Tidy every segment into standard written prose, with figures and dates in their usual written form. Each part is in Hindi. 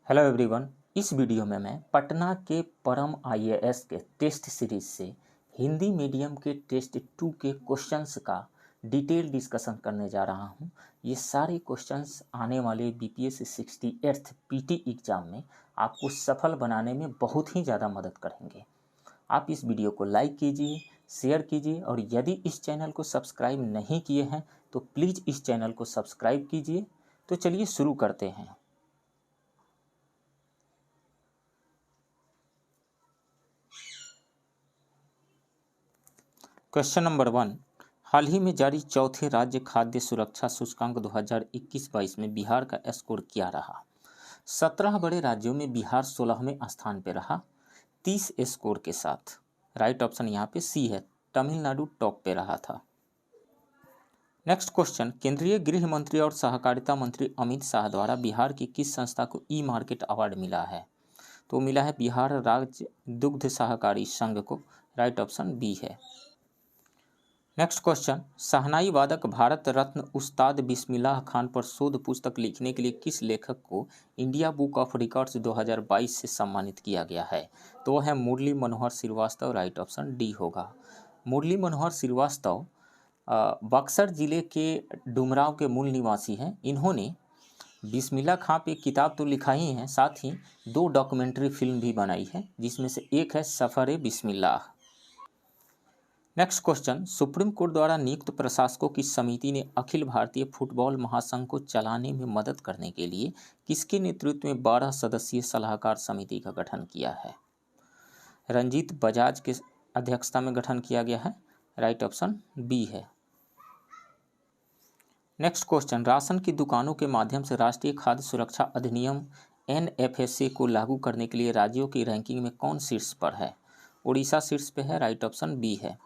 Hello everyone. इस वीडियो में मैं पटना के परम आईएएस के टेस्ट सीरीज से हिंदी मीडियम के टेस्ट 2 के क्वेश्चंस का डिटेल डिस्कशन करने जा रहा हूं। ये सारे क्वेश्चंस आने वाले बीपीएससी 68th पीटी एग्ज़ाम में आपको सफल बनाने में बहुत ही ज़्यादा मदद करेंगे। आप इस वीडियो को लाइक कीजिए, शेयर कीजिए और यदि इस चैनल को सब्सक्राइब नहीं किए हैं तो प्लीज़ इस चैनल को सब्सक्राइब कीजिए। तो चलिए शुरू करते हैं। क्वेश्चन नंबर 1, हाल ही में जारी चौथे राज्य खाद्य सुरक्षा सूचकांक 2021-22 में बिहार का स्कोर क्या रहा? 17 बड़े राज्यों में बिहार 16वें स्थान पर रहा 30 स्कोर के साथ। राइट ऑप्शन यहाँ पे सी है, तमिलनाडु टॉप पे रहा था। नेक्स्ट क्वेश्चन, केंद्रीय गृह मंत्री और सहकारिता मंत्री अमित शाह द्वारा बिहार की किस संस्था को ई मार्केट अवार्ड मिला है? तो मिला है बिहार राज्य दुग्ध सहकारी संघ को। राइट ऑप्शन बी है। नेक्स्ट क्वेश्चन, शहनाई वादक भारत रत्न उस्ताद बिस्मिल्लाह खान पर शोध पुस्तक लिखने के लिए किस लेखक को इंडिया बुक ऑफ रिकॉर्ड्स 2022 से सम्मानित किया गया है? तो वह है Murli Manohar Srivastava. Right option D होगा। मुरली मनोहर श्रीवास्तव बक्सर जिले के डुमराव के मूल निवासी हैं। इन्होंने बिस्मिल्लाह खां पे किताब तो लिखा ही है, साथ ही 2 डॉक्यूमेंट्री फिल्म भी बनाई है, जिसमें से एक है सफ़र बिस्मिल्लाह। नेक्स्ट क्वेश्चन, सुप्रीम कोर्ट द्वारा नियुक्त प्रशासकों की समिति ने अखिल भारतीय फुटबॉल महासंघ को चलाने में मदद करने के लिए किसके नेतृत्व में 12 सदस्यीय सलाहकार समिति का गठन किया है? रंजीत बजाज के अध्यक्षता में गठन किया गया है। राइट ऑप्शन बी है। नेक्स्ट क्वेश्चन, राशन की दुकानों के माध्यम से राष्ट्रीय खाद्य सुरक्षा अधिनियम NFSA को लागू करने के लिए राज्यों की रैंकिंग में कौन शीर्ष पर है? उड़ीसा शीर्ष पे है। राइट ऑप्शन बी है।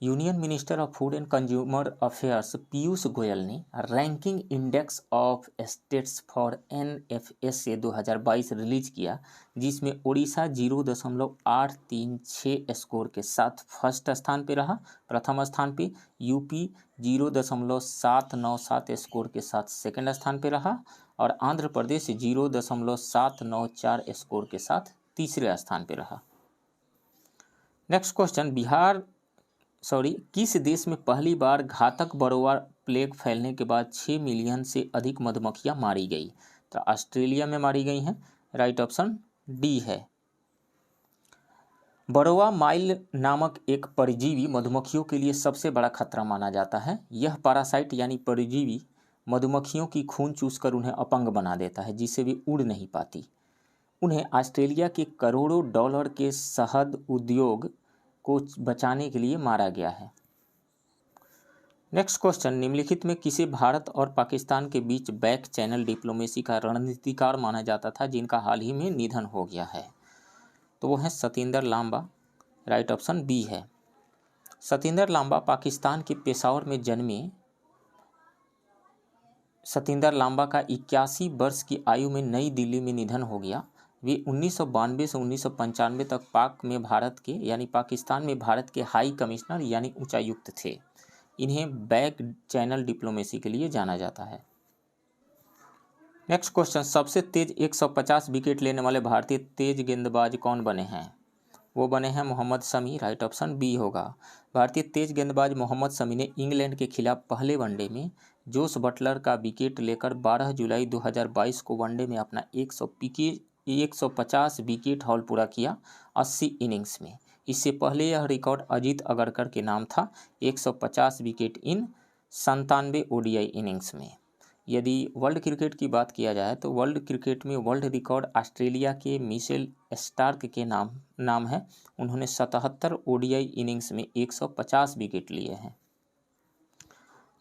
Union minister of food and consumer affairs Piyush Goyal ने ranking index of states for NFSA 2022 release किया, जिसमें उड़ीसा 0.836 स्कोर के साथ फर्स्ट स्थान पे रहा। प्रथम स्थान पे यूपी 0.797 स्कोर के साथ सेकंड स्थान पे रहा और आंध्र प्रदेश 0.794 स्कोर के साथ तीसरे स्थान पे रहा। नेक्स्ट क्वेश्चन, किस देश में पहली बार घातक बरोवा प्लेग फैलने के बाद 6 मिलियन से अधिक मधुमक्खियां मारी गई? तो ऑस्ट्रेलिया में मारी गई हैं। राइट ऑप्शन डी है। बरोवा माइल नामक एक परजीवी मधुमक्खियों के लिए सबसे बड़ा खतरा माना जाता है। यह पैरासाइट यानी परजीवी मधुमक्खियों की खून चूसकर उन्हें अपंग बना देता है, जिससे वे उड़ नहीं पाती। उन्हें ऑस्ट्रेलिया के करोड़ों डॉलर के शहद उद्योग को बचाने के लिए मारा गया है। नेक्स्ट क्वेश्चन, निम्नलिखित में किसे भारत और पाकिस्तान के बीच बैक चैनल डिप्लोमेसी का रणनीतिकार माना जाता था, जिनका हाल ही में निधन हो गया है? तो वो है Satendra Lamba. Right option B है। सतेंद्र लांबा पाकिस्तान के पेशावर में जन्मे सतेंद्र लांबा का 81 वर्ष की आयु में नई दिल्ली में निधन हो गया। वे 1992 से 1995 तक पाकिस्तान में भारत के हाई कमिश्नर यानी उच्चायुक्त थे। इन्हें बैक चैनल डिप्लोमेसी के लिए जाना जाता है। नेक्स्ट क्वेश्चन, सबसे तेज 150 विकेट लेने वाले भारतीय तेज गेंदबाज कौन बने हैं? वो बने हैं Mohammed Shami. Right option B होगा। भारतीय तेज गेंदबाज मोहम्मद शमी ने इंग्लैंड के खिलाफ पहले वनडे में जोस बटलर का विकेट लेकर 12 जुलाई 2022 को वनडे में अपना 150 विकेट हॉल पूरा किया 80 इनिंग्स में। इससे पहले यह रिकॉर्ड अजीत अगरकर के नाम था, 150 विकेट इन 97 ODI इनिंग्स में। यदि वर्ल्ड क्रिकेट की बात किया जाए तो वर्ल्ड क्रिकेट में वर्ल्ड रिकॉर्ड ऑस्ट्रेलिया के मिशेल स्टार्क के नाम है। उन्होंने 77 ODI इनिंग्स में 150 विकेट लिए हैं।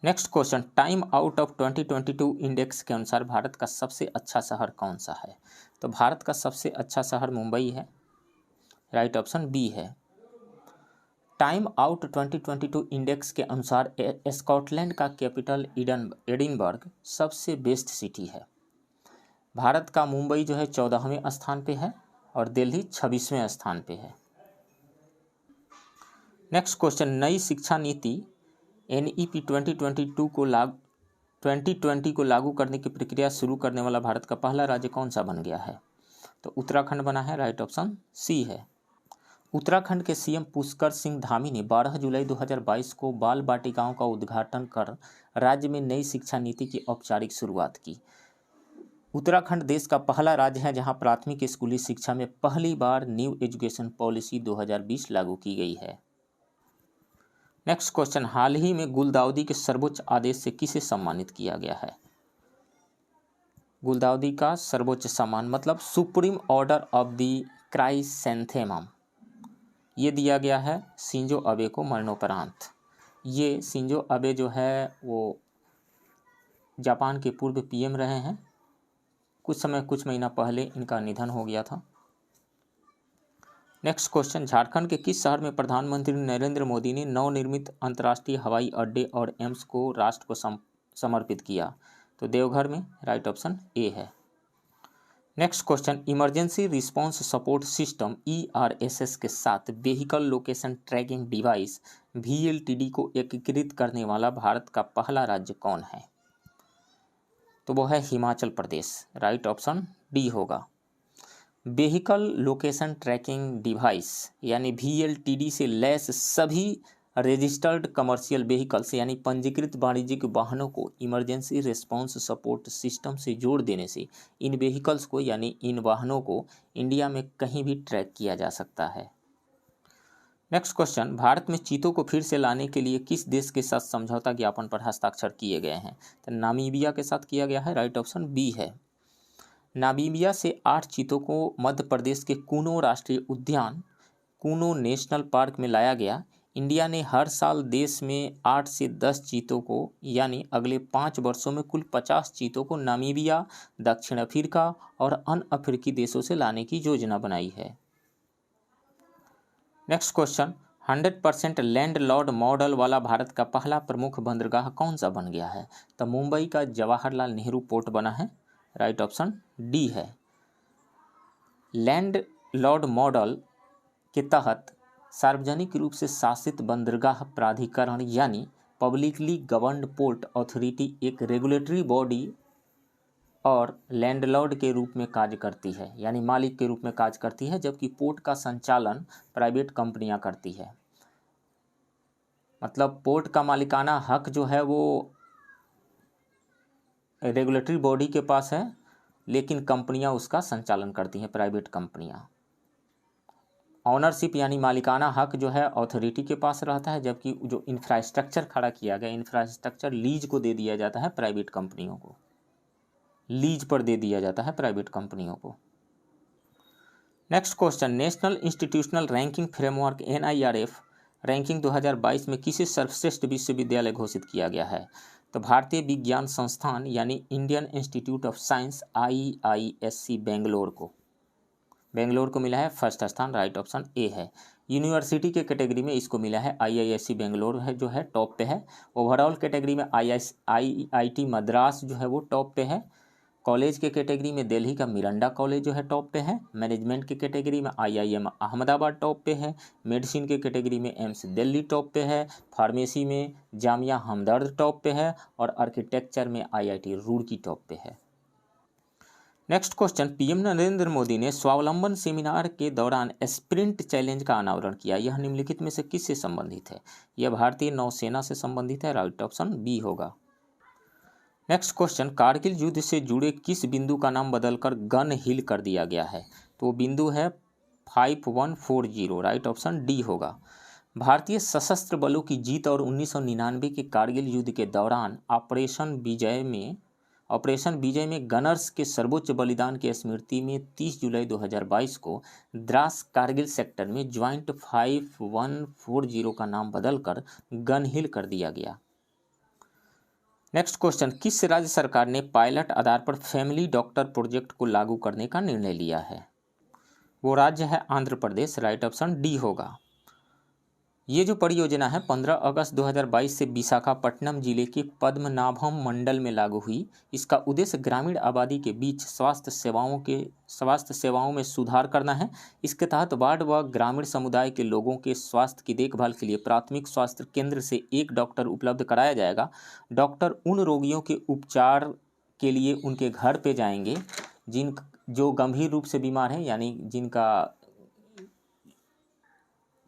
Next question, time out of 2022 index के अनुसार भारत का सबसे अच्छा शहर कौन सा है? तो भारत का सबसे अच्छा शहर मुंबई है। राइट ऑप्शन बी है। टाइम आउट 2022 इंडेक्स के अनुसार स्कॉटलैंड का कैपिटल एडिनबर्ग सबसे बेस्ट सिटी है। भारत का मुंबई जो है 14वें स्थान पे है और दिल्ली 26वें स्थान पे है। नेक्स्ट क्वेश्चन, नई शिक्षा नीति NEP 2022 2020 को लागू करने की प्रक्रिया शुरू करने वाला भारत का पहला राज्य कौन सा बन गया है? तो उत्तराखंड बना है, राइट ऑप्शन सी है। उत्तराखंड के सीएम पुष्कर सिंह धामी ने 12 जुलाई 2022 को बाल बाटिकाओं का उद्घाटन कर राज्य में नई शिक्षा नीति की औपचारिक शुरुआत की। उत्तराखंड देश का पहला राज्य है जहां प्राथमिक स्कूली शिक्षा में पहली बार न्यू एजुकेशन पॉलिसी 2020 लागू की गई है। नेक्स्ट क्वेश्चन, हाल ही में गुलदाउदी के सर्वोच्च आदेश से किसे सम्मानित किया गया है? गुलदाउदी का सर्वोच्च सम्मान मतलब supreme order of the chrysanthemum, ये दिया गया है शिंजो अबे को मरणोपरांत। ये शिंजो अबे जो है वो जापान के पूर्व पीएम रहे हैं। कुछ महीना पहले इनका निधन हो गया था। नेक्स्ट क्वेश्चन, झारखंड के किस शहर में प्रधानमंत्री नरेंद्र मोदी ने नवनिर्मित अंतर्राष्ट्रीय हवाई अड्डे और एम्स को राष्ट्र को समर्पित किया? तो देवघर में, राइट ऑप्शन ए है। Next question, emergency response support system ERSS के साथ vehicle location tracking device VLTD को एकीकृत करने वाला भारत का पहला राज्य कौन है? तो वो है Himachal Pradesh, right option D होगा। व्हीकल लोकेशन ट्रैकिंग डिवाइस यानी VLTD से लैस सभी रजिस्टर्ड कमर्शियल व्हीकल्स यानी पंजीकृत वाणिज्यिक वाहनों को इमरजेंसी रिस्पांस सपोर्ट सिस्टम से जोड़ देने से इन व्हीकल्स को यानी इन वाहनों को इंडिया में कहीं भी ट्रैक किया जा सकता है। नेक्स्ट क्वेश्चन, भारत में चीतों को फिर से लाने के लिए किस देश के साथ समझौता ज्ञापन पर हस्ताक्षर किए गए हैं? तो नामीबिया के साथ किया गया है, राइट ऑप्शन बी है। नामीबिया से 8 चीतों को मध्य प्रदेश के कूनो राष्ट्रीय उद्यान कूनो नेशनल पार्क में लाया गया। इंडिया ने हर साल देश में 8 से 10 चीतों को यानी अगले 5 वर्षों में कुल 50 चीतों को नामीबिया, दक्षिण अफ्रीका और अन्य अफ्रीकी देशों से लाने की योजना बनाई है। नेक्स्ट क्वेश्चन, 100% लैंडलॉर्ड मॉडल वाला भारत का पहला प्रमुख बंदरगाह कौन सा बन गया है? तो मुंबई का जवाहरलाल नेहरू पोर्ट बना है, राइट ऑप्शन डी है। लैंडलॉर्ड मॉडल के तहत सार्वजनिक रूप से शासित बंदरगाह प्राधिकरण यानी पब्लिकली गवर्न्ड पोर्ट अथॉरिटी एक रेगुलेटरी बॉडी और लैंडलॉर्ड के रूप में कार्य करती है यानी मालिक के रूप में कार्य करती है, जबकि पोर्ट का संचालन प्राइवेट कंपनियां करती है। मतलब पोर्ट का मालिकाना हक जो है वो रेगुलेटरी बॉडी के पास है, लेकिन कंपनियां उसका संचालन करती हैं, प्राइवेट कंपनियां। ऑनरशिप यानी मालिकाना हक जो है अथॉरिटी के पास रहता है, जबकि जो इंफ्रास्ट्रक्चर खड़ा किया गया इंफ्रास्ट्रक्चर लीज को दे दिया जाता है प्राइवेट कंपनियों को, लीज पर दे दिया जाता है प्राइवेट कंपनियों को। Next question, national institutional ranking framework NIRF ranking 2022 में किसे सर्वश्रेष्ठ विश्वविद्यालय घोषित किया गया है? तो भारतीय विज्ञान संस्थान यानी Indian institute of science IISc Bangalore को मिला है फर्स्ट स्थान, राइट ऑप्शन ए है। यूनिवर्सिटी के कैटेगरी में इसको मिला है IISc बेंगलोर है जो है टॉप पे है। ओवरऑल कैटेगरी में IIT मद्रास जो है वो टॉप पे है। कॉलेज के कैटेगरी में दिल्ली का मिरांडा कॉलेज जो है टॉप पे है। मैनेजमेंट के कैटेगरी में IIM अहमदाबाद टॉप पे है। मेडिसिन के कैटेगरी में एम्स दिल्ली टॉप पे है। फार्मेसी में जामिया हमदर्द टॉप पे है और आर्किटेक्चर में IIT रुड़की टॉप पे है। Next question, PM Narendra Modi ने स्वावलंबन सेमिनार के दौरान स्प्रिंट चैलेंज का अनावरण किया। यह निम्नलिखित में से किससे संबंधित है? यह भारतीय नौसेना से संबंधित है, राइट ऑप्शन बी होगा। नेक्स्ट क्वेश्चन, कारगिल युद्ध से जुड़े किस बिंदु का नाम बदलकर गन हिल कर दिया गया है? तो बिंदु है 5140, राइट ऑप्शन डी होगा। भारतीय सशस्त्र बलों की जीत और 1999 के कारगिल युद्ध के दौरान ऑपरेशन विजय में गनर्स के सर्वोच्च बलिदान की स्मृति में 30 जुलाई 2022 को द्रास कारगिल सेक्टर में ज्वाइंट 5140 का नाम बदलकर गन हिल कर दिया गया। नेक्स्ट क्वेश्चन, किस राज्य सरकार ने पायलट आधार पर फैमिली डॉक्टर प्रोजेक्ट को लागू करने का निर्णय लिया है? वो राज्य है Andhra Pradesh, right option D होगा। ये जो परियोजना है 15 अगस्त 2022 से विशाखापट्टनम जिले के पद्मनाभम मंडल में लागू हुई। इसका उद्देश्य ग्रामीण आबादी के बीच स्वास्थ्य सेवाओं में सुधार करना है। इसके तहत वार्ड व ग्रामीण समुदाय के लोगों के स्वास्थ्य की देखभाल के लिए प्राथमिक स्वास्थ्य केंद्र से एक डॉक्टर उपलब्ध कराया जाएगा। डॉक्टर उन रोगियों के उपचार के लिए उनके घर पे जाएंगे जो गंभीर रूप से बीमार हैं, यानी जिनका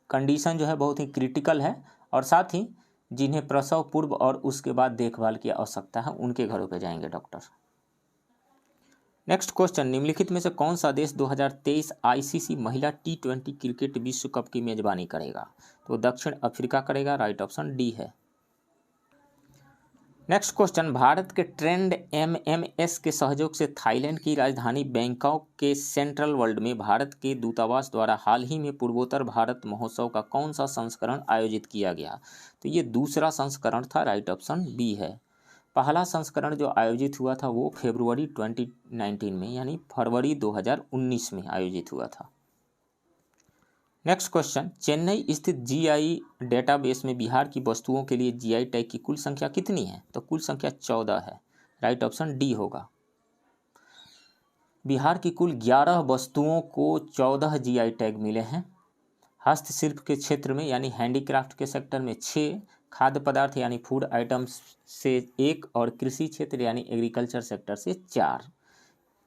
कंडीशन जो है बहुत ही क्रिटिकल है, और साथ ही जिन्हें प्रसव पूर्व और उसके बाद देखभाल की आवश्यकता है, उनके घरों पे जाएंगे डॉक्टर। नेक्स्ट क्वेश्चन, निम्नलिखित में से कौन सा देश 2023 आईसीसी महिला T20 क्रिकेट विश्व कप की मेजबानी करेगा? तो दक्षिण अफ्रीका करेगा, राइट ऑप्शन डी है। नेक्स्ट क्वेश्चन, भारत के ट्रेंड MMS के सहयोग से थाईलैंड की राजधानी बैंकॉक के सेंट्रल वर्ल्ड में भारत के दूतावास द्वारा हाल ही में पूर्वोत्तर भारत महोत्सव का कौन सा संस्करण आयोजित किया गया? तो ये दूसरा संस्करण था, राइट ऑप्शन बी है। पहला संस्करण जो आयोजित हुआ था वो फरवरी 2019 में, यानी फरवरी 2019 में आयोजित हुआ था। नेक्स्ट क्वेश्चन, चेन्नई स्थित जीआई डेटाबेस में बिहार की वस्तुओं के लिए जीआई टैग की कुल संख्या कितनी है? तो कुल संख्या 14 है, राइट ऑप्शन डी होगा। बिहार की कुल 11 वस्तुओं को 14 जीआई टैग मिले हैं। हस्तशिल्प के क्षेत्र में यानी हैंडीक्राफ्ट के सेक्टर में 6, खाद्य पदार्थ यानी फूड आइटम्स से 1 और कृषि क्षेत्र यानी एग्रीकल्चर सेक्टर से 4।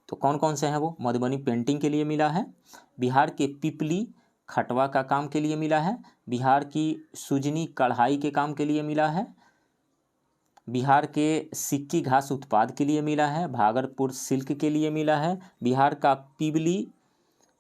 तो कौन कौन से हैं वो? मधुबनी पेंटिंग के लिए मिला है, बिहार के पिपली खटवा का काम के लिए मिला है, बिहार की सुजनी कढ़ाई के काम के लिए मिला है, बिहार के सिक्की घास उत्पाद के लिए मिला है, भागलपुर सिल्क के लिए मिला है, बिहार का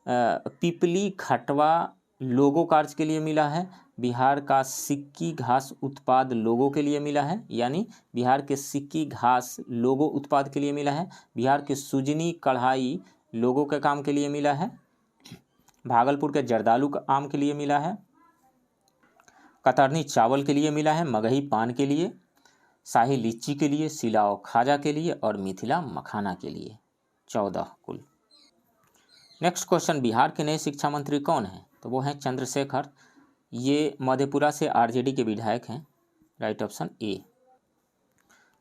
पिपली खटवा लोगो कार्य के लिए मिला है, बिहार का सिक्की घास उत्पाद लोगो के लिए मिला है, यानी बिहार के सिक्की घास लोगो उत्पाद के लिए मिला है, बिहार के सुजनी कढ़ाई लोगो के काम के लिए मिला है, भागलपुर के जर्दालू आम के लिए मिला है, कतरनी चावल के लिए मिला है, मगही पान के लिए, शाही लीची के लिए, सिलाओ खाजा के लिए और मिथिला मखाना के लिए। 14 कुल। नेक्स्ट क्वेश्चन, बिहार के नए शिक्षा मंत्री कौन हैं? तो वो हैं चंद्रशेखर। ये मधेपुरा से आरजेडी के विधायक हैं, right option A.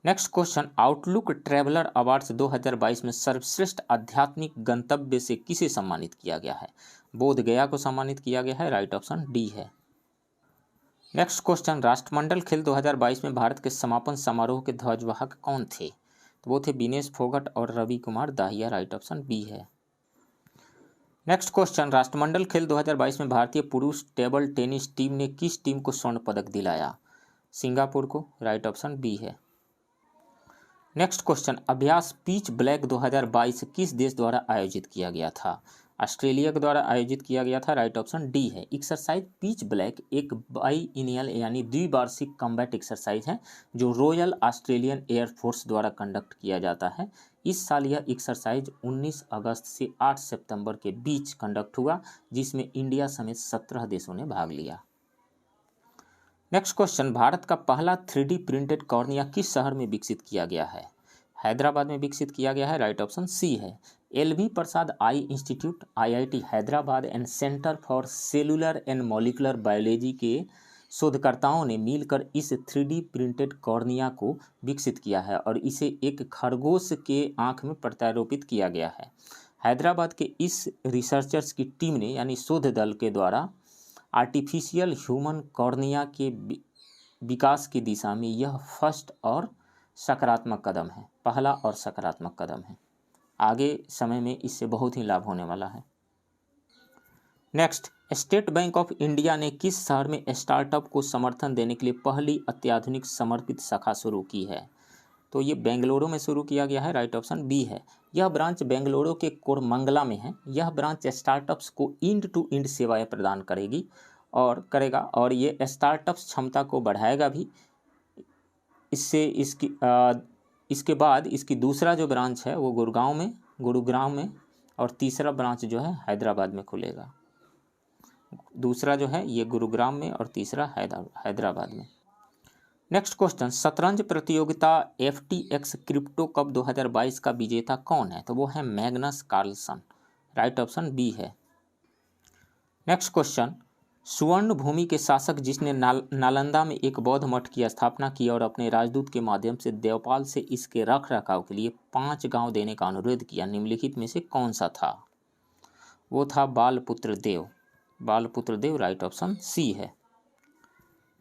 Next question, outlook traveller awards 2022 में सर्वश्रेष्ठ आध्यात्मिक गंतव्य से किसे सम्मानित किया गया है? बोध गया को सम्मानित किया गया है, राइट ऑप्शन डी है। नेक्स्ट क्वेश्चन, राष्ट्रमंडल खेल 2022 में भारत के समापन समारोह के ध्वजवाहक कौन थे? तो वो थे विनेश फोगट और Ravi Kumar Dahiya, right option B है। नेक्स्ट क्वेश्चन, राष्ट्रमंडल खेल 2022 में भारतीय पुरुष टेबल टेनिस टीम ने किस टीम को स्वर्ण पदक दिलाया? सिंगापुर को, राइट ऑप्शन बी है। नेक्स्ट क्वेश्चन, अभ्यास पिच ब्लैक 2022 किस देश द्वारा आयोजित किया गया था? ऑस्ट्रेलिया के द्वारा आयोजित किया गया था, राइट ऑप्शन डी है। एक्सरसाइज पिच ब्लैक एक बाइएनियल यानी द्विवार्षिक कॉम्बैट एक्सरसाइज है जो रॉयल ऑस्ट्रेलियन एयरफोर्स द्वारा कंडक्ट किया जाता है। इस साल यह एक्सरसाइज 19 अगस्त से 8 सितंबर के बीच कंडक्ट हुआ, जिसमें इंडिया समेत 17 देशों ने भाग लिया। नेक्स्ट क्वेश्चन, भारत का पहला 3D प्रिंटेड कॉर्निया किस शहर में विकसित किया गया है? हैदराबाद में विकसित किया गया है, राइट ऑप्शन सी है। LV Prasad I institute, IIT Hyderabad and centre for cellular and molecular biology के शोधकर्ताओं ने मिलकर इस 3D प्रिंटेड कॉर्निया को विकसित किया है और इसे एक खरगोश के आंख में प्रत्यारोपित किया गया है। हैदराबाद के इस रिसर्चर्स की टीम ने यानी शोध दल के द्वारा आर्टिफिशियल ह्यूमन कॉर्निया के विकास की दिशा में यह फर्स्ट और सकारात्मक कदम है, पहला और सकारात्मक कदम है। आगे समय में इससे बहुत ही लाभ होने वाला है। Next, state bank of India ने किस शहर में स्टार्टअप को समर्थन देने के लिए पहली अत्याधुनिक समर्पित शाखा शुरू की है? तो ये बेंगलुरु में शुरू किया गया है, राइट ऑप्शन बी है। यह ब्रांच बेंगलुरु के कोरमंगला में है। यह ब्रांच स्टार्टअप्स को इंड टू इंड सेवाएं प्रदान करेगा और ये स्टार्टअप्स क्षमता को बढ़ाएगा भी। इसके बाद इसकी दूसरा जो ब्रांच है वो गुरुग्राम में और तीसरा ब्रांच जो है हैदराबाद में खुलेगा। दूसरा जो है ये गुरुग्राम में और तीसरा हैदराबाद में। नेक्स्ट क्वेश्चन, शतरंज प्रतियोगिता FTX क्रिप्टो कप 2022 का विजेता कौन है? तो वो है Magnus Carlsen, right option B है। नेक्स्ट क्वेश्चन, सुवर्ण भूमि के शासक जिसने नालंदा में एक बौद्ध मठ की स्थापना की और अपने राजदूत के माध्यम से देवपाल से इसके रख रखाव के लिए 5 गांव देने का अनुरोध किया, निम्नलिखित में से कौन सा था? वो था बालपुत्र देव। बालपुत्र देव राइट ऑप्शन सी है।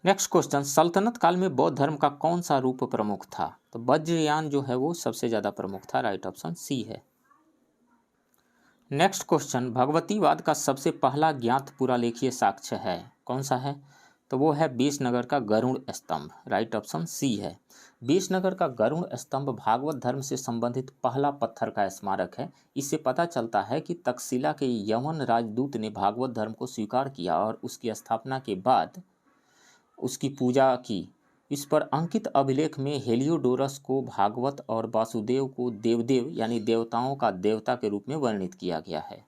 नेक्स्ट क्वेश्चन, सल्तनत काल में बौद्ध धर्म का कौन सा रूप प्रमुख था? तो वज्रयान जो है वो सबसे ज्यादा प्रमुख था, राइट ऑप्शन सी है। नेक्स्ट क्वेश्चन, भगवतीवाद का सबसे पहला ज्ञात पुरालेखीय साक्ष्य है, कौन सा है? तो वो है विसनगर का गरुड़ स्तंभ, राइट ऑप्शन सी है। विसनगर का गरुड़ स्तंभ भागवत धर्म से संबंधित पहला पत्थर का स्मारक है। इससे पता चलता है कि तक्षशिला के यवन राजदूत ने भागवत धर्म को स्वीकार किया और उसकी स्थापना के बाद उसकी पूजा की। इस पर अंकित अभिलेख में हेलियोडोरस को भागवत और वासुदेव को देवदेव यानी देवताओं का देवता के रूप में वर्णित किया गया है।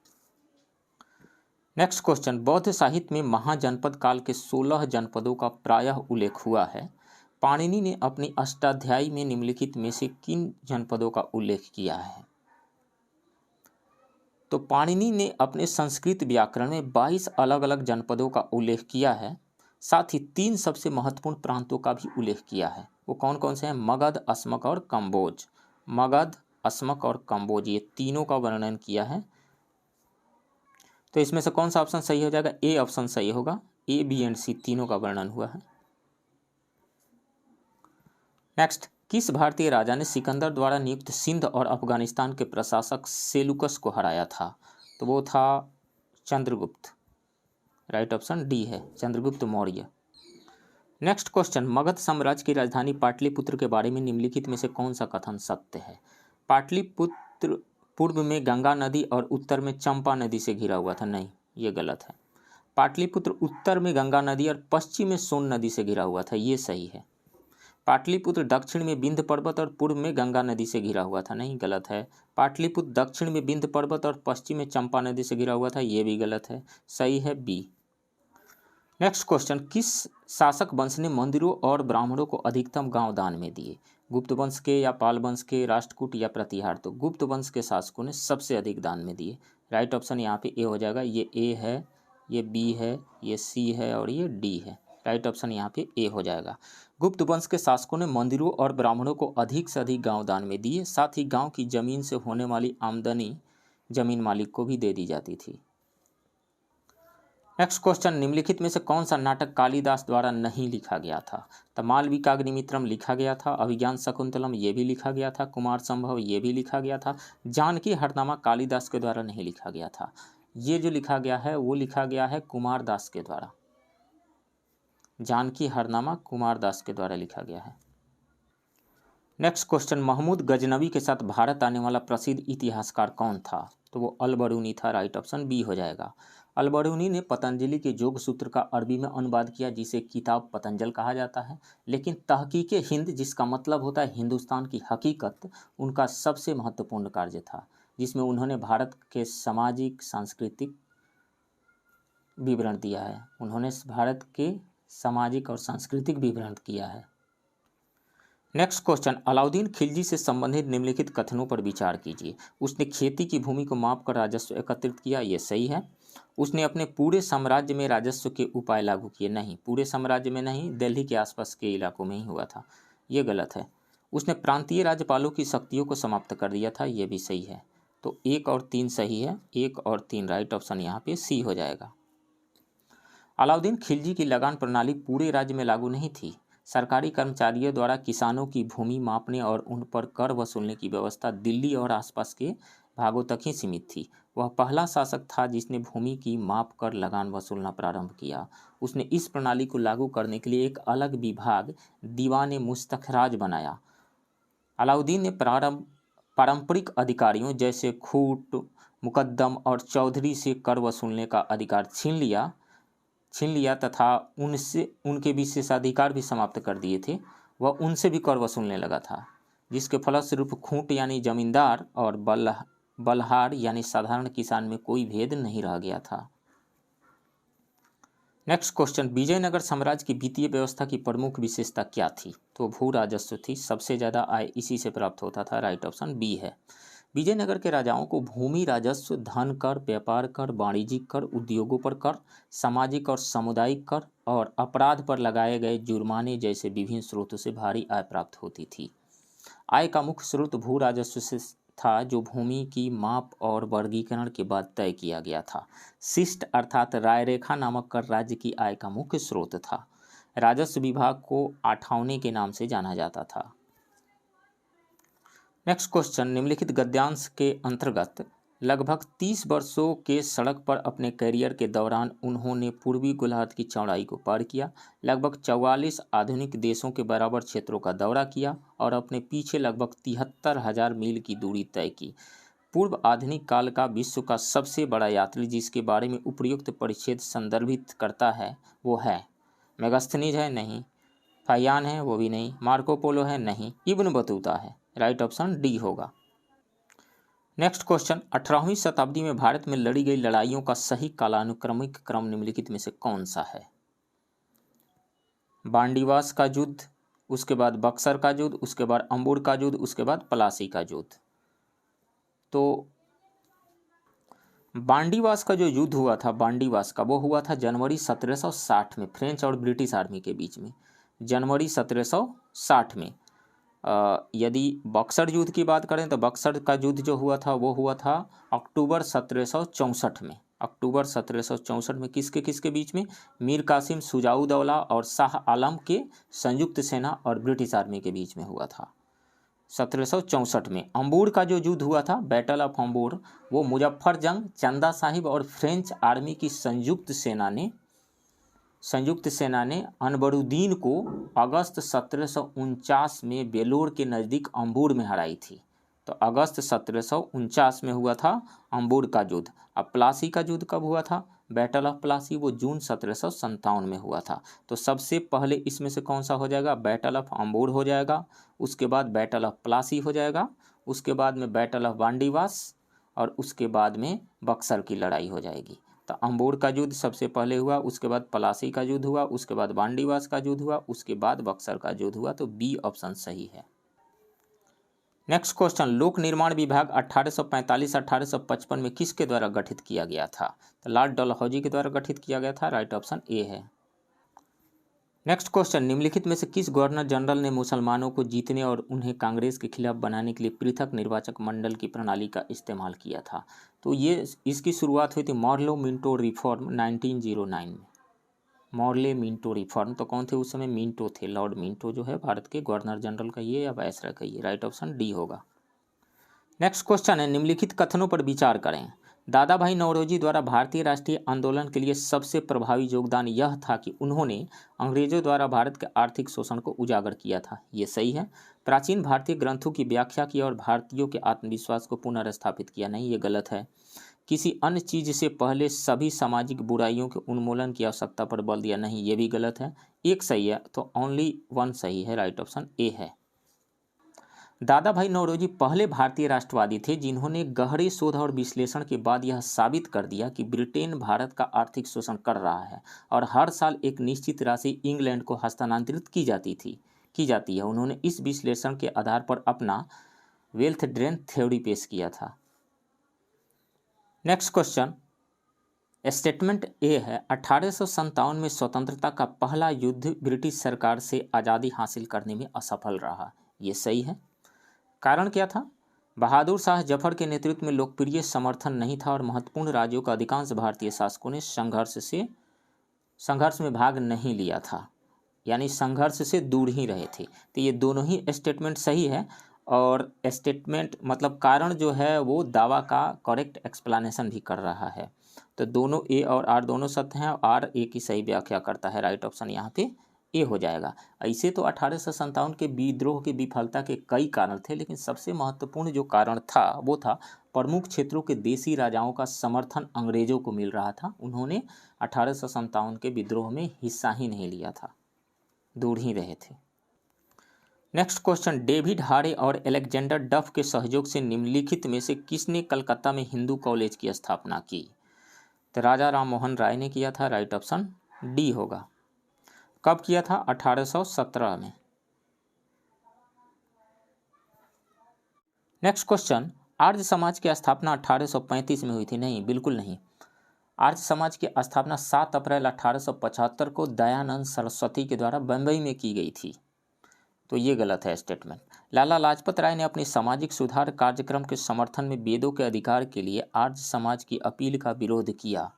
नेक्स्ट क्वेश्चन, बौद्ध साहित्य में महाजनपद काल के 16 जनपदों का प्रायः उल्लेख हुआ है। पाणिनि ने अपनी अष्टाध्यायी में निम्नलिखित में से किन जनपदों का उल्लेख किया है? तो पाणिनि ने अपने संस्कृत व्याकरण में 22 अलग अलग जनपदों का उल्लेख किया है। साथ ही 3 सबसे महत्वपूर्ण प्रांतों का भी उल्लेख किया है। वो कौन कौन से हैं? मगध, अस्मक और कंबोज। मगध, अस्मक और कंबोज, ये तीनों का वर्णन किया है। तो इसमें से कौन सा ऑप्शन सही हो जाएगा? ए ऑप्शन सही होगा। ए, बी एंड सी तीनों का वर्णन हुआ है। नेक्स्ट, किस भारतीय राजा ने सिकंदर द्वारा नियुक्त सिंध और अफगानिस्तान के प्रशासक सेलुकस को हराया था? तो वो था चंद्रगुप्त, राइट ऑप्शन डी है, चंद्रगुप्त मौर्य। नेक्स्ट क्वेश्चन, मगध साम्राज्य की राजधानी पाटलिपुत्र के बारे में निम्नलिखित में से कौन सा कथन सत्य है? पाटलिपुत्र पूर्व में गंगा नदी और उत्तर में चंपा नदी से घिरा हुआ था। नहीं, ये गलत है। पाटलिपुत्र उत्तर में गंगा नदी और पश्चिम में सोन नदी से घिरा हुआ था, ये सही है। पाटलिपुत्र दक्षिण में विंध्य पर्वत और पूर्व में गंगा नदी से घिरा हुआ था, नहीं, गलत है। पाटलिपुत्र दक्षिण में विंध्य पर्वत और पश्चिम में चंपा नदी से घिरा हुआ था, ये भी गलत है। सही है बी। नेक्स्ट क्वेश्चन, किस शासक वंश ने मंदिरों और ब्राह्मणों को अधिकतम गांव दान में दिए? गुप्त वंश के या पाल वंश के, राष्ट्रकूट या प्रतिहार? तो गुप्त वंश के शासकों ने सबसे अधिक दान में दिए। राइट ऑप्शन यहाँ पे ए हो जाएगा। ये ए है, ये बी है, ये सी है और ये डी है। राइट ऑप्शन यहाँ पे ए हो जाएगा। गुप्त वंश के शासकों ने मंदिरों और ब्राह्मणों को अधिक से अधिक गांव दान में दिए। साथ ही गांव की जमीन से होने वाली आमदनी जमीन मालिक को भी दे दी जाती थी। नेक्स्ट क्वेश्चन, निम्नलिखित में से कौन सा नाटक कालिदास द्वारा नहीं लिखा गया था? तो मालविकाग्निमित्रम लिखा गया था, अभिज्ञान शकुंतलम ये भी लिखा गया था, कुमार संभव ये भी लिखा गया था, जानकी हरनामा कालिदास के द्वारा नहीं लिखा गया था। ये जो लिखा गया है वो लिखा गया है कुमार दास के द्वारा। जानकी हरनामा कुमार दास के द्वारा लिखा गया है। नेक्स्ट क्वेश्चन, महमूद गजनवी के साथ भारत आने वाला प्रसिद्ध इतिहासकार कौन था? तो वो अल-बरूनी था। राइट ऑप्शन बी हो जाएगा। अल-बरूनी ने पतंजलि के योग सूत्र का अरबी में अनुवाद किया, जिसे किताब पतंजल कहा जाता है। लेकिन तहकीके हिंद, जिसका मतलब होता है हिंदुस्तान की हकीकत, उनका सबसे महत्वपूर्ण कार्य था, जिसमें उन्होंने भारत के सामाजिक सांस्कृतिक विवरण दिया है। उन्होंने भारत के सामाजिक और सांस्कृतिक विवरण किया है। नेक्स्ट क्वेश्चन, अलाउद्दीन खिलजी से संबंधित निम्नलिखित कथनों पर विचार कीजिए। उसने खेती की भूमि को मापकर राजस्व एकत्रित किया, ये सही है। उसने अपने पूरे साम्राज्य में राजस्व के उपाय लागू किए, नहीं, पूरे साम्राज्य में नहीं, दिल्ली के आसपास के इलाकों में ही हुआ था, ये गलत है। उसने प्रांतीय राज्यपालों की शक्तियों को समाप्त कर दिया था, ये भी सही है। तो 1 और 3 सही है, 1 और 3 राइट ऑप्शन यहाँ पे सी हो जाएगा। अलाउद्दीन खिलजी की लगान प्रणाली पूरे राज्य में लागू नहीं थी। सरकारी कर्मचारियों द्वारा किसानों की भूमि मापने और उन पर कर वसूलने की व्यवस्था दिल्ली और आसपास के भागों तक ही सीमित थी। वह पहला शासक था जिसने भूमि की माप कर लगान वसूलना प्रारंभ किया। उसने इस प्रणाली को लागू करने के लिए एक अलग विभाग दीवान मुस्तखराज बनाया। अलाउद्दीन ने पारंपरिक अधिकारियों जैसे खूट, मुकद्दम और चौधरी से कर वसूलने का अधिकार छीन लिया तथा उनके विशेषाधिकार भी समाप्त कर दिए थे। वह उनसे भी कर वसूलने लगा था, जिसके फलस्वरूप खूंट यानी जमींदार और बलहार यानी साधारण किसान में कोई भेद नहीं रह गया था। नेक्स्ट क्वेश्चन, विजयनगर साम्राज्य की वित्तीय व्यवस्था की प्रमुख विशेषता क्या थी? तो भू राजस्व थी, सबसे ज़्यादा आय इसी से प्राप्त होता था। राइट ऑप्शन बी है। विजयनगर के राजाओं को भूमि राजस्व, धन कर, व्यापार कर, वाणिज्यिक कर, उद्योगों पर कर, सामाजिक और सामुदायिक कर और अपराध पर लगाए गए जुर्माने जैसे विभिन्न स्रोतों से भारी आय प्राप्त होती थी। आय का मुख्य स्रोत भू राजस्व से था, जो भूमि की माप और वर्गीकरण के बाद तय किया गया था। शिष्ट अर्थात रायरेखा नामक कर राज्य की आय का मुख्य स्रोत था। राजस्व विभाग को आठौने के नाम से जाना जाता था। नेक्स्ट क्वेश्चन, निम्नलिखित गद्यांश के अंतर्गत लगभग 30 वर्षों के सड़क पर अपने करियर के दौरान उन्होंने पूर्वी गोलार्ध की चौड़ाई को पार किया, लगभग 44 आधुनिक देशों के बराबर क्षेत्रों का दौरा किया और अपने पीछे लगभग 73,000 मील की दूरी तय की। पूर्व आधुनिक काल का विश्व का सबसे बड़ा यात्री जिसके बारे में उपयुक्त परिच्छेद संदर्भित करता है वो है मेगास्थनीज है, नहीं। फाहियान है, वो भी नहीं। मार्को पोलो है, नहीं। इब्न बतूता है। राइट ऑप्शन डी होगा। नेक्स्ट क्वेश्चन, 18वीं शताब्दी में भारत में लड़ी गई लड़ाइयों का सही कालानुक्रमिक क्रम निम्नलिखित में से कौन सा है? बांडीवास का युद्ध, उसके बाद बक्सर का युद्ध, उसके बाद अंबुर का युद्ध, उसके बाद प्लासी का युद्ध। तो बांडीवास का जो युद्ध हुआ था, बांडीवास का, वो हुआ था जनवरी 1760 में फ्रेंच और ब्रिटिश आर्मी के बीच में, जनवरी 1760 में। यदि बक्सर युद्ध की बात करें तो बक्सर का युद्ध जो हुआ था वो हुआ था अक्टूबर 1764 में। अक्टूबर 1764 में किसके किसके बीच में? मीर कासिम शुजाउद्दौला और शाह आलम के संयुक्त सेना और ब्रिटिश आर्मी के बीच में हुआ था 1764 में। अंबूर का जो युद्ध हुआ था, बैटल ऑफ अंबूर, वो मुजफ्फरजंग, चंदा साहिब और फ्रेंच आर्मी की संयुक्त सेना ने अनवरुद्दीन को अगस्त 1749 में बेलोर के नज़दीक अंबूर में हराई थी। तो अगस्त 1749 में हुआ था अंबूर का युद्ध। अब प्लासी का युद्ध कब हुआ था? बैटल ऑफ प्लासी, वो जून 1757 में हुआ था। तो सबसे पहले इसमें से कौन सा हो जाएगा? बैटल ऑफ अंबूर हो जाएगा, उसके बाद बैटल ऑफ प्लासी हो जाएगा, उसके बाद में बैटल ऑफ बांडीवास और उसके बाद में बक्सर की लड़ाई हो जाएगी। तो अंबूर का युद्ध सबसे पहले हुआ, उसके बाद प्लासी का युद्ध हुआ, उसके बाद बांडीवास का युद्ध हुआ, उसके बाद बक्सर का युद्ध हुआ। तो बी ऑप्शन सही है। नेक्स्ट क्वेश्चन, लोक निर्माण विभाग 1845-1855 में किसके द्वारा गठित किया गया था? तो लॉर्ड डलहौजी के द्वारा गठित किया गया था। राइट ऑप्शन ए है। नेक्स्ट क्वेश्चन, निम्नलिखित में से किस गवर्नर जनरल ने मुसलमानों को जीतने और उन्हें कांग्रेस के खिलाफ बनाने के लिए पृथक निर्वाचक मंडल की प्रणाली का इस्तेमाल किया था? तो ये इसकी शुरुआत हुई थी मॉर्ले मिंटो रिफॉर्म 1909 में। मॉर्ले मिंटो रिफॉर्म, तो कौन थे उस समय? मिंटो थे, लॉर्ड मिंटो जो है भारत के गवर्नर जनरल कहिए या वायसराय कहिए। राइट ऑप्शन डी होगा। नेक्स्ट क्वेश्चन है, निम्नलिखित कथनों पर विचार करें। दादा भाई नौरोजी द्वारा भारतीय राष्ट्रीय आंदोलन के लिए सबसे प्रभावी योगदान यह था कि उन्होंने अंग्रेजों द्वारा भारत के आर्थिक शोषण को उजागर किया था। ये सही है। प्राचीन भारतीय ग्रंथों की व्याख्या की और भारतीयों के आत्मविश्वास को पुनर्स्थापित किया। नहीं, ये गलत है। किसी अन्य चीज से पहले सभी सामाजिक बुराइयों के उन्मूलन की आवश्यकता पर बल दिया। नहीं, ये भी गलत है। एक सही है, तो ओनली वन सही है। राइट ऑप्शन ए है। दादा भाई नौरोजी पहले भारतीय राष्ट्रवादी थे जिन्होंने गहरे शोध और विश्लेषण के बाद यह साबित कर दिया कि ब्रिटेन भारत का आर्थिक शोषण कर रहा है और हर साल एक निश्चित राशि इंग्लैंड को हस्तांतरित की जाती है। उन्होंने इस विश्लेषण के आधार पर अपना वेल्थ ड्रेन थ्योरी पेश किया था। नेक्स्ट क्वेश्चन, स्टेटमेंट ए है, 1857 में स्वतंत्रता का पहला युद्ध ब्रिटिश सरकार से आज़ादी हासिल करने में असफल रहा। ये सही है। कारण क्या था? बहादुर शाह जफर के नेतृत्व में लोकप्रिय समर्थन नहीं था और महत्वपूर्ण राज्यों का अधिकांश भारतीय शासकों ने संघर्ष में भाग नहीं लिया था, यानी संघर्ष से दूर ही रहे थे। तो ये दोनों ही स्टेटमेंट सही है और स्टेटमेंट मतलब कारण जो है वो दावा का करेक्ट एक्सप्लेनेशन भी कर रहा है। तो दोनों ए और आर दोनों सत्य हैं और आर ए की सही व्याख्या करता है। राइट ऑप्शन यहाँ पे ए हो जाएगा। ऐसे तो 1857 के विद्रोह की विफलता के कई कारण थे, लेकिन सबसे महत्वपूर्ण जो कारण था वो था प्रमुख क्षेत्रों के देसी राजाओं का समर्थन अंग्रेजों को मिल रहा था। उन्होंने 1857 के विद्रोह में हिस्सा ही नहीं लिया था, दूर ही रहे थे। नेक्स्ट क्वेश्चन, डेविड हारे और अलेक्जेंडर डफ के सहयोग से निम्नलिखित में से किसने कलकत्ता में हिंदू कॉलेज की स्थापना की? तो राजा राम मोहन राय ने किया था। राइट ऑप्शन डी होगा। कब किया था? 1817 में। नेक्स्ट क्वेश्चन, आर्य समाज की स्थापना 1835 में हुई थी? नहीं, बिल्कुल नहीं। आर्य समाज की स्थापना 7 अप्रैल 1875 को दयानंद सरस्वती के द्वारा बम्बई में की गई थी। तो ये गलत है स्टेटमेंट। लाला लाजपत राय ने अपनी सामाजिक सुधार कार्यक्रम के समर्थन में वेदों के अधिकार के लिए आर्य समाज की अपील का विरोध किया?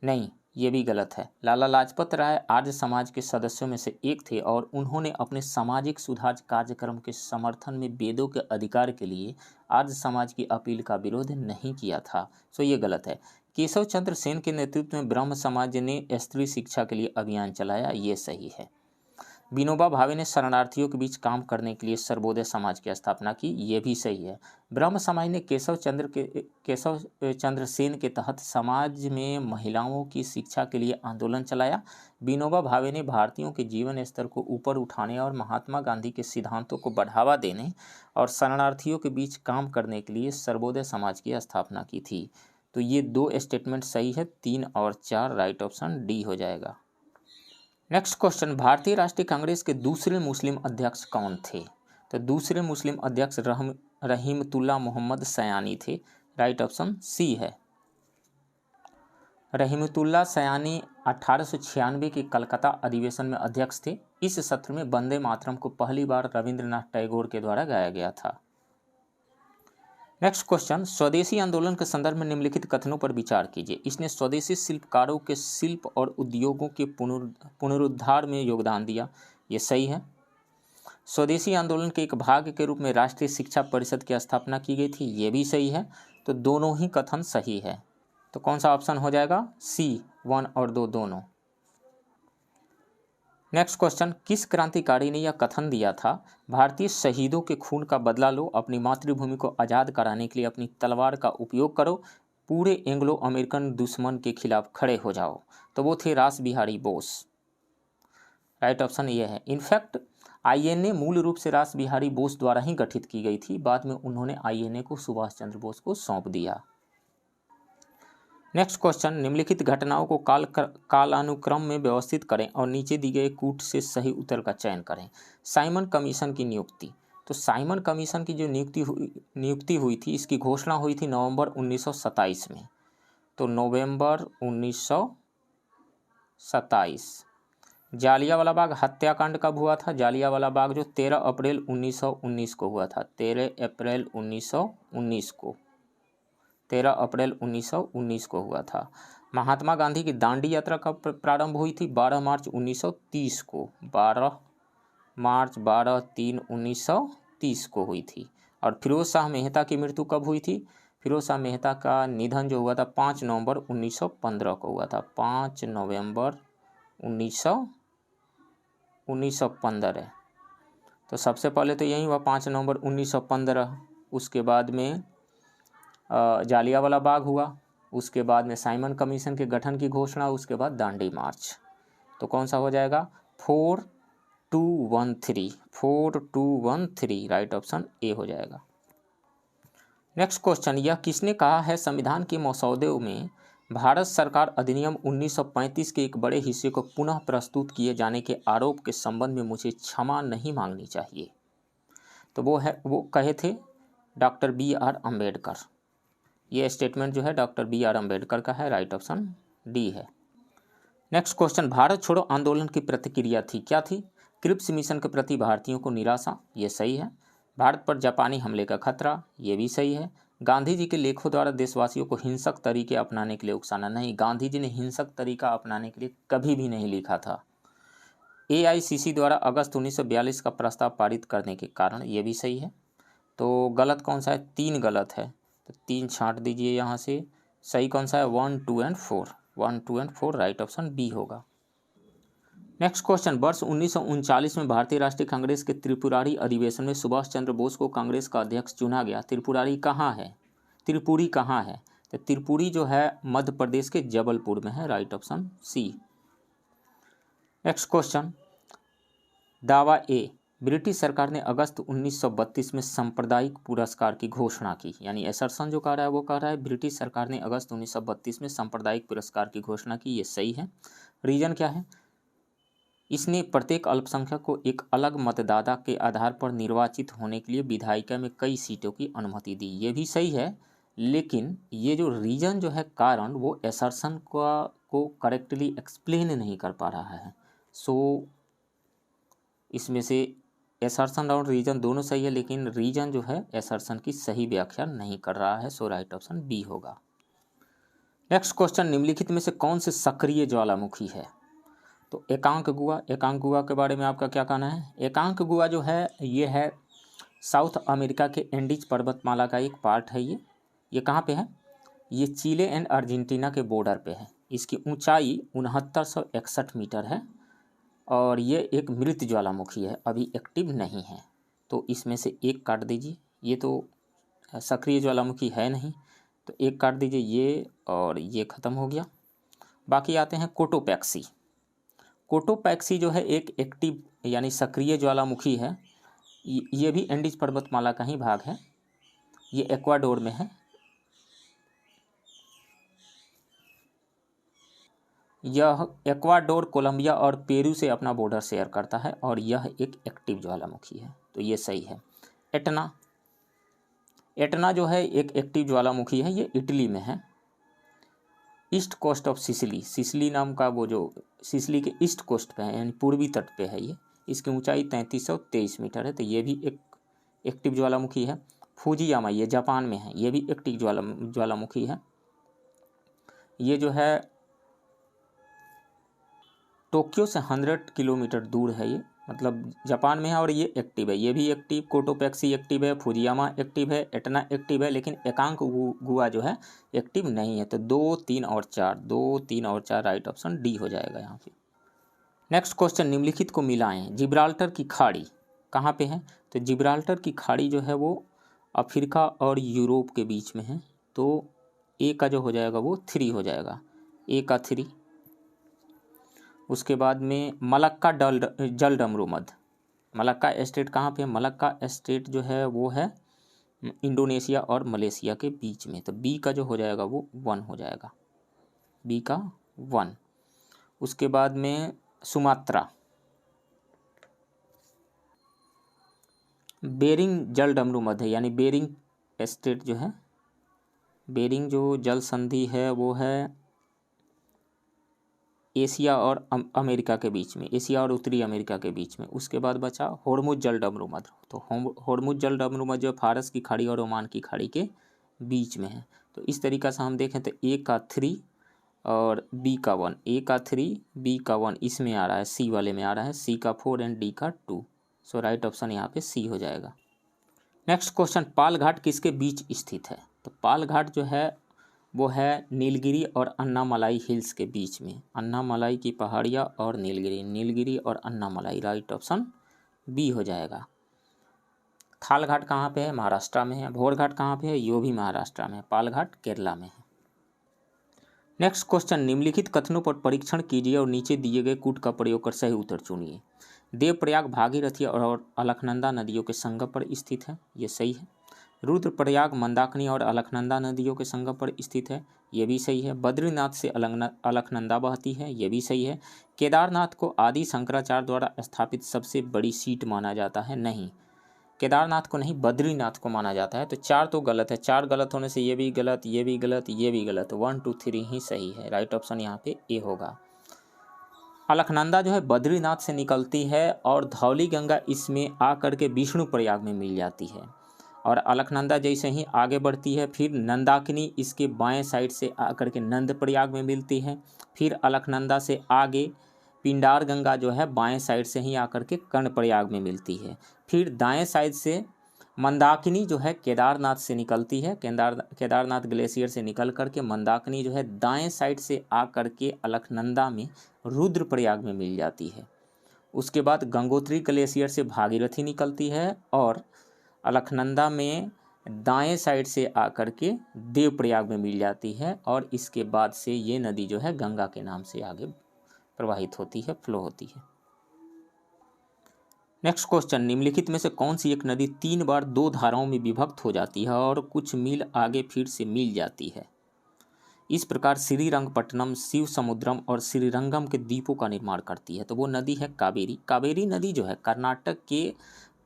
नहीं, ये भी गलत है। लाला लाजपत राय आर्य समाज के सदस्यों में से एक थे और उन्होंने अपने सामाजिक सुधार कार्यक्रम के समर्थन में वेदों के अधिकार के लिए आर्य समाज की अपील का विरोध नहीं किया था। सो ये गलत है। केशव चंद्र सेन के नेतृत्व में ब्रह्म समाज ने स्त्री शिक्षा के लिए अभियान चलाया, ये सही है। विनोबा भावे ने शरणार्थियों के बीच काम करने के लिए सर्वोदय समाज की स्थापना की, ये भी सही है। ब्रह्म समाज ने केशव चंद्र सेन के तहत समाज में महिलाओं की शिक्षा के लिए आंदोलन चलाया। विनोबा भावे ने भारतीयों के जीवन स्तर को ऊपर उठाने और महात्मा गांधी के सिद्धांतों को बढ़ावा देने और शरणार्थियों के बीच काम करने के लिए सर्वोदय समाज की स्थापना की थी। तो ये 2 स्टेटमेंट सही है, 3 और 4 राइट ऑप्शन डी हो जाएगा। नेक्स्ट क्वेश्चन, भारतीय राष्ट्रीय कांग्रेस के दूसरे मुस्लिम अध्यक्ष कौन थे? तो दूसरे मुस्लिम अध्यक्ष रहीमतुल्ला मोहम्मद सयानी थे। राइट ऑप्शन सी है। रहीमतुल्ला सयानी 1896 के कलकत्ता अधिवेशन में अध्यक्ष थे। इस सत्र में वंदे मातरम को पहली बार रविंद्रनाथ टैगोर के द्वारा गाया गया था। नेक्स्ट क्वेश्चन, स्वदेशी आंदोलन के संदर्भ में निम्नलिखित कथनों पर विचार कीजिए। इसने स्वदेशी शिल्पकारों के शिल्प और उद्योगों के पुनरुद्धार में योगदान दिया, ये सही है। स्वदेशी आंदोलन के एक भाग के रूप में राष्ट्रीय शिक्षा परिषद की स्थापना की गई थी, ये भी सही है। तो दोनों ही कथन सही है। तो कौन सा ऑप्शन हो जाएगा? सी, 1 और 2 दोनों। नेक्स्ट क्वेश्चन, किस क्रांतिकारी ने यह कथन दिया था, भारतीय शहीदों के खून का बदला लो, अपनी मातृभूमि को आज़ाद कराने के लिए अपनी तलवार का उपयोग करो, पूरे एंग्लो अमेरिकन दुश्मन के खिलाफ खड़े हो जाओ? तो वो थे रास बिहारी बोस। राइट ऑप्शन ये है। इनफैक्ट आईएनए मूल रूप से रास बिहारी बोस द्वारा ही गठित की गई थी, बाद में उन्होंने आईएनए को सुभाष चंद्र बोस को सौंप दिया। नेक्स्ट क्वेश्चन, निम्नलिखित घटनाओं को कालानुक्रम में व्यवस्थित करें और नीचे दी गए कूट से सही उत्तर का चयन करें। साइमन कमीशन की नियुक्ति। तो साइमन कमीशन की जो नियुक्ति हुई थी, इसकी घोषणा हुई थी नवंबर 1927 में। तो नवंबर 1927। जालियांवाला बाग हत्याकांड कब हुआ था? जालियांवाला बाग जो 13 अप्रैल 1919 को हुआ था। 13 अप्रैल 1919 को 13 अप्रैल 1919 को हुआ था। महात्मा गांधी की दांडी यात्रा कब प्रारंभ हुई थी? 12 मार्च 1930 को। 12/3/1930 को हुई थी। और फिरोज शाह मेहता की मृत्यु कब हुई थी? फिरोज शाह मेहता का निधन जो हुआ था 5 नवंबर 1915 को हुआ था। 5 नवंबर 1915। तो सबसे पहले तो यही हुआ 5 नवंबर 1915। उसके बाद में जालियांवाला बाग हुआ, उसके बाद में साइमन कमीशन के गठन की घोषणा, उसके बाद दांडी मार्च। तो कौन सा हो जाएगा? 4213। 4213 राइट ऑप्शन ए हो जाएगा। नेक्स्ट क्वेश्चन, यह किसने कहा है संविधान के मसौदे में भारत सरकार अधिनियम 1935 के एक बड़े हिस्से को पुनः प्रस्तुत किए जाने के आरोप के संबंध में मुझे क्षमा नहीं मांगनी चाहिए? तो वो कहे थे डॉक्टर BR अम्बेडकर। ये स्टेटमेंट जो है डॉक्टर BR अम्बेडकर का है। राइट ऑप्शन डी है। नेक्स्ट क्वेश्चन, भारत छोड़ो आंदोलन की प्रतिक्रिया थी, क्या थी? क्रिप्स मिशन के प्रति भारतीयों को निराशा, ये सही है। भारत पर जापानी हमले का खतरा, ये भी सही है। गांधी जी के लेखों द्वारा देशवासियों को हिंसक तरीके अपनाने के लिए उकसाना, नहीं, गांधी जी ने हिंसक तरीका अपनाने के लिए कभी भी नहीं लिखा था। AICC द्वारा अगस्त 1942 का प्रस्ताव पारित करने के कारण, ये भी सही है। तो गलत कौन सा है? 3 गलत है, तो 3 छांट दीजिए यहाँ से। सही कौन सा है? 1, 2 and 4। 1, 2 and 4 right option B होगा। नेक्स्ट क्वेश्चन, वर्ष 1939 में भारतीय राष्ट्रीय कांग्रेस के त्रिपुरारी अधिवेशन में सुभाष चंद्र बोस को कांग्रेस का अध्यक्ष चुना गया। त्रिपुरारी कहाँ है? त्रिपुरी कहाँ है? तो त्रिपुरी जो है मध्य प्रदेश के जबलपुर में है। Right option C. Next question, दावा ए, ब्रिटिश सरकार ने अगस्त 1932 में सांप्रदायिक पुरस्कार की घोषणा की। यानी एसरसन जो कह रहा है वो कह रहा है ब्रिटिश सरकार ने अगस्त 1932 में सांप्रदायिक पुरस्कार की घोषणा की, ये सही है। रीजन क्या है? इसने प्रत्येक अल्पसंख्यक को एक अलग मतदाता के आधार पर निर्वाचित होने के लिए विधायिका में कई सीटों की अनुमति दी। ये भी सही है, लेकिन ये जो रीजन जो है कारण, वो एसर्शन को करेक्टली एक्सप्लेन नहीं कर पा रहा है। सो इसमें से एसर्शन और रीजन दोनों सही है, लेकिन रीजन जो है एसर्शन की सही व्याख्या नहीं कर रहा है। सो राइट ऑप्शन बी होगा। नेक्स्ट क्वेश्चन, निम्नलिखित में से कौन से सक्रिय ज्वालामुखी है? तो एकांक गुहा। एकांक गुहा के बारे में आपका क्या कहना है? एकांक गुहा जो है ये है साउथ अमेरिका के एंडीज पर्वतमाला का एक पार्ट है। ये कहाँ पे है? ये चिले एंड अर्जेंटीना के बॉर्डर पे है। इसकी ऊंचाई 6961 मीटर है और ये एक मृत ज्वालामुखी है, अभी एक्टिव नहीं है। तो इसमें से एक काट दीजिए, ये तो सक्रिय ज्वालामुखी है नहीं, तो एक काट दीजिए ये, और ये ख़त्म हो गया। बाकी आते हैं कोटोपैक्सी। कोटोपैक्सी जो है एक एक्टिव यानी सक्रिय ज्वालामुखी है। ये भी एंडीज पर्वतमाला का ही भाग है। ये एक्वाडोर में है। यह एक्वाडोर, कोलंबिया और पेरू से अपना बॉर्डर शेयर करता है और यह एक एक्टिव ज्वालामुखी है, तो ये सही है। एटना। एटना जो है एक एक्टिव ज्वालामुखी है, ये इटली में है। East coast of Sicily, Sicily नाम का वो जो सिसिली के ईस्ट कोस्ट पे है यानी पूर्वी तट पे है ये। इसकी ऊंचाई 3323 मीटर है, तो ये भी एक एक्टिव ज्वालामुखी है। फुजियामा, ये जापान में है, ये भी एक्टिव ज्वालामुखी है। ये जो है टोक्यो से 100 किलोमीटर दूर है, ये मतलब जापान में है और ये एक्टिव है। ये भी एक्टिव, कोटोपैक्सी एक्टिव है, फुजियामा एक्टिव है, एटना एक्टिव है, लेकिन एकांक गुहा जो है एक्टिव नहीं है। तो 2, 3 और 4 राइट ऑप्शन डी हो जाएगा यहाँ पे। नेक्स्ट क्वेश्चन, निम्नलिखित को मिलाएं। जिब्राल्टर की खाड़ी कहाँ पे है? तो जिब्राल्टर की खाड़ी जो है वो अफ्रीका और यूरोप के बीच में है। तो ए का जो हो जाएगा वो 3 हो जाएगा, ए का 3। उसके बाद में मलक्का जलडमरू मध्य। मलक्का स्टेट कहाँ पे है? मलक्का स्टेट जो है वो है इंडोनेशिया और मलेशिया के बीच में। तो बी का जो हो जाएगा वो 1 हो जाएगा, बी का 1। उसके बाद में सुमात्रा, बेरिंग जलडमरू मध्य यानी बेरिंग स्टेट जो है, बेरिंग जो जल संधि है वो है एशिया और अमेरिका के बीच में, एशिया और उत्तरी अमेरिका के बीच में। उसके बाद बचा होर्मुज जलडमरू मध्य। तो होर्मुज जलडमरू मध्य जो फारस की खाड़ी और ओमान की खाड़ी के बीच में है। तो इस तरीक़ा से हम देखें तो ए का 3 और बी का 1, ए का 3 बी का 1 इसमें आ रहा है, सी वाले में आ रहा है, सी का 4 एंड डी का 2। सो राइट ऑप्शन यहाँ पे सी हो जाएगा। नेक्स्ट क्वेश्चन, पाल घाट किसके बीच स्थित है? तो पाल घाट जो है वो है नीलगिरी और अन्नामलाई हिल्स के बीच में। अन्नामलाई की पहाड़ियाँ और नीलगिरी और अन्नामलाई, राइट ऑप्शन बी हो जाएगा। थाल घाट कहाँ पे है? महाराष्ट्र में है। भोर घाट कहाँ पे है? यो भी महाराष्ट्र में है। पाल घाट केरला में है। नेक्स्ट क्वेश्चन, निम्नलिखित कथनों पर परीक्षण कीजिए और नीचे दिए गए कूट का प्रयोग कर सही उत्तर चुनिए। देवप्रयाग भागीरथी और अलकनंदा नदियों के संगम पर स्थित है, ये सही है। रुद्रप्रयाग मंदाकिनी और अलकनंदा नदियों के संगम पर स्थित है, ये भी सही है। बद्रीनाथ से अलकनंदा बहती है, ये भी सही है। केदारनाथ को आदि शंकराचार्य द्वारा स्थापित सबसे बड़ी सीट माना जाता है, नहीं, केदारनाथ को नहीं, बद्रीनाथ को माना जाता है। तो 4 तो गलत है, 4 गलत होने से ये भी गलत, ये भी गलत, ये भी गलत, 1, 2, 3 ही सही है। राइट ऑप्शन यहाँ पे ए होगा। अलकनंदा जो है बद्रीनाथ से निकलती है और धौली गंगा इसमें आकर के विष्णु प्रयाग में मिल जाती है। और अलकनंदा जैसे ही आगे बढ़ती है फिर नंदाकिनी इसके बाएं साइड से आकर के नंद प्रयाग में मिलती है। फिर अलकनंदा से आगे पिंडार गंगा जो है बाएं साइड से ही आकर के कर्ण प्रयाग में मिलती है। फिर दाएं साइड से मंदाकिनी जो है केदारनाथ से निकलती है, केदारनाथ ग्लेशियर से निकल करके मंदाकिनी जो है दाएं साइड से आकर के अलकनंदा में रुद्रप्रयाग में मिल जाती है। उसके बाद गंगोत्री ग्लेशियर से भागीरथी निकलती है और अलकनंदा में दाएं साइड से आकर के देवप्रयाग में मिल जाती है और इसके बाद से ये नदी जो है गंगा के नाम से आगे प्रवाहित होती है, फ्लो होती है। नेक्स्ट क्वेश्चन, निम्नलिखित में से कौन सी एक नदी 3 बार 2 धाराओं में विभक्त हो जाती है और कुछ मील आगे फिर से मिल जाती है? इस प्रकार श्रीरंगपट्टनम शिव समुद्रम और श्रीरंगम के द्वीपों का निर्माण करती है। तो वो नदी है कावेरी। कावेरी नदी जो है कर्नाटक के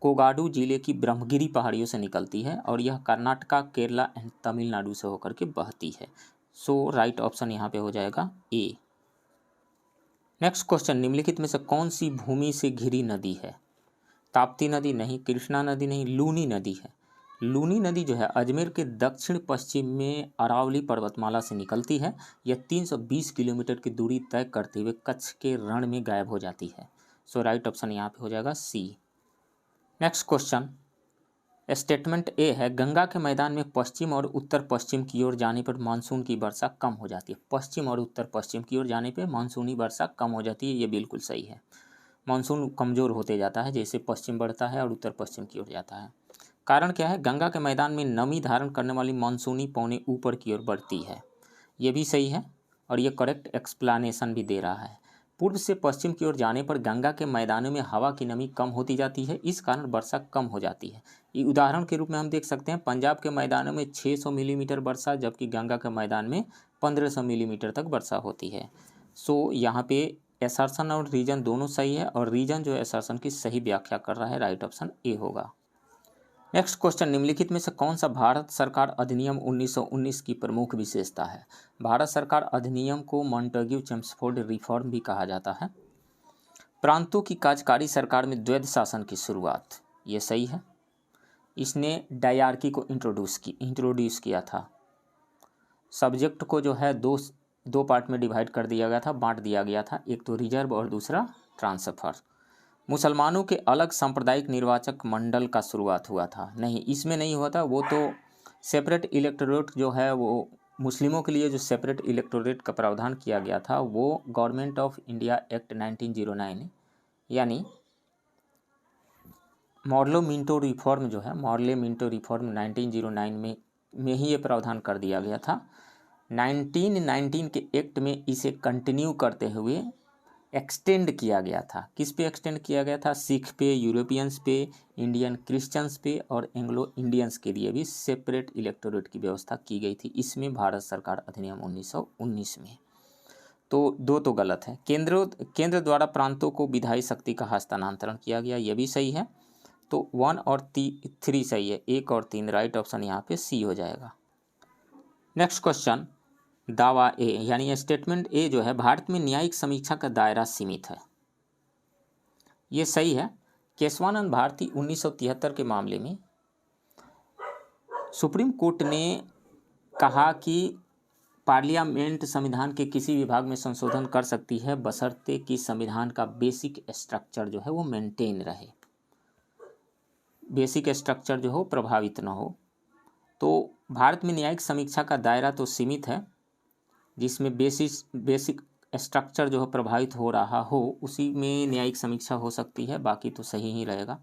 कोगाडू जिले की ब्रह्मगिरी पहाड़ियों से निकलती है और यह कर्नाटका, केरला एंड तमिलनाडु से होकर के बहती है। सो राइट ऑप्शन यहाँ पे हो जाएगा ए। नेक्स्ट क्वेश्चन, निम्नलिखित में से कौन सी भूमि से घिरी नदी है? ताप्ती नदी नहीं, कृष्णा नदी नहीं, लूनी नदी है। लूनी नदी जो है अजमेर के दक्षिण पश्चिम में अरावली पर्वतमाला से निकलती है। यह 320 किलोमीटर की दूरी तय करते हुए कच्छ के रण में गायब हो जाती है। सो राइट ऑप्शन यहाँ पे हो जाएगा सी। नेक्स्ट क्वेश्चन, स्टेटमेंट ए है गंगा के मैदान में पश्चिम और उत्तर पश्चिम की ओर जाने पर मानसून की वर्षा कम हो जाती है। पश्चिम और उत्तर पश्चिम की ओर जाने पर मानसूनी वर्षा कम हो जाती है, ये बिल्कुल सही है। मानसून कमज़ोर होते जाता है जैसे पश्चिम बढ़ता है और उत्तर पश्चिम की ओर जाता है। कारण क्या है? गंगा के मैदान में नमी धारण करने वाली मानसूनी पौने ऊपर की ओर बढ़ती है, ये भी सही है और ये करेक्ट एक्सप्लेनेशन भी दे रहा है। पूर्व से पश्चिम की ओर जाने पर गंगा के मैदानों में हवा की नमी कम होती जाती है, इस कारण वर्षा कम हो जाती है। ये उदाहरण के रूप में हम देख सकते हैं पंजाब के मैदानों में 600 मिलीमीटर वर्षा, जबकि गंगा के मैदान में 1500 मिलीमीटर तक वर्षा होती है। सो यहाँ पे एसर्शन और रीजन दोनों सही है और रीजन जो एसर्शन की सही व्याख्या कर रहा है, राइट ऑप्शन ए होगा। नेक्स्ट क्वेश्चन, निम्नलिखित में से कौन सा भारत सरकार अधिनियम 1919 की प्रमुख विशेषता है? भारत सरकार अधिनियम को मॉन्टेग्यू-चेम्सफोर्ड रिफॉर्म भी कहा जाता है। प्रांतों की कार्यकारी सरकार में द्वैध शासन की शुरुआत, ये सही है। इसने डायरार्की को इंट्रोड्यूस किया था। सब्जेक्ट को जो है दो पार्ट में डिवाइड कर दिया गया था, बांट दिया गया था, एक तो रिजर्व और दूसरा ट्रांसफर। मुसलमानों के अलग सांप्रदायिक निर्वाचक मंडल का शुरुआत हुआ था, नहीं इसमें नहीं हुआ था, वो तो सेपरेट इलेक्टोरेट जो है वो मुस्लिमों के लिए जो सेपरेट इलेक्टोरेट का प्रावधान किया गया था वो गवर्नमेंट ऑफ इंडिया एक्ट 1909 यानी मॉडलो मिंटो रिफॉर्म जो है मॉडले मिंटो रिफॉर्म 1909 में ही ये प्रावधान कर दिया गया था। 1919 के एक्ट में इसे कंटिन्यू करते हुए एक्सटेंड किया गया था। किस पे एक्सटेंड किया गया था? सिख पे, यूरोपियंस पे, इंडियन क्रिश्चियंस पे और एंग्लो इंडियंस के लिए भी सेपरेट इलेक्टोरेट की व्यवस्था की गई थी इसमें भारत सरकार अधिनियम 1919 में। तो दो तो गलत है। केंद्र द्वारा प्रांतों को विधायी शक्ति का हस्तांतरण किया गया, यह भी सही है। तो 1 और 3 सही है, 1 और 3 राइट ऑप्शन यहाँ पे सी हो जाएगा। नेक्स्ट क्वेश्चन, दावा ए यानी स्टेटमेंट ए जो है भारत में न्यायिक समीक्षा का दायरा सीमित है, ये सही है। केशवानंद भारती 1973 के मामले में सुप्रीम कोर्ट ने कहा कि पार्लियामेंट संविधान के किसी विभाग में संशोधन कर सकती है बशर्ते कि संविधान का बेसिक स्ट्रक्चर जो है वो मेंटेन रहे, बेसिक स्ट्रक्चर जो हो प्रभावित न हो। तो भारत में न्यायिक समीक्षा का दायरा तो सीमित है, जिसमें बेसिक स्ट्रक्चर जो है प्रभावित हो रहा हो उसी में न्यायिक समीक्षा हो सकती है, बाकी तो सही ही रहेगा।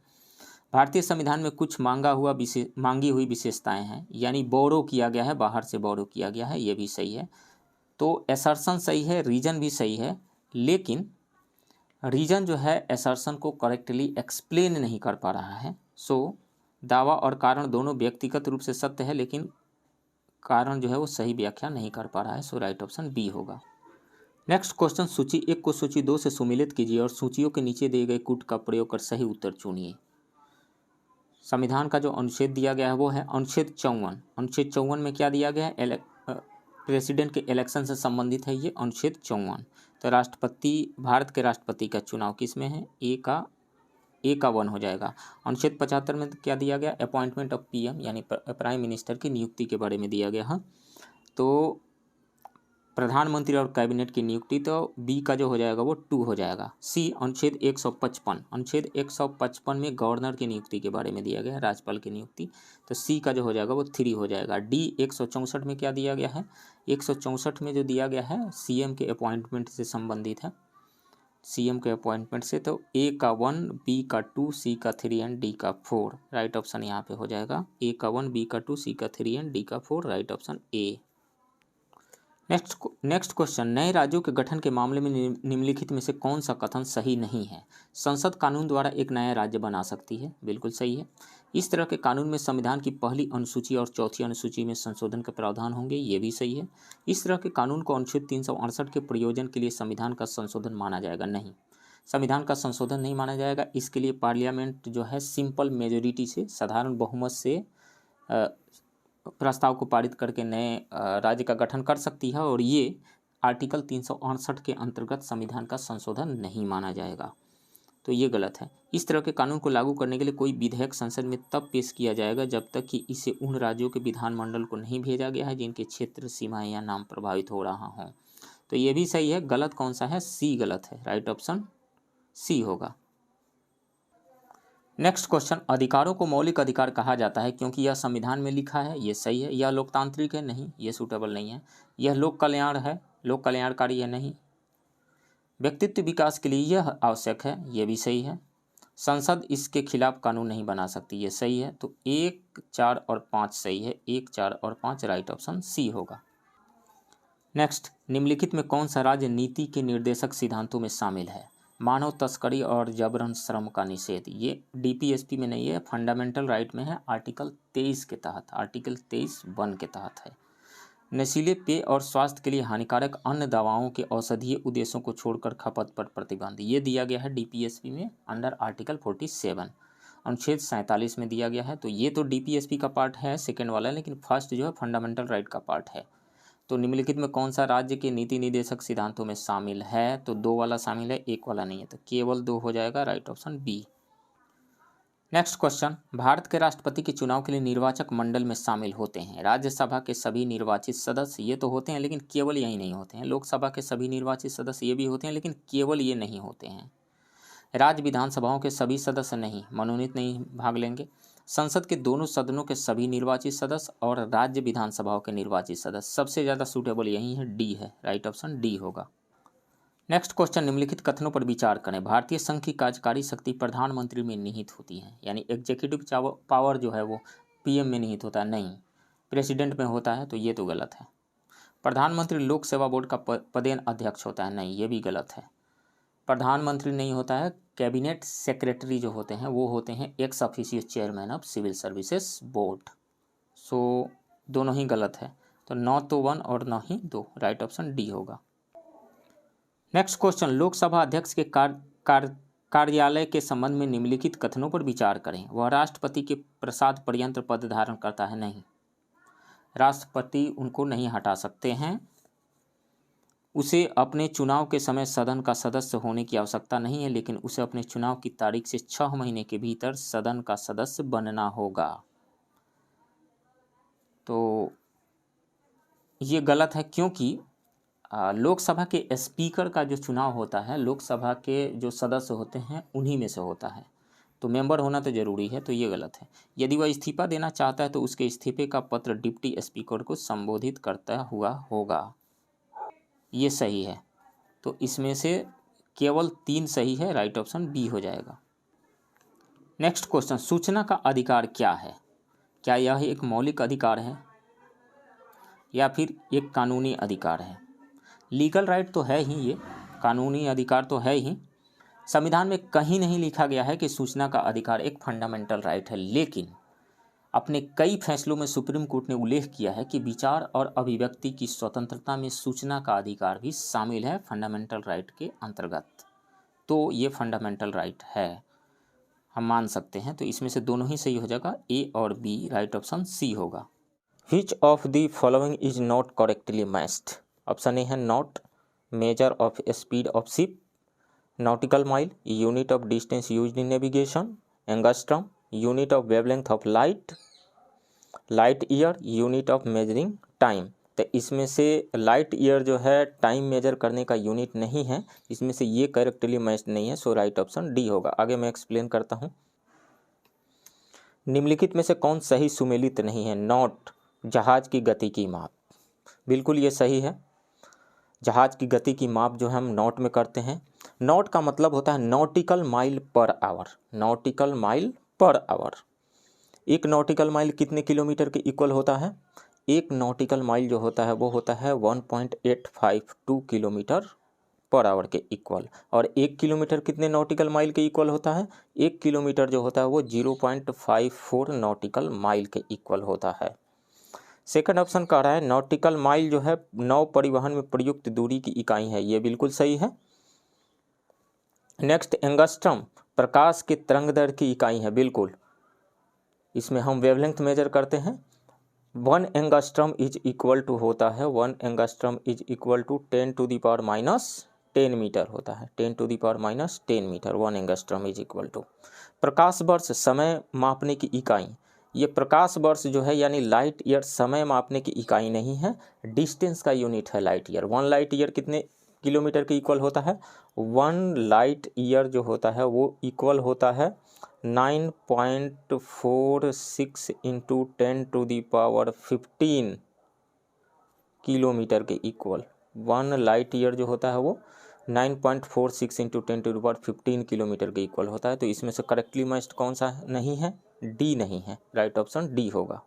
भारतीय संविधान में कुछ मांगी हुई विशेषताएं हैं, यानी बोरो किया गया है, बाहर से बोरो किया गया है, ये भी सही है। तो एसर्शन सही है, रीजन भी सही है, लेकिन रीजन जो है एसर्शन को करेक्टली एक्सप्लेन नहीं कर पा रहा है। सो दावा और कारण दोनों व्यक्तिगत रूप से सत्य है, लेकिन कारण जो है वो सही व्याख्या नहीं कर पा रहा है। सो राइट ऑप्शन बी होगा। नेक्स्ट क्वेश्चन, सूची 1 को सूची 2 से सुमिलित कीजिए और सूचियों के नीचे दिए गए कूट का प्रयोग कर सही उत्तर चुनिए। संविधान का जो अनुच्छेद दिया गया है वो है अनुच्छेद 54। अनुच्छेद 54 में क्या दिया गया है? प्रेसिडेंट के इलेक्शन से संबंधित है ये अनुच्छेद 54। तो भारत के राष्ट्रपति का चुनाव किस में है? ए का 1 हो जाएगा। अनुच्छेद 75 में क्या दिया गया? अपॉइंटमेंट ऑफ पीएम यानी प्राइम मिनिस्टर की नियुक्ति के बारे में दिया गया है। तो प्रधानमंत्री और कैबिनेट की नियुक्ति, तो बी का जो हो जाएगा वो 2 हो जाएगा। सी अनुच्छेद 155, अनुच्छेद 155 में गवर्नर की नियुक्ति के बारे में दिया गया है, राज्यपाल की नियुक्ति, तो सी का जो हो जाएगा वो 3 हो जाएगा। डी 164 में क्या दिया गया है? 164 में जो दिया गया है सीएम के अपॉइंटमेंट से संबंधित है, सीएम के अपॉइंटमेंट से। तो ए का 1, बी का 2, सी का 3 एंड डी का 4 राइट ऑप्शन यहाँ पे हो जाएगा। ए का 1, बी का 2, सी का 3 एंड डी का 4 right option A. Next question, नए राज्यों के गठन के मामले में निम्नलिखित में से कौन सा कथन सही नहीं है? संसद कानून द्वारा एक नया राज्य बना सकती है, बिल्कुल सही है। इस तरह के कानून में संविधान की पहली अनुसूची और चौथी अनुसूची में संशोधन के प्रावधान होंगे, ये भी सही है। इस तरह के कानून को अनुच्छेद 368 के प्रयोजन के लिए संविधान का संशोधन माना जाएगा, नहीं, संविधान का संशोधन नहीं माना जाएगा। इसके लिए पार्लियामेंट जो है सिंपल मेजोरिटी से, साधारण बहुमत से प्रस्ताव को पारित करके नए राज्य का गठन कर सकती है, और ये आर्टिकल 368 के अंतर्गत संविधान का संशोधन नहीं माना जाएगा, तो ये गलत है। इस तरह के कानून को लागू करने के लिए कोई विधेयक संसद में तब पेश किया जाएगा जब तक कि इसे उन राज्यों के विधानमंडल को नहीं भेजा गया है जिनके क्षेत्र, सीमाएं या नाम प्रभावित हो रहा हो, तो ये भी सही है। गलत कौन सा है? सी गलत है, राइट ऑप्शन सी होगा। नेक्स्ट क्वेश्चन, अधिकारों को मौलिक अधिकार कहा जाता है क्योंकि यह संविधान में लिखा है, ये सही है। यह लोकतांत्रिक है, नहीं, ये सूटेबल नहीं है। यह लोक कल्याण है, लोक कल्याणकारी है, नहीं। व्यक्तित्व विकास के लिए यह आवश्यक है, ये भी सही है। संसद इसके खिलाफ कानून नहीं बना सकती, ये सही है। तो 1, 4 और 5 सही है, 1, 4 और 5 राइट ऑप्शन सी होगा। नेक्स्ट, निम्नलिखित में कौन सा राज्य नीति के निर्देशक सिद्धांतों में शामिल है? मानव तस्करी और जबरन श्रम का निषेध, ये डीपीएसपी में नहीं है, फंडामेंटल राइट में है, आर्टिकल 23 के तहत, आर्टिकल 23(1) के तहत है। नशीले पेय और स्वास्थ्य के लिए हानिकारक अन्य दवाओं के औषधीय उद्देश्यों को छोड़कर खपत पर प्रतिबंध, ये दिया गया है डीपीएसपी में अंडर आर्टिकल 47, अनुच्छेद 47 में दिया गया है। तो ये तो डीपीएसपी का पार्ट है, सेकेंड वाला, लेकिन फर्स्ट जो है फंडामेंटल राइट का पार्ट है। तो निम्नलिखित में कौन सा राज्य के नीति निर्देशक सिद्धांतों में शामिल है? तो 2 वाला शामिल है, 1 वाला नहीं है, तो केवल 2 हो जाएगा, right option B. Next question, Bharat के राष्ट्रपति के चुनाव के लिए निर्वाचक मंडल में शामिल होते हैं राज्यसभा के सभी निर्वाचित सदस्य, ये तो होते हैं लेकिन केवल यही नहीं होते हैं। लोकसभा के सभी निर्वाचित सदस्य ये भी होते हैं लेकिन केवल ये नहीं होते हैं। राज्य विधानसभाओं के सभी सदस्य नहीं, मनोनीत नहीं भाग लेंगे। संसद के दोनों सदनों के सभी निर्वाचित सदस्य और राज्य विधानसभाओं के निर्वाचित सदस्य, सबसे ज़्यादा सूटेबल यही है, डी है, राइट ऑप्शन डी होगा। नेक्स्ट क्वेश्चन, निम्नलिखित कथनों पर विचार करें। भारतीय संघ की कार्यकारी शक्ति प्रधानमंत्री में निहित होती है, यानी एग्जीक्यूटिव पावर जो है वो पीएम में निहित होता है, नहीं, प्रेसिडेंट में होता है, तो ये तो गलत है। प्रधानमंत्री लोक सेवा बोर्ड का पदेन अध्यक्ष होता है, नहीं, ये भी गलत है। प्रधानमंत्री नहीं होता है, कैबिनेट सेक्रेटरी जो होते हैं वो होते हैं ex officio chairman of civil services board. So दोनों ही गलत है, तो न तो 1 और न ही 2, राइट ऑप्शन डी होगा। नेक्स्ट क्वेश्चन, लोकसभा अध्यक्ष के कार्यालय के संबंध में निम्नलिखित कथनों पर विचार करें। वह राष्ट्रपति के प्रसाद पर्यंत पद धारण करता है, नहीं, राष्ट्रपति उनको नहीं हटा सकते हैं। उसे अपने चुनाव के समय सदन का सदस्य होने की आवश्यकता नहीं है, लेकिन उसे अपने चुनाव की तारीख से 6 महीने के भीतर सदन का सदस्य बनना होगा। तो ये गलत है, क्योंकि लोकसभा के स्पीकर का जो चुनाव होता है, लोकसभा के जो सदस्य होते हैं उन्हीं में से होता है, तो मेंबर होना तो जरूरी है, तो ये गलत है। यदि वह इस्तीफा देना चाहता है तो उसके इस्तीफे का पत्र डिप्टी स्पीकर को संबोधित करता हुआ होगा, ये सही है। तो इसमें से केवल 3 सही है, राइट ऑप्शन बी हो जाएगा। नेक्स्ट क्वेश्चन, सूचना का अधिकार क्या है? क्या यह एक मौलिक अधिकार है या फिर एक कानूनी अधिकार है? लीगल राइट तो है ही, ये कानूनी अधिकार तो है ही। संविधान में कहीं नहीं लिखा गया है कि सूचना का अधिकार एक फंडामेंटल राइट है, लेकिन अपने कई फैसलों में सुप्रीम कोर्ट ने उल्लेख किया है कि विचार और अभिव्यक्ति की स्वतंत्रता में सूचना का अधिकार भी शामिल है फंडामेंटल राइट के अंतर्गत, तो ये फंडामेंटल राइट है, हम मान सकते हैं। तो इसमें से दोनों ही सही हो जाएगा, ए और बी, राइट ऑप्शन सी होगा। Which of the following is not correctly matched? Option A है knot, measure of speed of ship, nautical mile, unit of distance used in navigation, angstrom, unit of wavelength of light, light year, unit of measuring time. तो इसमें से लाइट ईयर जो है टाइम मेजर करने का यूनिट नहीं है, इसमें से ये करेक्टली मैच्ड नहीं है, सो राइट ऑप्शन डी होगा। आगे मैं एक्सप्लेन करता हूँ। निम्नलिखित में से कौन सही सुमेलित नहीं है? नॉट, जहाज की गति की माप, बिल्कुल ये सही है। जहाज की गति की माप जो है हम नॉट में करते हैं। नॉट का मतलब होता है nautical mile per hour, nautical mile per hour. एक नॉटिकल माइल कितने किलोमीटर के इक्वल होता है? एक नॉटिकल माइल जो होता है वो होता है 1.852 किलोमीटर पर आवर के इक्वल। और 1 किलोमीटर कितने नॉटिकल माइल के इक्वल होता है? 1 किलोमीटर जो होता है वो 0.54 नॉटिकल माइल के इक्वल होता है। सेकंड ऑप्शन कह रहा है नॉटिकल माइल जो है नौ परिवहन में प्रयुक्त दूरी की इकाई है, ये बिल्कुल सही है। नेक्स्ट, एंगस्ट्रम प्रकाश के तरंग दैर्घ्य की इकाई है, बिल्कुल। इसमें हम वेवलेंथ मेजर करते हैं। 1 एंगस्ट्रम इज इक्वल टू होता है 1 angstrom is equal to 10⁻10 metre होता है, 10⁻10 metre 1 angstrom is equal to. प्रकाश वर्ष समय मापने की इकाई, ये प्रकाश वर्ष जो है यानी लाइट ईयर समय मापने की इकाई नहीं है, डिस्टेंस का यूनिट है लाइट ईयर। 1 लाइट ईयर कितने किलोमीटर के इक्वल होता है? 1 लाइट ईयर जो होता है वो इक्वल होता है 9.46 इंटू 10⁻15 किलोमीटर के इक्वल। 1 लाइट ईयर जो होता है वो 9.46 इंटू 10⁻15 किलोमीटर के इक्वल होता है। तो इसमें से करेक्टली मैच्ड कौन सा नहीं है? डी नहीं है, राइट ऑप्शन डी होगा।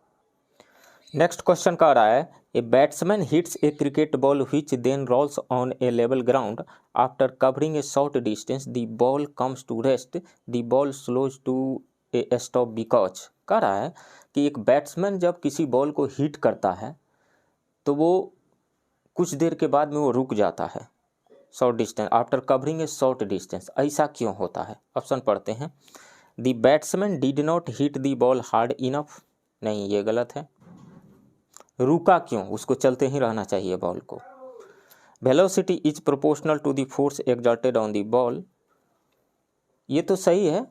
नेक्स्ट क्वेश्चन का रहा है a batsman hits a cricket ball which then rolls on a level ground after covering a short distance the ball comes to rest the ball slows to a stop because. कह रहा है कि एक बैट्समैन जब किसी बॉल को हिट करता है तो वो कुछ देर के बाद में वो रुक जाता है, short distance after covering a short distance. ऐसा क्यों होता है? ऑप्शन पढ़ते हैं। The batsman did not hit the ball hard enough, नहीं ये गलत है। रुका क्यों? उसको चलते ही रहना चाहिए बॉल को। Velocity is proportional to the force exerted on the ball, ये तो सही है।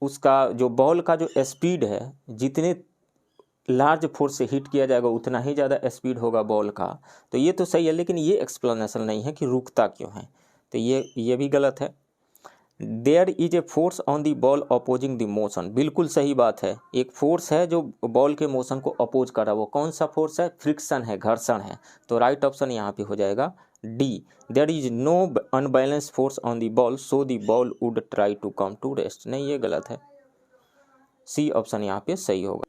उसका जो बॉल का जो स्पीड है, जितने लार्ज फोर्स से हिट किया जाएगा उतना ही ज़्यादा स्पीड होगा बॉल का, तो ये तो सही है। लेकिन ये एक्सप्लेनेशन नहीं है कि रुकता क्यों है, तो ये भी गलत है। There is a force on the ball opposing the motion, बिल्कुल सही बात है। एक फोर्स है जो बॉल के मोशन को अपोज कर रहा है, वो कौन सा फोर्स है? फ्रिक्शन है, घर्षण है। तो राइट ऑप्शन यहाँ पे हो जाएगा D. There is no unbalance force on the ball so the ball would try to come to rest, नहीं ये गलत है। सी ऑप्शन यहाँ पे सही होगा।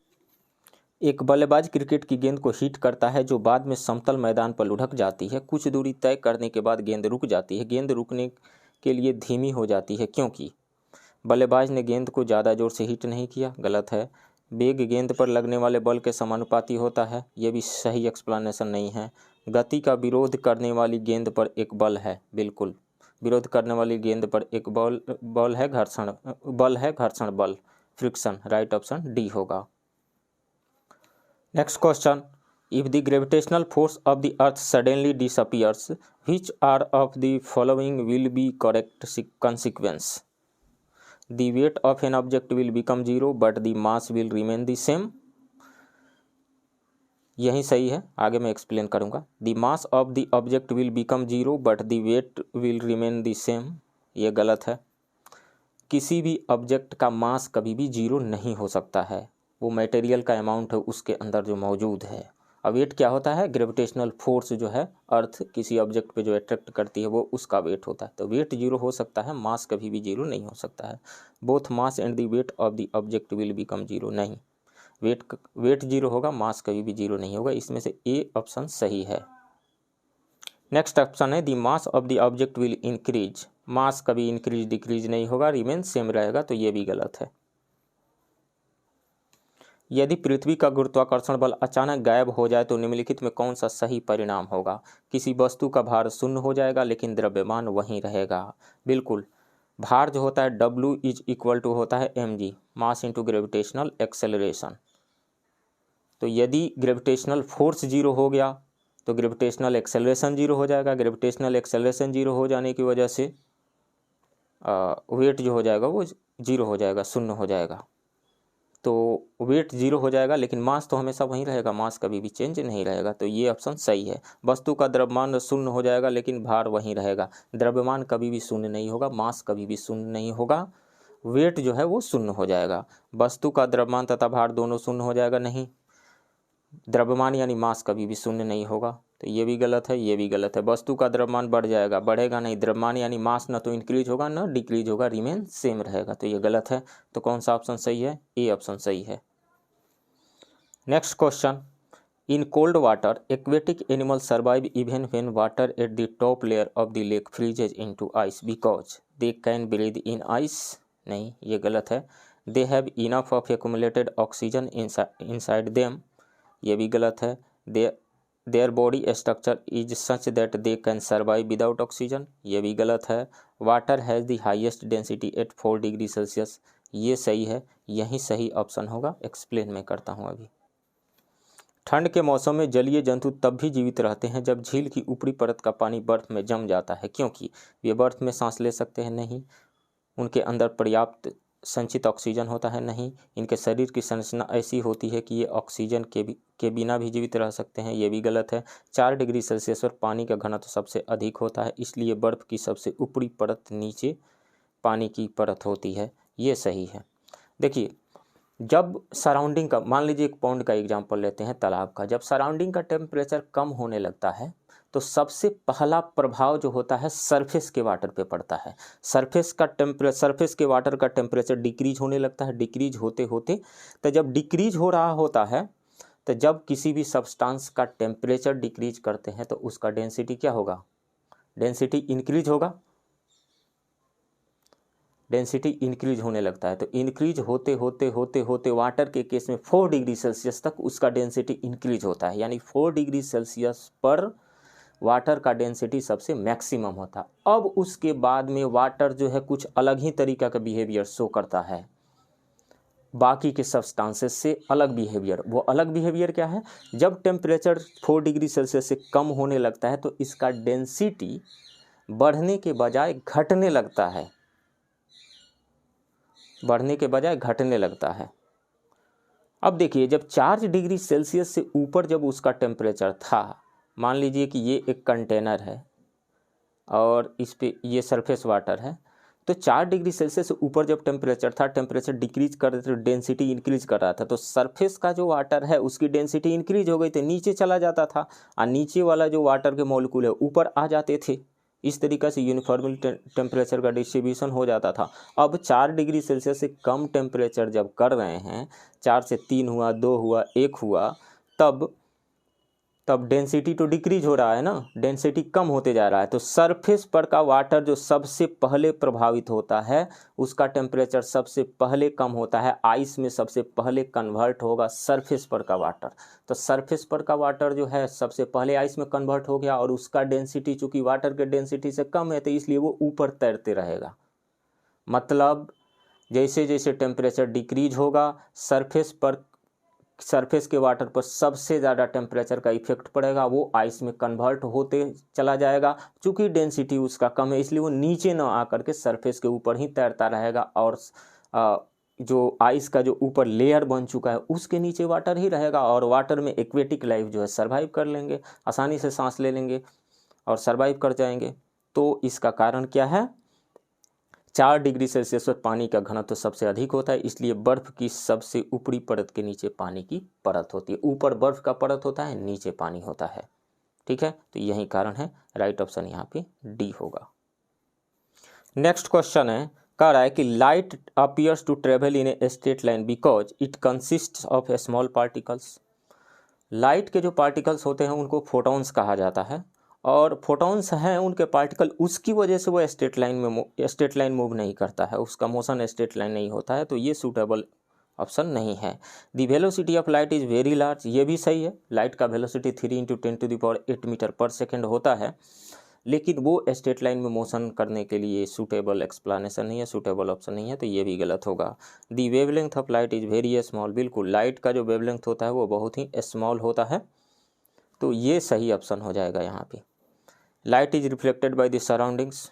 एक बल्लेबाज क्रिकेट की गेंद को हिट करता है जो बाद में समतल मैदान पर लुढ़क जाती है। कुछ दूरी तय करने के बाद गेंद रुक जाती है। गेंद रुकने के लिए धीमी हो जाती है क्योंकि बल्लेबाज ने गेंद को ज़्यादा जोर से हिट नहीं किया, गलत है। वेग गेंद पर लगने वाले बल के समानुपाती होता है, ये भी सही एक्सप्लेनेशन नहीं है। गति का विरोध करने वाली गेंद पर एक बल है, बिल्कुल विरोध करने वाली गेंद पर एक बल है, घर्षण बल, फ्रिक्शन, राइट ऑप्शन डी होगा। Next question, if the gravitational force of the earth suddenly disappears which are of the following will be correct consequence? The weight of an object will become 0 but the mass will remain the same, यही सही है, आगे मैं एक्सप्लेन करूँगा। The mass of the object will become 0 but the weight will remain the same, ये गलत है। किसी भी ऑब्जेक्ट का मास कभी भी 0 नहीं हो सकता है, वो मटेरियल का अमाउंट है उसके अंदर जो मौजूद है। अब वेट क्या होता है? ग्रेविटेशनल फोर्स जो है अर्थ किसी ऑब्जेक्ट पे जो अट्रैक्ट करती है वो उसका वेट होता है। तो वेट 0 हो सकता है, मास कभी भी 0 नहीं हो सकता है। Both mass and the weight of the object will become 0, नहीं, वेट 0 होगा, मास कभी भी 0 नहीं होगा। इसमें से ए ऑप्शन सही है। नेक्स्ट ऑप्शन है the mass of the object will increase, mass कभी इंक्रीज डिक्रीज नहीं होगा, रिमेन सेम रहेगा, तो ये भी गलत है। यदि पृथ्वी का गुरुत्वाकर्षण बल अचानक गायब हो जाए तो निम्नलिखित में कौन सा सही परिणाम होगा? किसी वस्तु का भार शून्य हो जाएगा लेकिन द्रव्यमान वहीं रहेगा, बिल्कुल। भार जो होता है W इज इक्वल टू होता है mg, mass into gravitational acceleration. तो यदि ग्रेविटेशनल फोर्स 0 हो गया तो ग्रेविटेशनल एक्सेलरेशन 0 हो जाएगा। ग्रेविटेशनल एक्सेलरेशन 0 हो जाने की वजह से वेट जो हो जाएगा वो 0 हो जाएगा, शून्य हो जाएगा। तो वेट 0 हो जाएगा लेकिन मास तो हमेशा वहीं रहेगा, मास कभी भी चेंज नहीं रहेगा, तो ये ऑप्शन सही है। वस्तु का द्रव्यमान शून्य हो जाएगा लेकिन भार वहीं रहेगा। द्रव्यमान कभी भी शून्य नहीं होगा, मास कभी भी शून्य नहीं होगा, वेट जो है वो शून्य हो जाएगा। वस्तु का द्रव्यमान तथा भार दोनों शून्य हो जाएगा, नहीं, द्रव्यमान यानी मास कभी भी शून्य नहीं होगा, तो ये भी गलत है, ये भी गलत है। वस्तु का द्रव्यमान बढ़ जाएगा, बढ़ेगा नहीं। द्रव्यमान यानी मास न तो इंक्रीज होगा न डिक्रीज होगा, रिमेन सेम रहेगा, तो ये गलत है। तो कौन सा ऑप्शन सही है? ए ऑप्शन सही है। Next question, in cold water aquatic animal survive even when water at the top layer of the lake freezes into ice because they can breathe in ice. नहीं, ये गलत है। They have enough of accumulated oxygen inside them, ये भी गलत है। Their body structure is such that they can survive without oxygen, ये भी गलत है। Water has the highest density at 4 degree Celsius, ये सही है, यही सही ऑप्शन होगा। एक्सप्लेन मैं करता हूँ अभी। ठंड के मौसम में जलीय जंतु तब भी जीवित रहते हैं जब झील की ऊपरी परत का पानी बर्फ में जम जाता है, क्योंकि वे बर्फ में सांस ले सकते हैं नहीं, उनके अंदर पर्याप्त संचित ऑक्सीजन होता है नहीं, इनके शरीर की संरचना ऐसी होती है कि ये ऑक्सीजन के बिना भी जीवित रह सकते हैं, ये भी गलत है। 4 डिग्री सेल्सियस पर पानी का घनत्व सबसे अधिक होता है, इसलिए बर्फ़ की सबसे ऊपरी परत नीचे पानी की परत होती है, ये सही है। देखिए, जब सराउंडिंग का, मान लीजिए एक पॉन्ड का एग्जांपल लेते हैं, तालाब का, जब सराउंडिंग का टेम्परेचर कम होने लगता है तो सबसे पहला प्रभाव जो होता है सरफेस के वाटर पे पड़ता है। सरफेस के वाटर का टेम्परेचर डिक्रीज होने लगता है। डिक्रीज होते होते तो जब डिक्रीज हो रहा होता है तो जब किसी भी सब्सटेंस का टेम्परेचर डिक्रीज करते हैं तो उसका डेंसिटी क्या होगा? डेंसिटी इंक्रीज होगा। डेंसिटी इंक्रीज होने लगता है, तो इंक्रीज होते होते होते होते वाटर के केस में 4 डिग्री सेल्सियस तक उसका डेंसिटी इंक्रीज होता है, यानी 4 डिग्री सेल्सियस पर वाटर का डेंसिटी सबसे मैक्सिमम होता है। अब उसके बाद में वाटर जो है कुछ अलग ही तरीका का बिहेवियर शो करता है, बाकी के सब्सटेंसेस से अलग बिहेवियर। वो अलग बिहेवियर क्या है? जब टेम्परेचर 4 डिग्री सेल्सियस से कम होने लगता है तो इसका डेंसिटी बढ़ने के बजाय घटने लगता है, बढ़ने के बजाय घटने लगता है। अब देखिए, जब 4 डिग्री सेल्सियस से ऊपर जब उसका टेम्परेचर था, मान लीजिए कि ये एक कंटेनर है और इस पे ये सरफेस वाटर है, तो 4 डिग्री सेल्सियस से ऊपर जब टेम्परेचर था, टेम्परेचर डिक्रीज कर रहे थे, डेंसिटी इंक्रीज कर रहा था, तो सरफेस का जो वाटर है उसकी डेंसिटी इंक्रीज हो गई थी, नीचे चला जाता था, और नीचे वाला जो वाटर के मॉलिक्यूल है ऊपर आ जाते थे। इस तरीक़े से यूनिफॉर्मली टेम्परेचर का डिस्ट्रीब्यूशन हो जाता था। अब 4 डिग्री सेल्सियस से कम टेम्परेचर जब कर रहे हैं, 4 से 3 हुआ, 2 हुआ, 1 हुआ, तब डेंसिटी तो डिक्रीज हो रहा है ना, डेंसिटी कम होते जा रहा है। तो सरफेस पर का वाटर जो सबसे पहले प्रभावित होता है उसका टेम्परेचर सबसे पहले कम होता है, आइस में सबसे पहले कन्वर्ट होगा सरफेस पर का वाटर। तो सरफेस पर का वाटर जो है सबसे पहले आइस में कन्वर्ट हो गया और उसका डेंसिटी चूँकि वाटर के डेंसिटी से कम है तो इसलिए वो ऊपर तैरते रहेगा। मतलब जैसे जैसे टेम्परेचर डिक्रीज होगा, सरफेस के वाटर पर सबसे ज़्यादा टेम्परेचर का इफेक्ट पड़ेगा, वो आइस में कन्वर्ट होते चला जाएगा। चूँकि डेंसिटी उसका कम है इसलिए वो नीचे ना आकर के सरफेस के ऊपर ही तैरता रहेगा, और जो आइस का जो ऊपर लेयर बन चुका है उसके नीचे वाटर ही रहेगा, और वाटर में एक्वेटिक लाइफ जो है सर्वाइव कर लेंगे, आसानी से सांस ले लेंगे और सर्वाइव कर जाएंगे। तो इसका कारण क्या है? 4 डिग्री सेल्सियस पर पानी का घनत्व सबसे अधिक होता है, इसलिए बर्फ़ की सबसे ऊपरी परत के नीचे पानी की परत होती है। ऊपर बर्फ़ का परत होता है, नीचे पानी होता है। ठीक है, तो यही कारण है, राइट ऑप्शन यहाँ पे डी होगा। नेक्स्ट क्वेश्चन है, कह रहा है कि light appears to travel in a straight line because it consist of a small particles. Light के जो पार्टिकल्स होते हैं उनको फोटॉन्स कहा जाता है, और फोटॉन्स हैं उनके पार्टिकल, उसकी वजह से वो स्ट्रेट लाइन मूव नहीं करता है, उसका मोशन स्ट्रेट लाइन नहीं होता है, तो ये सूटेबल ऑप्शन नहीं है। The velocity of light is very large, ये भी सही है। लाइट का वेलोसिटी 3 × 10⁸ मीटर पर सेकेंड होता है, लेकिन वो स्ट्रेट लाइन में मोशन करने के लिए सूटेबल एक्सप्लेनेशन नहीं है, सूटेबल ऑप्शन नहीं है, तो ये भी गलत होगा। The wavelength of light is very small, बिल्कुल लाइट का जो वेवलेंथ होता है वो बहुत ही स्मॉल होता है, तो ये सही ऑप्शन हो जाएगा यहाँ पे। Light is reflected by the surroundings,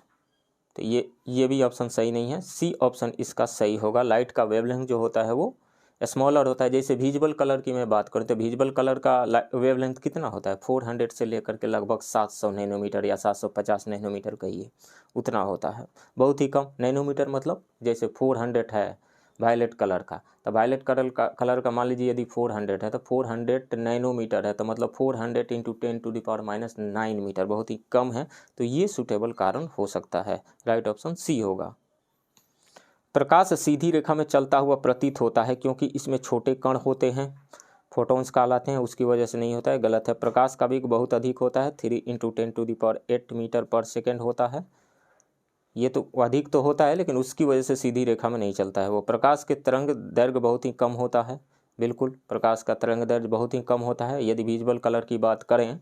तो ये भी ऑप्शन सही नहीं है, सी ऑप्शन इसका सही होगा। लाइट का वेवलेंथ जो होता है वो स्मॉलर होता है। जैसे विजुअल कलर की मैं बात करूँ तो विजुअल कलर का वेवलेंथ कितना होता है? 400 से लेकर के लगभग 700 नैनोमीटर या 750 नैनोमीटर कहिए, उतना होता है, बहुत ही कम। नैनोमीटर मतलब जैसे 400 है वायलेट कलर का, तो वायलेट कलर का मान लीजिए यदि 400 है तो 400 नैनोमीटर है, तो मतलब 400 × 10⁻⁹ मीटर, बहुत ही कम है, तो ये सूटेबल कारण हो सकता है, राइट ऑप्शन सी होगा। प्रकाश सीधी रेखा में चलता हुआ प्रतीत होता है क्योंकि इसमें छोटे कण होते हैं, फोटॉन्स कहलाते हैं, उसकी वजह से नहीं होता है, गलत है। प्रकाश का वेग बहुत अधिक होता है, 3 × 10⁸ मीटर पर सेकेंड होता है। ये तो अधिक तो होता है लेकिन उसकी वजह से सीधी रेखा में नहीं चलता है वो। प्रकाश के तरंग दैर्घ्य बहुत ही कम होता है, बिल्कुल प्रकाश का तरंग दैर्घ्य बहुत ही कम होता है। यदि विजुअल कलर की बात करें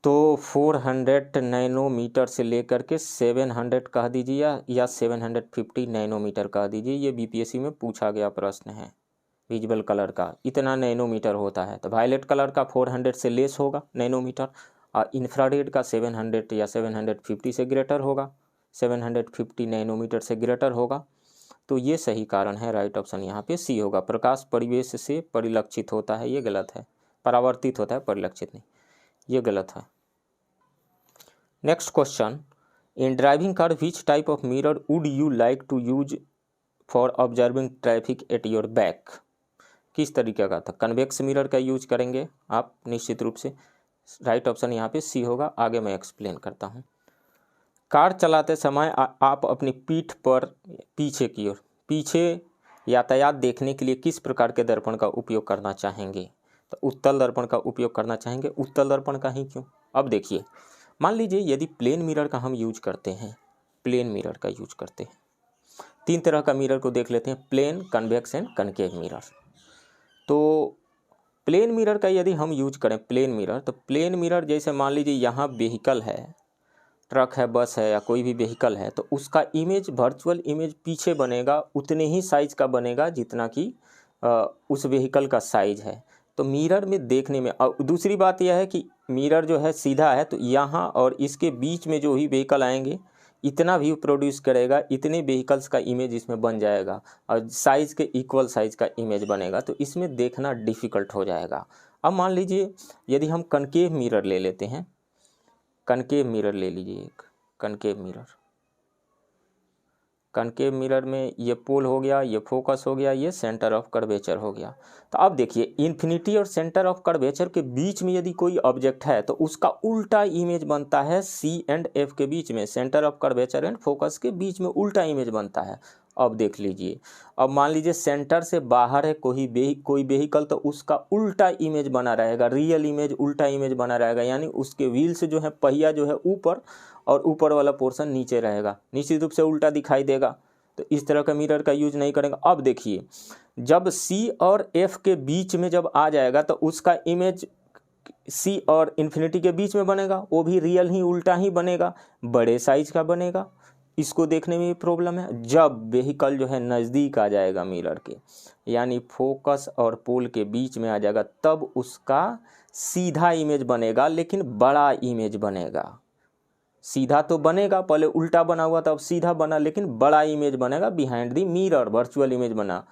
तो 400 नैनोमीटर से लेकर के 700 कह दीजिए या 750 नैनोमीटर कह दीजिए, ये बीपीएससी में पूछा गया प्रश्न है। विजुअल कलर का इतना नैनोमीटर होता है, तो वायलेट कलर का 400 से लेस होगा नैनोमीटर, और इंफ्रारेड का 700 या 750 से ग्रेटर होगा, 750 नैनोमीटर से ग्रेटर होगा। तो ये सही कारण है, राइट ऑप्शन यहाँ पे सी होगा। प्रकाश परिवेश से परिलक्षित होता है, ये गलत है, परावर्तित होता है, परिलक्षित नहीं, ये गलत है। Next question, in driving car which type of mirror would you like to use for observing traffic at your back? किस तरीके का था? कन्वेक्स मिरर का यूज करेंगे आप निश्चित रूप से, राइट ऑप्शन यहाँ पे सी होगा। आगे मैं एक्सप्लेन करता हूँ। कार चलाते समय आप अपनी पीठ पर पीछे की ओर, पीछे यातायात देखने के लिए किस प्रकार के दर्पण का उपयोग करना चाहेंगे? तो उत्तल दर्पण का उपयोग करना चाहेंगे। उत्तल दर्पण का ही क्यों? अब देखिए, मान लीजिए यदि प्लेन मिरर का हम यूज करते हैं, प्लेन मिरर का यूज करते हैं, 3 तरह का मिरर को देख लेते हैं, plane, convex and concave mirror. तो प्लेन मिरर का यदि हम यूज करें, प्लेन मिरर, तो प्लेन मिरर जैसे मान लीजिए यहाँ व्हीकल है, ट्रक है, बस है या कोई भी व्हीकल है, तो उसका इमेज, वर्चुअल इमेज पीछे बनेगा, उतने ही साइज का बनेगा जितना कि उस व्हीकल का साइज है। तो मिरर में देखने में, और दूसरी बात यह है कि मिरर जो है सीधा है, तो यहाँ और इसके बीच में जो ही व्हीकल आएंगे इतना व्यू प्रोड्यूस करेगा, इतने व्हीकल्स का इमेज इसमें बन जाएगा और साइज़ के इक्वल साइज़ का इमेज बनेगा, तो इसमें देखना डिफ़िकल्ट हो जाएगा। अब मान लीजिए यदि हम कनकेव मिरर ले लेते हैं, कनकेव मिरर ले लीजिए एक, कनकेव मिरर, कनकेव मिरर में ये पोल हो गया, ये फोकस हो गया, ये सेंटर ऑफ कर्वेचर हो गया। तो अब देखिए, इन्फिनिटी और सेंटर ऑफ कर्वेचर के बीच में यदि कोई ऑब्जेक्ट है तो उसका उल्टा इमेज बनता है सी एंड एफ के बीच में, centre of curvature and focus के बीच में उल्टा इमेज बनता है। अब देख लीजिए, अब मान लीजिए सेंटर से बाहर है कोई व्हीकल, तो उसका उल्टा इमेज बना रहेगा, रियल इमेज उल्टा इमेज बना रहेगा, यानी उसके व्हील्स जो है, पहिया जो है ऊपर और ऊपर वाला पोर्शन नीचे रहेगा, निश्चित रूप से उल्टा दिखाई देगा। तो इस तरह का मिरर का यूज नहीं करेंगे। अब देखिए, जब सी और एफ के बीच में जब आ जाएगा तो उसका इमेज सी और इन्फिनिटी के बीच में बनेगा, वो भी रियल ही उल्टा ही बनेगा, बड़े साइज का बनेगा। इसको देखने में भी प्रॉब्लम है। जब व्हीकल जो है नज़दीक आ जाएगा मिरर के, यानी फोकस और पोल के बीच में आ जाएगा, तब उसका सीधा इमेज बनेगा, लेकिन बड़ा इमेज बनेगा। सीधा तो बनेगा, पहले उल्टा बना हुआ था, अब सीधा बना, लेकिन बड़ा इमेज बनेगा, behind the mirror virtual image बना।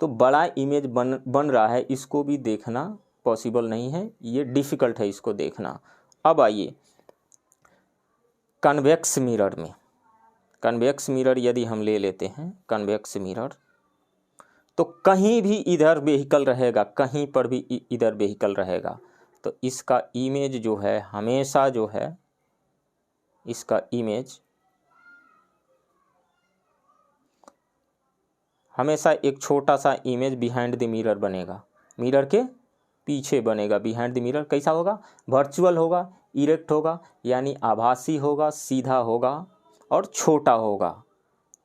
तो बड़ा इमेज बन रहा है, इसको भी देखना पॉसिबल नहीं है, ये डिफ़िकल्ट है इसको देखना। अब आइए कन्वेक्स मिरर में, कन्वेक्स मिरर यदि हम ले लेते हैं, कन्वेक्स मिरर, तो कहीं भी इधर व्हीकल रहेगा, कहीं पर भी इधर व्हीकल रहेगा, तो इसका इमेज जो है हमेशा जो है, इसका इमेज हमेशा एक छोटा सा इमेज बिहाइंड द मिरर बनेगा, मिरर के पीछे बनेगा, बिहाइंड द मिरर। कैसा होगा? वर्चुअल होगा, इरेक्ट होगा, यानी आभासी होगा, सीधा होगा और छोटा होगा।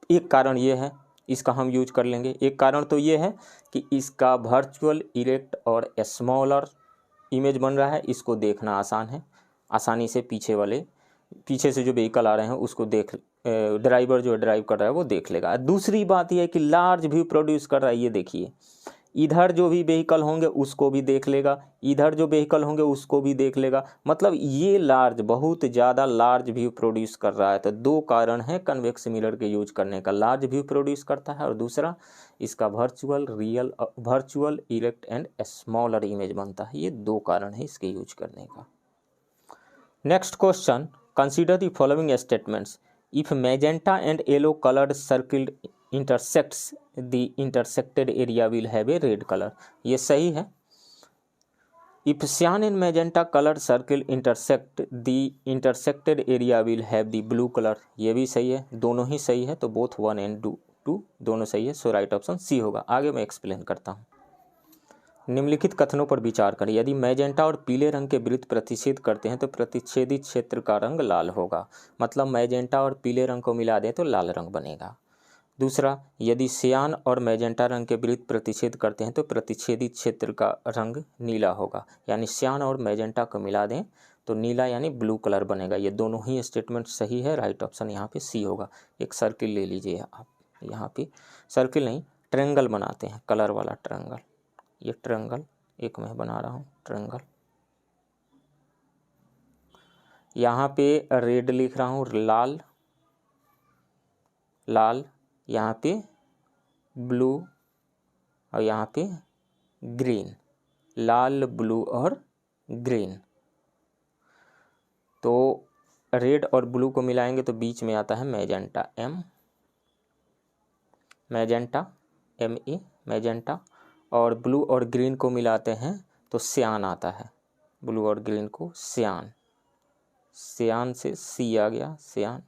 एक कारण ये है, इसका हम यूज कर लेंगे। एक कारण तो ये है कि इसका वर्चुअल, इरेक्ट और स्मॉलर इमेज बन रहा है, इसको देखना आसान है, आसानी से पीछे से जो व्हीकल आ रहे हैं उसको ड्राइवर जो ड्राइव कर रहा है वो देख लेगा। दूसरी बात यह है कि लार्ज व्यू प्रोड्यूस कर रहा है, ये देखिए, इधर जो भी व्हीकल होंगे उसको भी देख लेगा, इधर जो व्हीकल होंगे उसको भी देख लेगा, मतलब ये लार्ज, बहुत ज़्यादा लार्ज व्यू प्रोड्यूस कर रहा है। तो 2 कारण हैं कन्वेक्स मिरर के यूज करने का, लार्ज व्यू प्रोड्यूस करता है और दूसरा इसका virtual, erect and smaller image बनता है। ये 2 कारण है इसके यूज करने का। Next question, consider the following statements. If magenta and yellow coloured circle intersects the intersected area will have a red colour. ये सही है। If cyan and magenta colored circle intersect the intersected area will have the blue color। ये भी सही है, दोनों ही सही है, तो बोथ 1 and 2 दोनों सही है, सो राइट ऑप्शन सी होगा। आगे मैं एक्सप्लेन करता हूँ। निम्नलिखित कथनों पर विचार करें। यदि मैजेंटा और पीले रंग के वृत्त प्रतिच्छेद करते हैं तो प्रतिच्छेदित क्षेत्र का रंग लाल होगा। मतलब मैजेंटा और पीले रंग को मिला दें तो लाल रंग बनेगा। दूसरा, यदि सियान और मैजेंटा रंग के वृत्त प्रतिच्छेद करते हैं तो प्रतिच्छेदित क्षेत्र का रंग नीला होगा। यानी सियान और मैजेंटा को मिला दें तो नीला यानी ब्लू कलर बनेगा। ये दोनों ही स्टेटमेंट सही है। राइट ऑप्शन यहाँ पे सी होगा। एक सर्किल ले लीजिए आप, यहाँ पे सर्किल नहीं ट्रायंगल बनाते हैं, कलर वाला ट्रायंगल। ये ट्रायंगल एक मैं बना रहा हूँ, ट्रायंगल। यहाँ पे रेड लिख रहा हूँ, लाल लाल, यहाँ पे ब्लू और यहाँ पे ग्रीन, लाल ब्लू और ग्रीन। तो रेड और ब्लू को मिलाएंगे तो बीच में आता है मैजेंटा, मैजेंटा ME मैजेंटा। और ब्लू और ग्रीन को मिलाते हैं तो सियान आता है। ब्लू और ग्रीन को सियान, सियान से सी आ गया, सियान।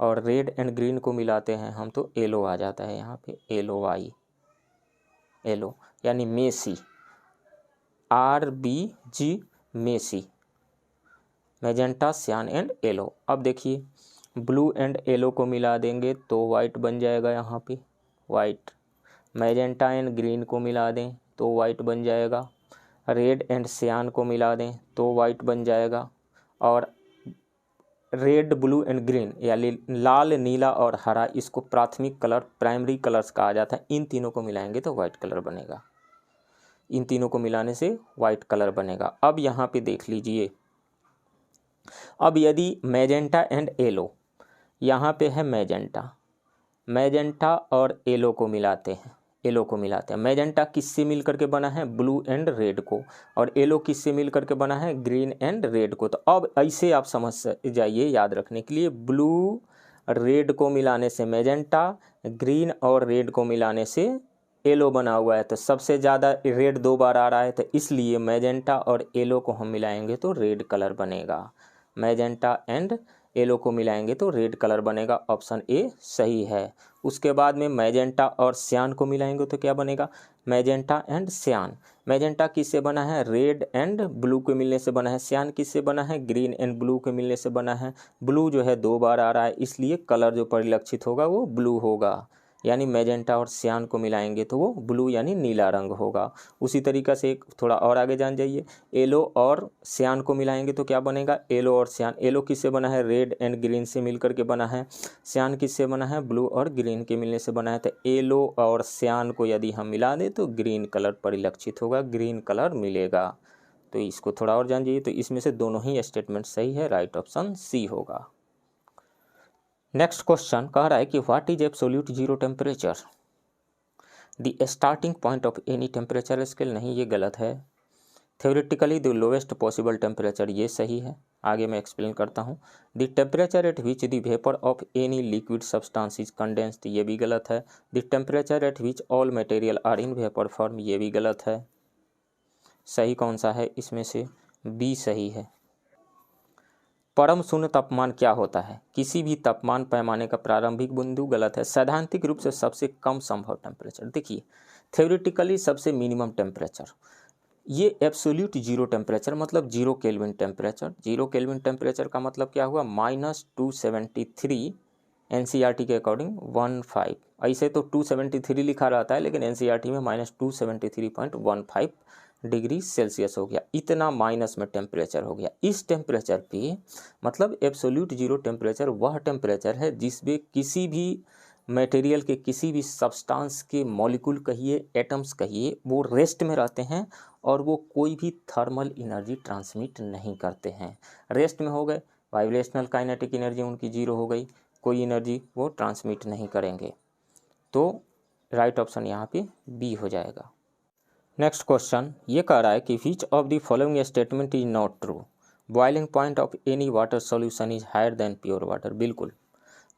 और रेड एंड ग्रीन को मिलाते हैं हम तो येलो आ जाता है यहाँ पे, LOI, येलो यानी मेसी, RBG मेसी, मैजेंटा, सियान एंड येलो। अब देखिए ब्लू एंड येलो को मिला देंगे तो वाइट बन जाएगा, यहाँ पे वाइट। मैजेंटा एंड ग्रीन को मिला दें तो वाइट बन जाएगा। रेड एंड सियान को मिला दें तो वाइट बन जाएगा। और रेड ब्लू एंड ग्रीन यानी लाल नीला और हरा, इसको प्राथमिक कलर, प्राइमरी कलर्स कहा जाता है। इन तीनों को मिलाएंगे तो वाइट कलर बनेगा। इन तीनों को मिलाने से वाइट कलर बनेगा। अब यहाँ पे देख लीजिए, अब यदि मैजेंटा एंड येलो, यहाँ पे है मैजेंटा, मैजेंटा और येलो को मिलाते हैं, येलो को मिलाते हैं। मैजेंटा किससे मिल करके बना है? ब्लू एंड रेड को। और येलो किससे मिल करके बना है? ग्रीन एंड रेड को। तो अब ऐसे आप समझ जाइए, याद रखने के लिए, ब्लू रेड को मिलाने से मैजेंटा, ग्रीन और रेड को मिलाने से येलो बना हुआ है। तो सबसे ज़्यादा रेड 2 बार आ रहा है, तो इसलिए मैजेंटा और येलो को हम मिलाएंगे तो रेड कलर बनेगा। मैजेंटा एंड येलो को मिलाएंगे तो रेड कलर बनेगा। ऑप्शन ए सही है। उसके बाद में मैजेंटा और सियान को मिलाएंगे तो क्या बनेगा? मैजेंटा एंड सियान। मैजेंटा किससे बना है? रेड एंड ब्लू के मिलने से बना है। सियान किससे बना है? ग्रीन एंड ब्लू के मिलने से बना है। ब्लू जो है 2 बार आ रहा है, इसलिए कलर जो परिलक्षित होगा वो ब्लू होगा। यानी मैजेंटा और सियान को मिलाएंगे तो वो ब्लू यानी नीला रंग होगा। उसी तरीक़ा से एक थोड़ा और आगे जान जाइए, येलो और सियान को मिलाएंगे तो क्या बनेगा? येलो और सियान। येलो किससे बना है? रेड एंड ग्रीन से मिल करके बना है। सियान किससे बना है? ब्लू और ग्रीन के मिलने से बना है। तो येलो और सियान को यदि हम मिला दें तो ग्रीन कलर परिलक्षित होगा, ग्रीन कलर मिलेगा। तो इसको थोड़ा और जान जाइए। तो इसमें से दोनों ही स्टेटमेंट सही है। राइट ऑप्शन सी होगा। नेक्स्ट क्वेश्चन कह रहा है कि what is absolute zero temperature, the starting point of any temperature scale. नहीं, ये गलत है। Theoretically the lowest possible temperature, ये सही है। आगे मैं एक्सप्लेन करता हूँ। The temperature at which the vapour of any liquid substance is condensed, ये भी गलत है। The temperature at which all material are in vapour form, ये भी गलत है। सही कौन सा है इसमें से? बी सही है। परम शून्य तापमान क्या होता है? किसी भी तापमान पैमाने का प्रारंभिक बिंदु, गलत है। सैद्धांतिक रूप से सबसे कम संभव टेम्परेचर। देखिए थ्योरेटिकली सबसे मिनिमम टेम्परेचर, ये एब्सोल्यूट जीरो टेम्परेचर मतलब 0 केल्विन टेम्परेचर। 0 केल्विन टेम्परेचर का मतलब क्या हुआ? -273 NCERT के अकॉर्डिंग 15। ऐसे तो 273 लिखा रहता है, लेकिन NCERT में -273.15 डिग्री सेल्सियस हो गया। इतना माइनस में टेम्परेचर हो गया। इस टेम्परेचर पे मतलब एब्सोल्यूट जीरो टेम्परेचर वह टेम्परेचर है जिसमें किसी भी मटेरियल के, किसी भी सब्सटेंस के मॉलिक्यूल कहिए, एटम्स कहिए, वो रेस्ट में रहते हैं और वो कोई भी थर्मल एनर्जी ट्रांसमिट नहीं करते हैं। रेस्ट में हो गए, वाइब्रेशनल काइनेटिक एनर्जी उनकी 0 हो गई, कोई एनर्जी वो ट्रांसमिट नहीं करेंगे। तो राइट ऑप्शन यहाँ पे बी हो जाएगा। नेक्स्ट क्वेश्चन ये कह रहा है कि which of the following statement is not true, boiling point of any water solution is higher than pure water. बिल्कुल,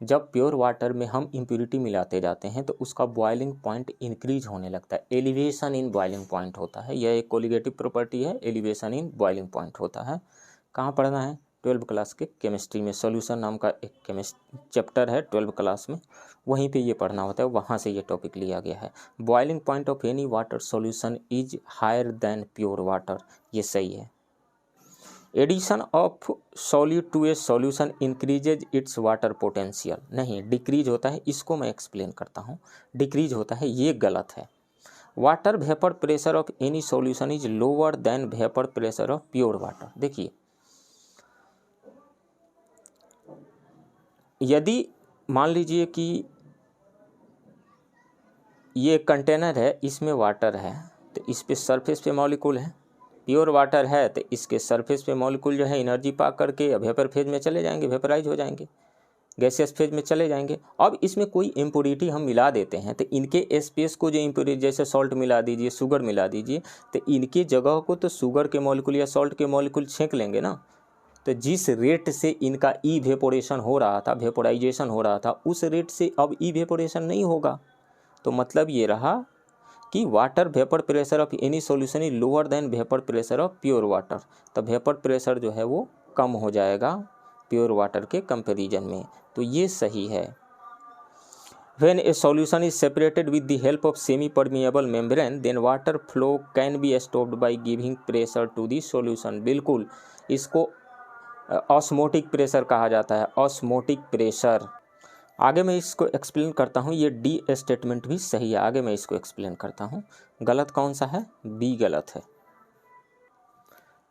जब प्योर वाटर में हम इम्प्यूरिटी मिलाते जाते हैं तो उसका बॉइलिंग पॉइंट इंक्रीज होने लगता है। एलिवेशन इन बॉइलिंग पॉइंट होता है। यह एक कोलिगेटिव प्रॉपर्टी है, एलिवेशन इन बॉइलिंग पॉइंट होता है। कहाँ पढ़ना है? 12वीं क्लास के केमिस्ट्री में सॉल्यूशन नाम का एक चैप्टर है 12वीं क्लास में, वहीं पे ये पढ़ना होता है, वहाँ से ये टॉपिक लिया गया है। Boiling point of any water solution is higher than pure water, ये सही है। Addition of solute to a solution increases its water potential, नहीं डिक्रीज होता है, इसको मैं एक्सप्लेन करता हूँ, डिक्रीज होता है, ये गलत है। Water vapour pressure of any solution is lower than vapour pressure of pure water. देखिए यदि मान लीजिए कि ये कंटेनर है, इसमें वाटर है, तो इस पे सरफेस पे मॉलिक्यूल है, प्योर वाटर है तो इसके सरफेस पे मॉलिक्यूल जो है एनर्जी पा करके वेपर फेज में चले जाएंगे, वेपराइज हो जाएंगे, गैसियस फेज में चले जाएंगे। अब इसमें कोई इम्प्योरिटी हम मिला देते हैं तो इनके स्पेस को जो इम्प्योरिटी, जैसे सॉल्ट मिला दीजिए, शुगर मिला दीजिए, तो इनकी जगह को तो शुगर के मॉलिक्यूल या सॉल्ट के मॉलिक्यूल छेंक लेंगे ना। तो जिस रेट से इनका इवेपोरेशन हो रहा था, वेपोराइजेशन हो रहा था, उस रेट से अब इवेपोरेशन नहीं होगा। तो मतलब ये रहा कि water vapour pressure of any solution is lower than vapour pressure of pure water, तो वेपर प्रेशर जो है वो कम हो जाएगा प्योर वाटर के कंपैरिजन में, तो ये सही है। When a solution is separated with the help of semi-permeable membrane, then water flow can be stopped by giving pressure to the solution। बिल्कुल, इसको ऑस्मोटिक प्रेशर कहा जाता है, ऑस्मोटिक प्रेशर। आगे मैं इसको एक्सप्लेन करता हूँ, ये डी स्टेटमेंट भी सही है, आगे मैं इसको एक्सप्लेन करता हूँ। गलत कौन सा है? बी गलत है।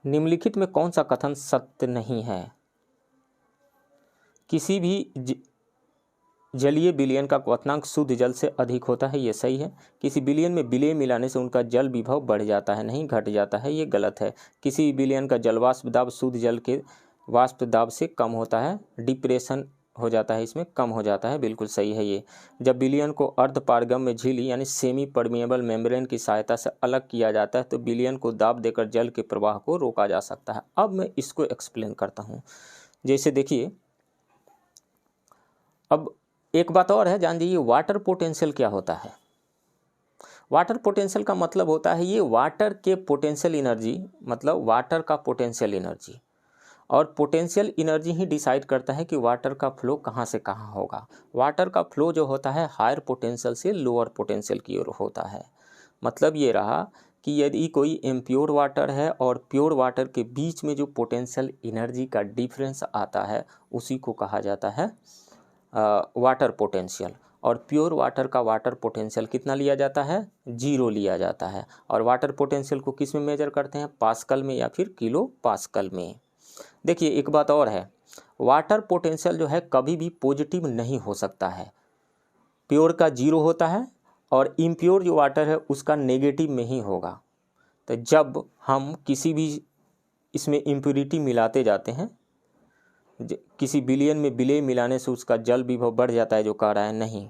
निम्नलिखित में कौन सा कथन सत्य नहीं है? किसी भी जलीय विलयन का क्वथनांक शुद्ध जल से अधिक होता है, ये सही है। किसी विलयन में विलय मिलाने से उनका जल विभव बढ़ जाता है, नहीं घट जाता है, ये गलत है। किसी विलयन का जल वाष्प दाब शुद्ध जल के वाष्प दाब से कम होता है, डिप्रेशन हो जाता है, इसमें कम हो जाता है, बिल्कुल सही है ये। जब विलयन को अर्ध पारगम्य झिल्ली यानी सेमी परमिएबल मेम्ब्रेन की सहायता से अलग किया जाता है तो विलयन को दाब देकर जल के प्रवाह को रोका जा सकता है। अब मैं इसको एक्सप्लेन करता हूँ। जैसे देखिए, अब एक बात और है, जान दीजिए वाटर पोटेंशियल क्या होता है। वाटर पोटेंशियल का मतलब होता है ये वाटर के पोटेंशियल एनर्जी, मतलब वाटर का पोटेंशियल एनर्जी, और पोटेंशियल एनर्जी ही डिसाइड करता है कि वाटर का फ्लो कहाँ से कहाँ होगा। वाटर का फ्लो जो होता है हायर पोटेंशियल से लोअर पोटेंशियल की ओर होता है। मतलब ये रहा कि यदि कोई इम्प्योर वाटर है और प्योर वाटर के बीच में जो पोटेंशियल एनर्जी का डिफरेंस आता है उसी को कहा जाता है वाटर पोटेंशियल। और प्योर वाटर का वाटर पोटेंशियल कितना लिया जाता है? 0 लिया जाता है। और वाटर पोटेंशियल को किस में मेजर करते हैं? पास्कल में या फिर किलो पास्कल में। देखिए एक बात और है, वाटर पोटेंशियल जो है कभी भी पॉजिटिव नहीं हो सकता है। प्योर का 0 होता है और इम्प्योर जो वाटर है उसका नेगेटिव में ही होगा। तो जब हम किसी भी इसमें इम्प्योरिटी मिलाते जाते हैं, किसी विलयन में विलय मिलाने से उसका जल विभव बढ़ जाता है जो कह रहा है, नहीं।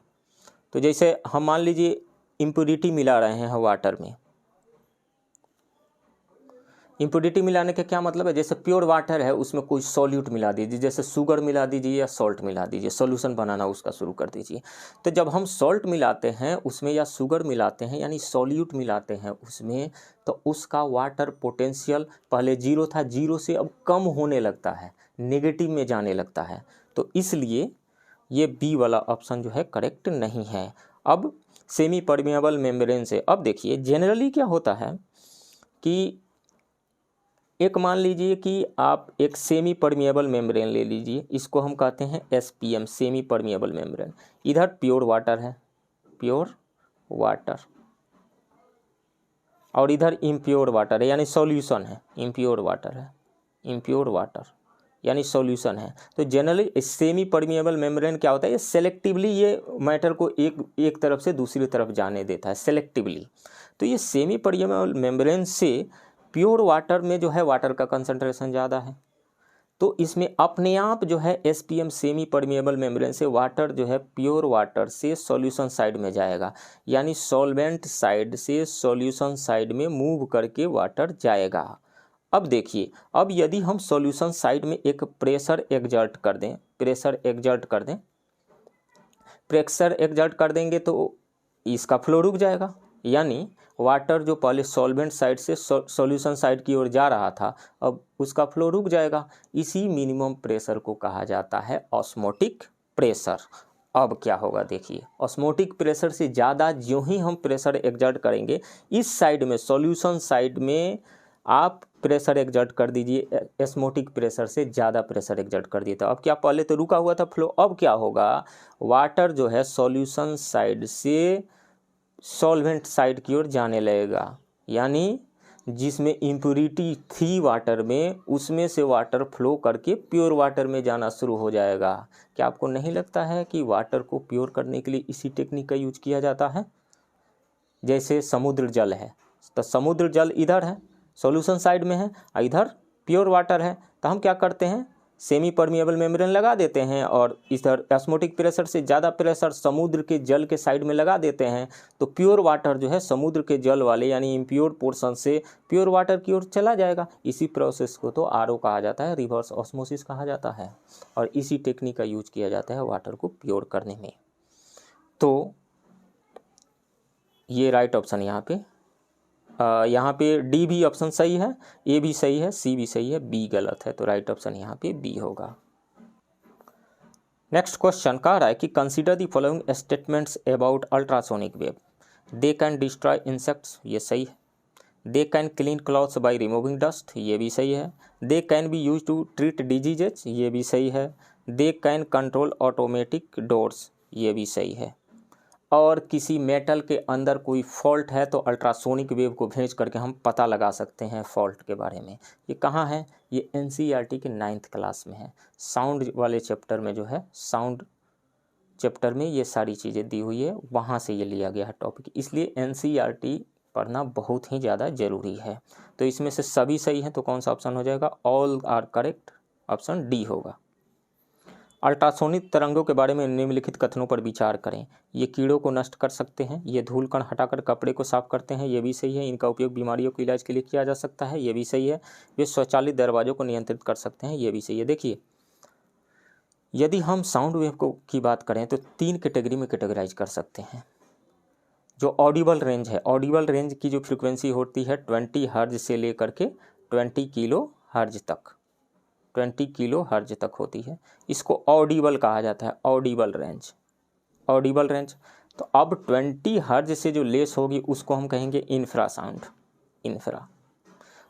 तो जैसे हम मान लीजिए इम्प्योरिटी मिला रहे हैं वाटर में, इम्प्योरिटी मिलाने का क्या मतलब है? जैसे प्योर वाटर है उसमें कोई सॉल्यूट मिला दीजिए, जैसे शुगर मिला दीजिए या सॉल्ट मिला दीजिए, सॉल्यूशन बनाना उसका शुरू कर दीजिए। तो जब हम सॉल्ट मिलाते हैं उसमें या शुगर मिलाते हैं यानी सॉल्यूट मिलाते हैं उसमें, तो उसका वाटर पोटेंशियल पहले 0 था, 0 से अब कम होने लगता है, नेगेटिव में जाने लगता है। तो इसलिए ये बी वाला ऑप्शन जो है करेक्ट नहीं है। अब सेमी परमिएबल मेम्ब्रेन से, अब देखिए जनरली क्या होता है कि एक मान लीजिए कि आप एक सेमी परमिएबल मेम्ब्रेन ले लीजिए, इसको हम कहते हैं SPM, सेमी परमिएबल मेम्ब्रेन। इधर प्योर वाटर है, प्योर वाटर, और इधर इम्प्योर वाटर है यानी सॉल्यूशन है, इम्प्योर वाटर है, इम्प्योर वाटर यानी सॉल्यूशन है। तो जनरली सेमी परमिएबल मेम्ब्रेन क्या होता है? ये सेलेक्टिवली ये मैटर को एक तरफ से दूसरी तरफ जाने देता है, सेलेक्टिवली। तो ये सेमी परमिएबल मेम्ब्रेन से प्योर वाटर में जो है वाटर का कंसंट्रेशन ज़्यादा है, तो इसमें अपने आप जो है SPM सेमी परमिएबल मेम्ब्रेन से वाटर जो है प्योर वाटर से सॉल्यूशन साइड में जाएगा, यानी सॉल्वेंट साइड से सॉल्यूशन साइड में मूव करके वाटर जाएगा। अब देखिए, अब यदि हम सॉल्यूशन साइड में एक प्रेशर एग्जर्ट कर दें, प्रेशर एग्जर्ट कर देंगे तो इसका फ्लो रुक जाएगा, यानी वाटर जो पहले सॉल्वेंट साइड से सॉल्यूशन साइड की ओर जा रहा था, अब उसका फ्लो रुक जाएगा। इसी मिनिमम प्रेशर को कहा जाता है ऑस्मोटिक प्रेशर। अब क्या होगा देखिए, ऑस्मोटिक प्रेशर से ज़्यादा जो ही हम प्रेशर एक्सर्ट करेंगे, इस साइड में सॉल्यूशन साइड में आप प्रेशर एक्सर्ट कर दीजिए, ऑस्मोटिक प्रेशर से ज़्यादा प्रेशर एक्सर्ट कर दिए। तो अब क्या, पहले तो रुका हुआ था फ्लो, अब क्या होगा, वाटर जो है सॉल्यूशन साइड से सॉल्वेंट साइड की ओर जाने लगेगा। यानी जिसमें इम्प्योरिटी थी वाटर में, उसमें से वाटर फ्लो करके प्योर वाटर में जाना शुरू हो जाएगा। क्या आपको नहीं लगता है कि वाटर को प्योर करने के लिए इसी टेक्निक का यूज किया जाता है? जैसे समुद्र जल है, तो समुद्र जल इधर है, सॉल्यूशन साइड में है, इधर प्योर वाटर है, तो हम क्या करते हैं, सेमी परमिएबल मेम्ब्रेन लगा देते हैं और इधर ऑस्मोटिक प्रेशर से ज़्यादा प्रेशर समुद्र के जल के साइड में लगा देते हैं, तो प्योर वाटर जो है समुद्र के जल वाले यानी इम्प्योर पोर्शन से प्योर वाटर की ओर चला जाएगा। इसी प्रोसेस को तो आरओ कहा जाता है, रिवर्स ऑस्मोसिस कहा जाता है, और इसी टेक्निक का यूज किया जाता है वाटर को प्योर करने में। तो ये राइट ऑप्शन यहाँ पे डी भी ऑप्शन सही है, ए भी सही है, सी भी सही है, बी गलत है, तो राइट ऑप्शन यहाँ पे बी होगा। नेक्स्ट क्वेश्चन कह रहा है कि consider the following statements about ultrasonic wave. They can destroy insects, ये सही है। They can clean clothes by removing dust, ये भी सही है। They can be use to treat diseases, ये भी सही है। They can control automatic doors, ये भी सही है। और किसी मेटल के अंदर कोई फॉल्ट है तो अल्ट्रासोनिक वेव को भेज करके हम पता लगा सकते हैं फॉल्ट के बारे में। ये कहाँ है, ये एनसीईआरटी के 9th क्लास में है, साउंड वाले चैप्टर में जो है, साउंड चैप्टर में ये सारी चीज़ें दी हुई है, वहाँ से ये लिया गया है टॉपिक, इसलिए एनसीईआरटी पढ़ना बहुत ही ज़्यादा ज़रूरी है। तो इसमें से सभी सही हैं, तो कौन सा ऑप्शन हो जाएगा, all are correct, option D होगा। अल्ट्रासोनिक तरंगों के बारे में निम्नलिखित कथनों पर विचार करें। ये कीड़ों को नष्ट कर सकते हैं, ये धूल कण हटाकर कपड़े को साफ करते हैं, ये भी सही है। इनका उपयोग बीमारियों के इलाज के लिए किया जा सकता है, ये भी सही है। वे स्वचालित दरवाजों को नियंत्रित कर सकते हैं, ये भी सही है। देखिए, यदि हम साउंड वेव को की बात करें तो 3 कैटेगरी में कैटेगराइज कर सकते हैं। जो ऑडिबल रेंज है, ऑडिबल रेंज की जो फ्रिक्वेंसी होती है 20 हर्ज से लेकर के 20 किलो हर्ज तक, 20 किलो हर्ज तक होती है, इसको ऑडिबल कहा जाता है, ऑडिबल रेंज, ऑडिबल रेंज। तो अब 20 हर्ज से जो लेस होगी उसको हम कहेंगे इंफ्रासाउंड, इंफ्रा।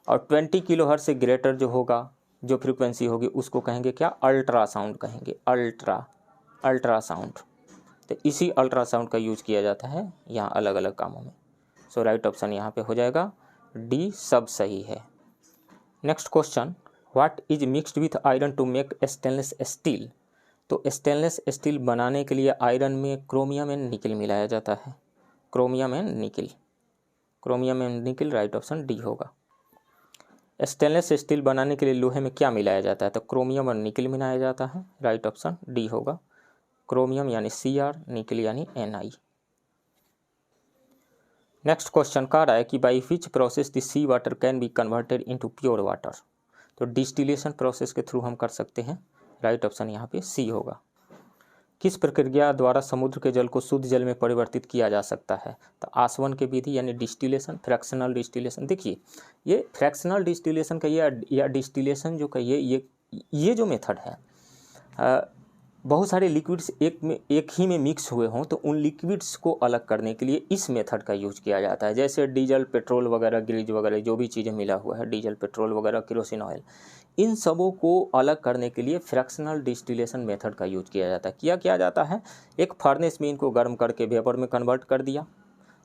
और 20 किलो हर्ज से ग्रेटर जो होगा, जो फ्रीक्वेंसी होगी, उसको कहेंगे क्या, अल्ट्रासाउंड कहेंगे, अल्ट्रासाउंड। तो इसी अल्ट्रासाउंड का यूज किया जाता है यहाँ अलग अलग कामों में। सो राइट ऑप्शन यहाँ पे हो जाएगा डी, सब सही है। Next question, what is mixed with iron to make stainless steel. तो स्टेनलेस स्टील बनाने के लिए आयरन में क्रोमियम एंड निकल मिलाया जाता है, क्रोमियम एंड निकल, क्रोमियम एंड निकल, राइट ऑप्शन डी होगा। स्टेनलेस स्टील बनाने के लिए लोहे में क्या मिलाया जाता है, तो क्रोमियम और निकल मिलाया जाता है, राइट ऑप्शन डी होगा। क्रोमियम यानी Cr, निकल यानी Ni। नेक्स्ट क्वेश्चन कह रहा है कि by which process the sea water can be converted into pure water. तो डिस्टिलेशन प्रोसेस के थ्रू हम कर सकते हैं, राइट ऑप्शन यहाँ पे सी होगा। किस प्रक्रिया द्वारा समुद्र के जल को शुद्ध जल में परिवर्तित किया जा सकता है, तो आसवन के विधि यानी डिस्टिलेशन, फ्रैक्शनल डिस्टिलेशन। देखिए, ये फ्रैक्शनल डिस्टिलेशन का या डिस्टिलेशन जो कहिए, ये जो मेथड है, बहुत सारे लिक्विड्स एक ही में मिक्स हुए हों तो उन लिक्विड्स को अलग करने के लिए इस मेथड का यूज किया जाता है। जैसे डीजल, पेट्रोल वगैरह, ग्रीज वगैरह, जो भी चीज़ें मिला हुआ है, डीजल, पेट्रोल वगैरह, केरोसिन ऑयल, इन सबों को अलग करने के लिए फ्रैक्शनल डिस्टिलेशन मेथड का यूज किया जाता है। किया जाता है, एक फर्नेस में इनको गर्म करके वेपर में कन्वर्ट कर दिया,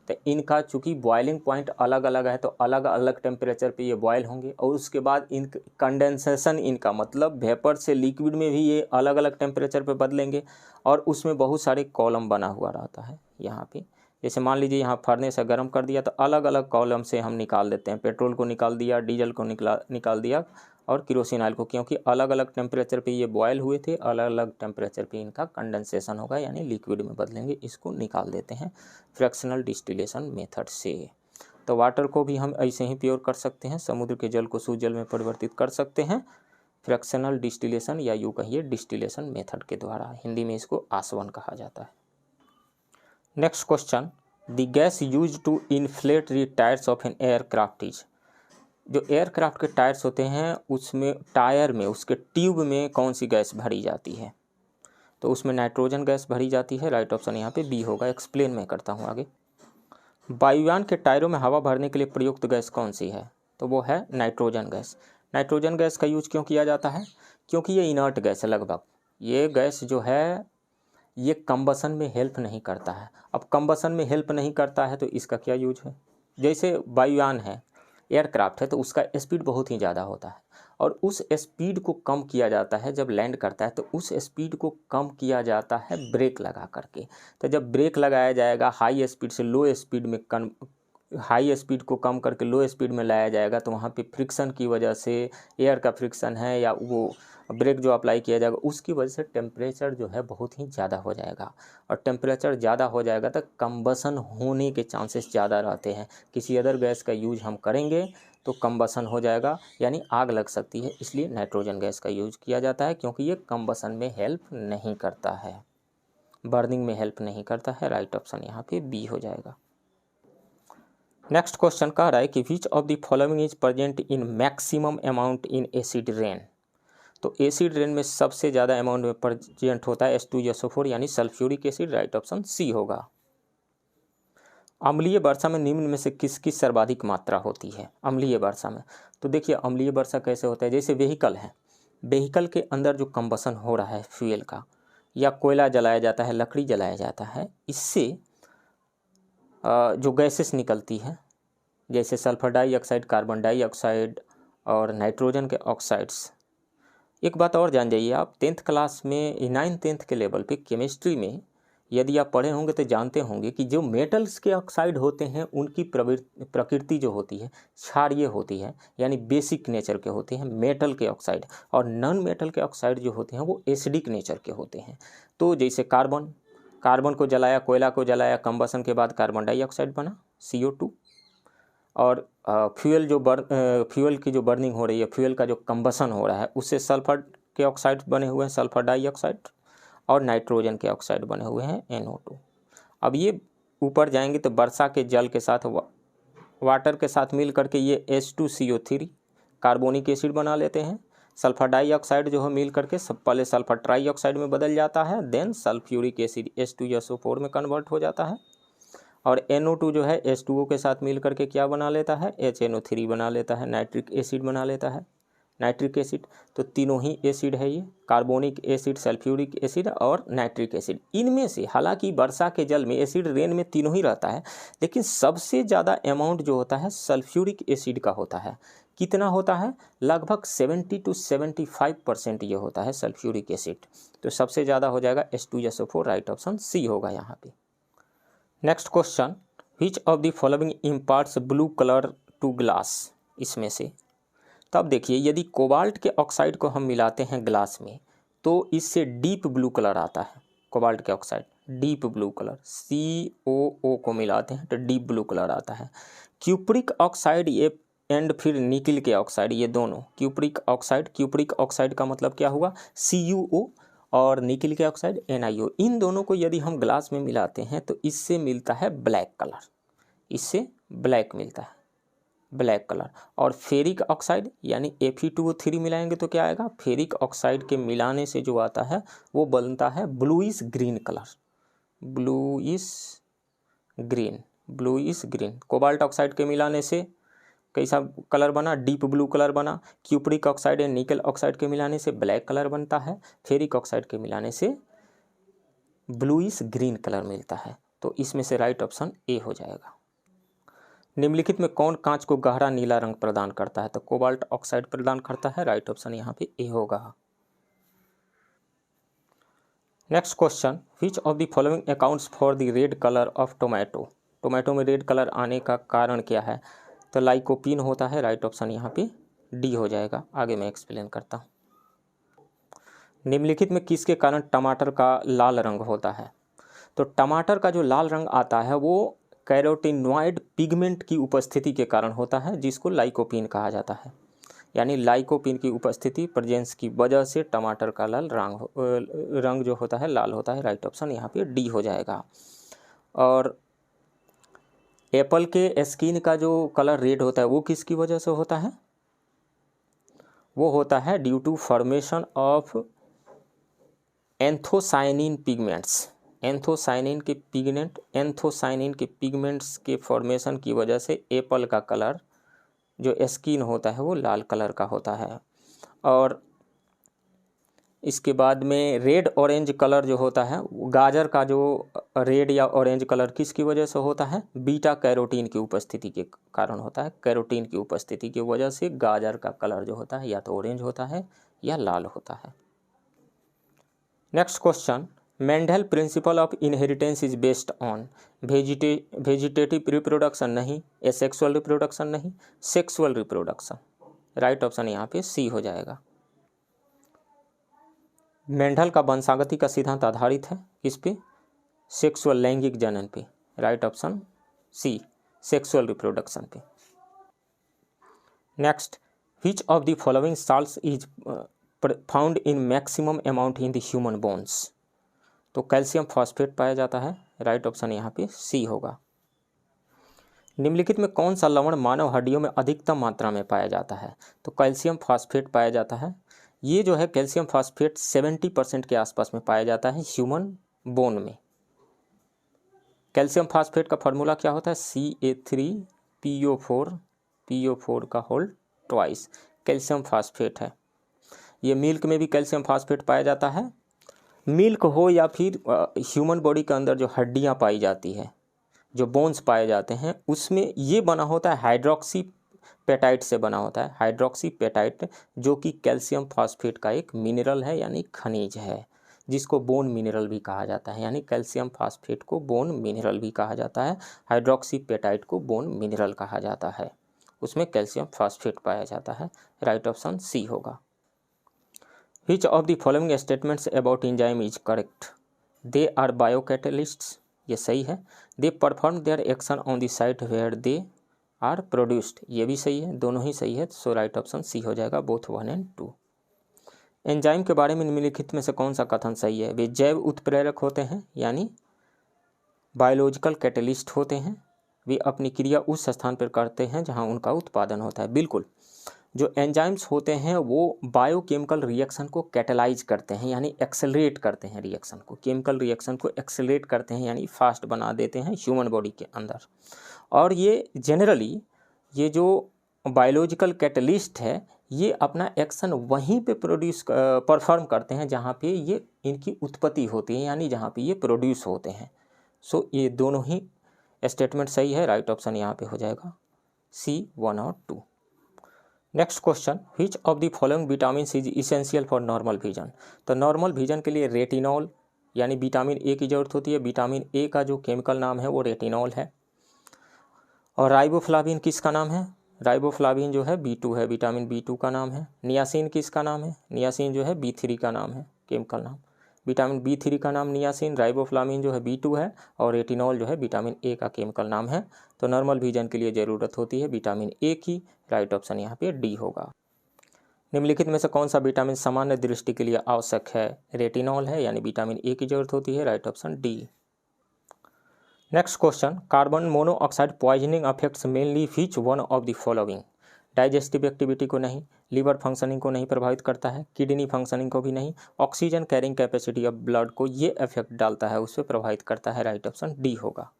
तो इनका चूँकि बॉइलिंग पॉइंट अलग अलग है तो अलग अलग टेम्परेचर पे ये बॉयल होंगे, और उसके बाद इन कंडेंसेशन, इनका मतलब वेपर से लिक्विड में भी ये अलग अलग टेम्परेचर पे बदलेंगे, और उसमें बहुत सारे कॉलम बना हुआ रहता है यहाँ पे। जैसे मान लीजिए यहाँ फर्नेस से गर्म कर दिया तो अलग अलग कॉलम से हम निकाल देते हैं, पेट्रोल को निकाल दिया, डीजल को निकाल दिया, और केरोसिन ऑयल को, क्योंकि अलग अलग टेम्परेचर पे ये बॉयल हुए थे, अलग अलग टेम्परेचर पे इनका कंडेंसेशन होगा यानी लिक्विड में बदलेंगे, इसको निकाल देते हैं फ्रैक्शनल डिस्टिलेशन मेथड से। तो वाटर को भी हम ऐसे ही प्योर कर सकते हैं, समुद्र के जल को शुद्ध जल में परिवर्तित कर सकते हैं फ्रैक्शनल डिस्टिलेशन, या यूँ कहिए डिस्टिलेशन मेथड के द्वारा, हिंदी में इसको आसवन कहा जाता है। Next question, the gas use to inflate the tyres of an aircraft is, जो एयरक्राफ्ट के टायर्स होते हैं उसमें टायर में उसके ट्यूब में कौन सी गैस भरी जाती है? तो उसमें नाइट्रोजन गैस भरी जाती है। राइट ऑप्शन यहाँ पे बी होगा। एक्सप्लेन मैं करता हूँ आगे। वायुयान के टायरों में हवा भरने के लिए प्रयुक्त गैस कौन सी है? तो वो है नाइट्रोजन गैस। नाइट्रोजन गैस का यूज क्यों किया जाता है? क्योंकि ये इनर्ट गैस है लगभग। ये गैस जो है ये कंबसन में हेल्प नहीं करता है। अब कंबसन में हेल्प नहीं करता है तो इसका क्या यूज है? जैसे वायुयान है, एयरक्राफ्ट है, तो उसका स्पीड बहुत ही ज़्यादा होता है और उस स्पीड को कम किया जाता है जब लैंड करता है, तो उस स्पीड को कम किया जाता है ब्रेक लगा करके। तो जब ब्रेक लगाया जाएगा हाई स्पीड से लो स्पीड में हाई स्पीड को कम करके लो स्पीड में लाया जाएगा, तो वहाँ पे फ्रिक्शन की वजह से, एयर का फ्रिक्शन है या वो ब्रेक जो अप्लाई किया जाएगा उसकी वजह से टेम्परेचर जो है बहुत ही ज़्यादा हो जाएगा और टेम्परेचर ज़्यादा हो जाएगा तो कंबसन होने के चांसेस ज़्यादा रहते हैं। किसी अदर गैस का यूज हम करेंगे तो कंबसन हो जाएगा यानी आग लग सकती है, इसलिए नाइट्रोजन गैस का यूज किया जाता है क्योंकि ये कंबसन में हेल्प नहीं करता है, बर्निंग में हेल्प नहीं करता है। राइट ऑप्शन यहाँ पे बी हो जाएगा। नेक्स्ट क्वेश्चन कह रहा है कि which of the following is present in maximum amount in acid rain. तो एसिड रेन में सबसे ज़्यादा अमाउंट में प्रेजेंट होता है H2SO4 यानी sulphuric acid. Right option C होगा। अम्लीय वर्षा में निम्न में से किसकी सर्वाधिक मात्रा होती है? अम्लीय वर्षा में तो देखिए अम्लीय वर्षा कैसे होता है, जैसे व्हीकल है, व्हीकल के अंदर जो कंबसन हो रहा है फ्यूल का, या कोयला जलाया जाता है, लकड़ी जलाया जाता है, इससे जो गैसेस निकलती है जैसे सल्फर डाइऑक्साइड, कार्बन डाइऑक्साइड और नाइट्रोजन के ऑक्साइड्स। एक बात और जान जाइए आप, 10th क्लास में 9th 10th के लेवल पे केमिस्ट्री में यदि आप पढ़े होंगे तो जानते होंगे कि जो मेटल्स के ऑक्साइड होते हैं उनकी प्रकृति जो होती है क्षारीय होती है, यानी बेसिक नेचर के होते हैं मेटल के ऑक्साइड, और नॉन मेटल के ऑक्साइड जो होते हैं वो एसिडिक नेचर के होते हैं। तो जैसे कार्बन को जलाया, कोयला को जलाया, कंबसन के बाद कार्बन डाइऑक्साइड बना CO2, और फ्यूल की जो बर्निंग हो रही है, फ्यूल का जो कंबसन हो रहा है उससे सल्फर के ऑक्साइड बने हुए हैं, सल्फर डाइऑक्साइड, और नाइट्रोजन के ऑक्साइड बने हुए हैं NO2। अब ये ऊपर जाएंगे तो वर्षा के जल के साथ वाटर के साथ मिल करके ये H2CO3 कार्बोनिक एसिड बना लेते हैं। सल्फर डाइऑक्साइड जो है मिल करके सब पहले सल्फर ट्राइऑक्साइड में बदल जाता है, देन सल्फ्यूरिक एसिड H2SO4 में कन्वर्ट हो जाता है, और NO2 जो है H2O के साथ मिल करके क्या बना लेता है? HNO3 बना लेता है, नाइट्रिक एसिड बना लेता है, नाइट्रिक एसिड। तो तीनों ही एसिड है ये, कार्बोनिक एसिड, सल्फ्यूरिक एसिड और नाइट्रिक एसिड। इनमें से हालांकि वर्षा के जल में एसिड रेन में तीनों ही रहता है, लेकिन सबसे ज़्यादा अमाउंट जो होता है सल्फ्यूरिक एसिड का होता है। कितना होता है? लगभग 70 to 75% ये होता है सल्फ्यूरिक एसिड। तो सबसे ज़्यादा हो जाएगा H2SO4। राइट ऑप्शन सी होगा यहाँ पे। Next question, which of the following imparts blue colour to glass. इसमें से तब देखिए यदि कोबाल्ट के ऑक्साइड को हम मिलाते हैं ग्लास में तो इससे डीप ब्लू कलर आता है। कोबाल्ट के oxide deep blue colour, COO को मिलाते हैं तो डीप ब्लू कलर आता है। क्यूप्रिक ऑक्साइड ये एंड फिर निकिल के ऑक्साइड, ये दोनों क्यूप्रिक ऑक्साइड का मतलब क्या हुआ? CuO, और निकिल के ऑक्साइड NiO। इन दोनों को यदि हम ग्लास में मिलाते हैं तो इससे मिलता है ब्लैक कलर, इससे ब्लैक मिलता है, ब्लैक कलर। और फेरिक ऑक्साइड यानी Fe2O3 मिलाएंगे तो क्या आएगा? फेरिक ऑक्साइड के मिलाने से जो आता है वो बनता है bluish green colour, bluish green. Cobalt oxide के मिलाने से कैसा कलर बना? डीप ब्लू कलर बना। क्यूप्रिक ऑक्साइड या निकल ऑक्साइड के मिलाने से ब्लैक कलर बनता है। फेरिक ऑक्साइड के मिलाने से ब्लूइश ग्रीन कलर मिलता है। तो इसमें से राइट ऑप्शन ए हो जाएगा। निम्नलिखित में कौन कांच को गहरा नीला रंग प्रदान करता है? तो कोबाल्ट ऑक्साइड प्रदान करता है। राइट ऑप्शन यहाँ पे ए होगा। Next question, which of the following accounts for the red colour of tomato. Tomato में रेड कलर आने का कारण क्या है? तो लाइकोपीन होता है। राइट ऑप्शन यहाँ पे डी हो जाएगा। आगे मैं एक्सप्लेन करता हूँ। निम्नलिखित में किसके कारण टमाटर का लाल रंग होता है? तो टमाटर का जो लाल रंग आता है वो कैरोटीनॉइड पिगमेंट की उपस्थिति के कारण होता है, जिसको लाइकोपीन कहा जाता है। यानी लाइकोपीन की उपस्थिति प्रेजेंस की वजह से टमाटर का लाल रंग जो होता है लाल होता है। राइट ऑप्शन यहाँ पे डी हो जाएगा। और एप्पल के स्किन का जो कलर रेड होता है वो किसकी वजह से होता है? वो होता है due to formation of anthocyanin pigments. Anthocyanin के पिगमेंट्स के फॉर्मेशन की वजह से एप्पल का कलर जो स्किन होता है वो लाल कलर का होता है। और इसके बाद में रेड ऑरेंज कलर जो होता है, गाजर का जो रेड या ऑरेंज कलर किसकी वजह से होता है? बीटा कैरोटीन की उपस्थिति के कारण होता है। कैरोटीन की उपस्थिति की वजह से गाजर का कलर जो होता है या तो ऑरेंज होता है या लाल होता है। Next question, Mendel principle of inheritance is based on vegetative reproduction नहीं, एसेक्सुअल रिप्रोडक्शन नहीं, सेक्सुअल रिप्रोडक्शन। राइट ऑप्शन यहाँ पे सी हो जाएगा। मेंडल का वंशागति का सिद्धांत आधारित है किस पे? सेक्सुअल, लैंगिक जनन पे। Right option C, sexual reproduction पे। Next, which of the following salts is found in maximum amount in the human bones? तो कैल्शियम फॉस्फेट पाया जाता है। राइट ऑप्शन यहाँ पे सी होगा। निम्नलिखित में कौन सा लवण मानव हड्डियों में अधिकतम मात्रा में पाया जाता है? तो कैल्शियम फॉस्फेट पाया जाता है। ये जो है कैल्शियम फॉस्फेट 70% के आसपास में पाया जाता है ह्यूमन बोन में। कैल्शियम फॉस्फेट का फॉर्मूला क्या होता है? CA3PO4 का होल ट्वाइस कैल्शियम फॉस्फेट है। ये मिल्क में भी कैल्शियम फॉस्फेट पाया जाता है। मिल्क हो या फिर ह्यूमन बॉडी के अंदर जो हड्डियाँ पाई जाती है, जो बोन्स पाए जाते हैं, उसमें ये बना होता है हाइड्रोक्सी पेटाइट से बना होता है। हाइड्रोक्सी पेटाइट जो कि कैल्शियम फॉस्फेट का एक मिनरल है यानी खनिज है, जिसको बोन मिनरल भी कहा जाता है। यानी कैल्शियम फॉस्फेट को बोन मिनरल भी कहा जाता है, हाइड्रोक्सी पेटाइट को बोन मिनरल कहा जाता है। उसमें कैल्शियम फॉस्फेट पाया जाता है। राइट ऑप्शन सी होगा। Which of the following statements about enzyme is correct? They are biocatalysts, ये सही है। They perform their action on the site where they are produced, ये भी सही है। दोनों ही सही है। सो राइट ऑप्शन सी हो जाएगा, बोथ 1 और 2। एंजाइम के बारे में निम्नलिखित में से कौन सा कथन सही है? वे जैव उत्प्रेरक होते हैं यानी बायोलॉजिकल कैटलिस्ट होते हैं। वे अपनी क्रिया उस स्थान पर करते हैं जहां उनका उत्पादन होता है। बिल्कुल, जो एंजाइम्स होते हैं वो बायोकेमिकल रिएक्शन को कैटलाइज करते हैं यानी एक्सेलरेट करते हैं रिएक्शन को, केमिकल रिएक्शन को एक्सेलरेट करते हैं यानी फास्ट बना देते हैं ह्यूमन बॉडी के अंदर। और ये जनरली ये जो बायोलॉजिकल कैटलिस्ट है ये अपना एक्शन वहीं पे परफॉर्म करते हैं जहाँ पे ये इनकी उत्पत्ति होती है यानी जहाँ पे ये प्रोड्यूस होते हैं। सो ये दोनों ही स्टेटमेंट सही है। राइट ऑप्शन यहाँ पे हो जाएगा C 1 और 2। Next question, which of the following vitamin is essential for normal vision? तो नॉर्मल विजन के लिए रेटिनॉल यानी विटामिन ए की ज़रूरत होती है। विटामिन ए का जो केमिकल नाम है वो रेटिनॉल है। और राइबोफ्लाविन किसका नाम है? राइबोफ्लाविन जो है B2 है, विटामिन B2 का नाम है। नियासिन किसका नाम है? नियासिन जो है B3 का नाम है, केमिकल नाम। विटामिन B3 का नाम नियासिन, राइबोफ्लाविन जो है B2 है और रेटिनॉल जो है विटामिन ए का केमिकल नाम है। तो नॉर्मल विजन के लिए ज़रूरत होती है विटामिन ए की। राइट ऑप्शन यहाँ पे डी होगा। निम्नलिखित में से कौन सा विटामिन सामान्य दृष्टि के लिए आवश्यक है? रेटिनॉल है यानी विटामिन ए की जरूरत होती है। Right option D. Next question, carbon monoxide poisoning affects mainly which one of the following? Digestive activity को नहीं, लिवर फंक्शनिंग को नहीं प्रभावित करता है, किडनी फंक्शनिंग को भी नहीं, oxygen carrying capacity of blood को ये इफेक्ट डालता है, उस पर प्रभावित करता है। राइट ऑप्शन डी होगा।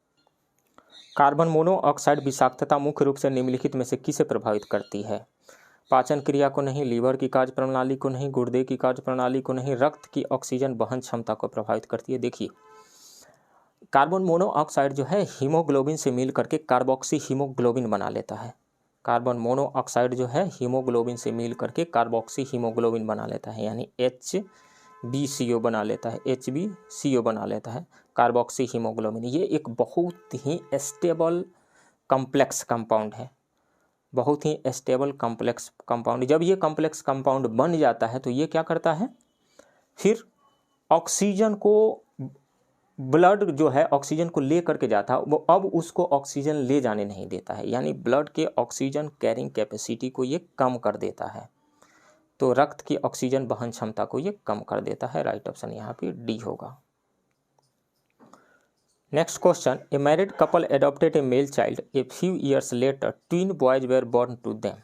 कार्बन मोनोऑक्साइड विषाक्तता मुख्य रूप से निम्नलिखित में से किसे प्रभावित करती है? पाचन क्रिया को नहीं, लीवर की कार्य प्रणाली को नहीं, गुर्दे की कार्य प्रणाली को नहीं, रक्त की ऑक्सीजन वहन क्षमता को प्रभावित करती है। देखिए, कार्बन मोनोऑक्साइड जो है हीमोग्लोबिन से मिल करके कार्बोक्सी हीमोग्लोबिन बना लेता है। कार्बन मोनोऑक्साइड जो है हीमोग्लोबिन से मिल करके कार्बोक्सी हीमोग्लोबिन बना लेता है यानी HbCO बना लेता है, HbCO बना लेता है कार्बोक्सी हीमोग्लोबिन। ये एक बहुत ही स्टेबल कॉम्प्लेक्स कंपाउंड है, बहुत ही स्टेबल कॉम्प्लेक्स कंपाउंड। जब ये कॉम्प्लेक्स कंपाउंड बन जाता है तो ये क्या करता है, फिर ऑक्सीजन को, ब्लड जो है ऑक्सीजन को ले करके जाता है, वो अब उसको ऑक्सीजन ले जाने नहीं देता है यानी ब्लड के ऑक्सीजन कैरिंग कैपेसिटी को ये कम कर देता है। तो रक्त की ऑक्सीजन वहन क्षमता को ये कम कर देता है। राइट ऑप्शन यहाँ पे डी होगा। Next question, A married couple adopted a male child. A few years later, twin boys were born to them.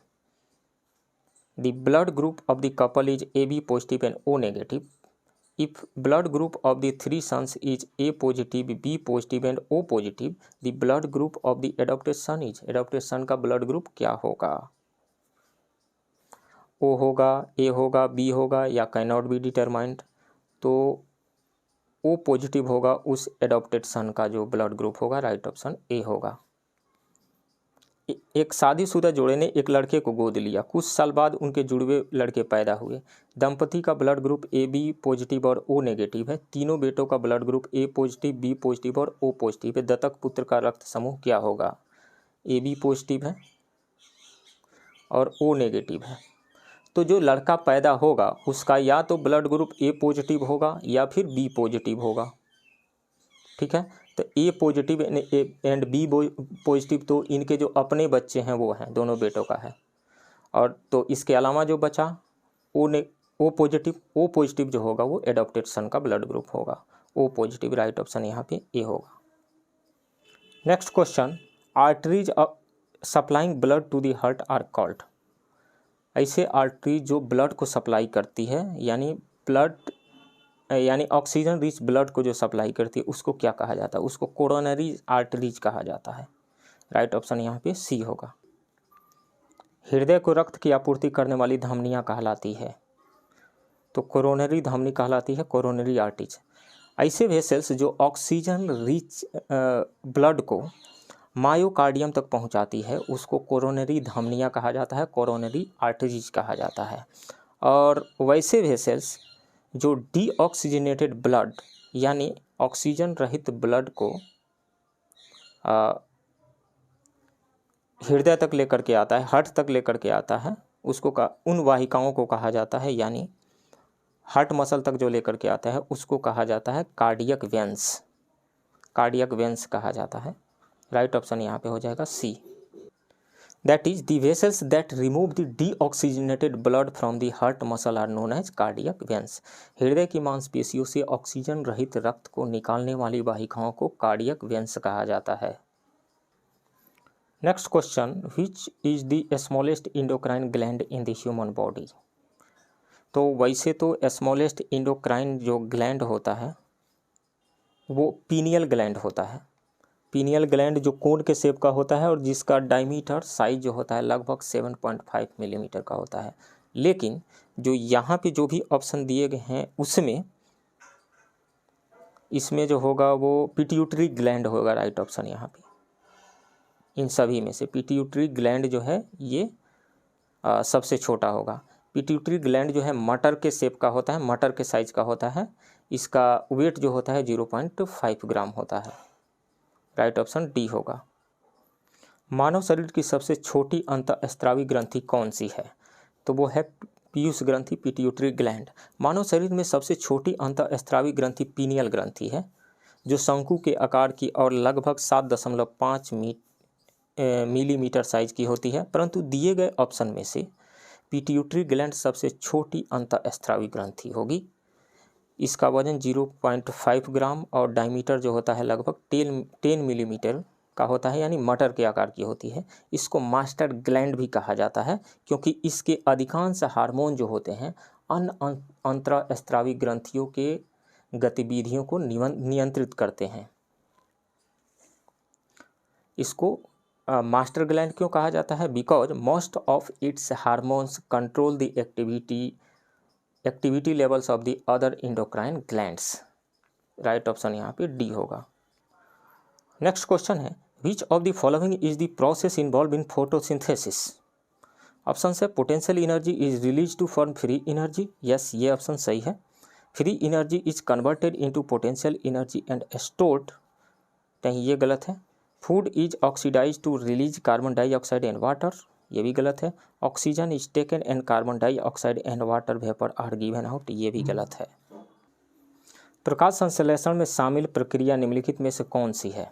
The blood group of the couple is AB positive and O negative. If blood group of the three sons is A positive, B positive and O positive, the blood group of the adopted son is, adopted son का blood group क्या होगा? O होगा, A होगा, B होगा या cannot be determined. तो O पॉजिटिव होगा उस एडॉप्टेड सन का जो ब्लड ग्रुप होगा, राइट ऑप्शन ए होगा। एक शादीशुदा जोड़े ने एक लड़के को गोद लिया, कुछ साल बाद उनके जुड़वे लड़के पैदा हुए। दंपति का blood group A B positive और ओ नेगेटिव है। तीनों बेटों का blood group A positive, B positive और ओ पॉजिटिव है। दत्तक पुत्र का रक्त समूह क्या होगा? ए बी पॉजिटिव है और ओ नेगेटिव है। तो जो लड़का पैदा होगा उसका या तो ब्लड ग्रुप ए पॉजिटिव होगा या फिर बी पॉजिटिव होगा, ठीक है। तो ए पॉजिटिव एंड बी पॉजिटिव तो इनके जो अपने बच्चे हैं वो हैं, दोनों बेटों का है। और तो इसके अलावा जो बचा ओ पॉजिटिव जो होगा वो एडॉप्टेड सन का ब्लड ग्रुप होगा, ओ पॉजिटिव, राइट ऑप्शन यहाँ पे ए होगा। Next question, arteries supplying blood to the heart are called. ऐसे आर्टरी जो ब्लड को सप्लाई करती है, यानी ऑक्सीजन रिच ब्लड को जो सप्लाई करती है उसको क्या कहा जाता है? उसको कोरोनरी आर्टरीज कहा जाता है, राइट ऑप्शन यहाँ पे सी होगा। हृदय को रक्त की आपूर्ति करने वाली धमनियाँ कहलाती है, तो कोरोनरी धमनी कहलाती है कोरोनरी आर्टरीज। ऐसे वेसल्स जो ऑक्सीजन रिच ब्लड को मायोकार्डियम तक पहुंचाती है उसको कोरोनरी धमनियाँ कहा जाता है, कोरोनरी आर्टरीज कहा जाता है। और वैसे वेसल्स जो डीऑक्सीजनेटेड ब्लड यानी ऑक्सीजन रहित ब्लड को हृदय तक लेकर के आता है, हार्ट तक लेकर के आता है, उसको उन वाहिकाओं को कहा जाता है, यानी हार्ट मसल तक जो लेकर के आता है उसको कहा जाता है कार्डियक वेंस, कार्डियक वेंस कहा जाता है, राइट ऑप्शन यहाँ पे हो जाएगा C. That is the vessels that remove the deoxygenated blood from the heart muscle are known as cardiac veins. हृदय की मांसपेशियों से ऑक्सीजन रहित रक्त को निकालने वाली वाहिकाओं को कार्डियक वेंस कहा जाता है। Next question, which is the smallest endocrine gland in the human body. तो वैसे तो स्मॉलेस्ट इंडोक्राइन जो ग्लैंड होता है वो पीनियल ग्लैंड होता है। पीनियल ग्लैंड जो कोन के शेप का होता है और जिसका डायमीटर साइज जो होता है लगभग 7.5 मिलीमीटर का होता है। लेकिन जो यहाँ पे जो भी ऑप्शन दिए गए हैं उसमें इसमें जो होगा वो पिट्यूटरी ग्लैंड होगा, राइट ऑप्शन यहाँ पे। इन सभी में से पिट्यूटरी ग्लैंड जो है ये सबसे छोटा होगा। पिट्यूटरी ग्लैंड जो है मटर के शेप का होता है, मटर के साइज का होता है। इसका वेट जो होता है 0.5 ग्राम होता है, राइट ऑप्शन डी होगा। मानव शरीर की सबसे छोटी अंतःस्रावी ग्रंथि कौन सी है? तो वो है पीयूष ग्रंथि, पिट्यूटरी ग्लैंड। मानव शरीर में सबसे छोटी अंतःस्रावी ग्रंथि पीनियल ग्रंथि है जो शंकु के आकार की और लगभग 7.5 मिलीमीटर साइज की होती है। परंतु दिए गए ऑप्शन में से पिट्यूटरी ग्लैंड सबसे छोटी अंतःस्रावी ग्रंथि होगी। इसका वजन 0.5 ग्राम और डायमीटर जो होता है लगभग 10 मिलीमीटर का होता है, यानी मटर के आकार की होती है। इसको मास्टर ग्लैंड भी कहा जाता है क्योंकि इसके अधिकांश हार्मोन जो होते हैं अन्य अंतःस्रावी ग्रंथियों के गतिविधियों को नियंत्रित करते हैं। इसको मास्टर ग्लैंड क्यों कहा जाता है? Because most of its hormones control the activity levels of the other endocrine glands, right option यहाँ पे डी होगा। नेक्स्ट क्वेश्चन है, which of the following is the process involve in photosynthesis. Option है potential energy is release to form free energy, yes ये ऑप्शन सही है। Free energy is converted into potential energy and stored, कहीं ये गलत है। Food is oxidise to release carbon dioxide and water, ये भी गलत है। Oxygen is taken and carbon dioxide and water vapour are given out, ये भी गलत है। प्रकाश संश्लेषण में शामिल प्रक्रिया निम्नलिखित में से कौन सी है?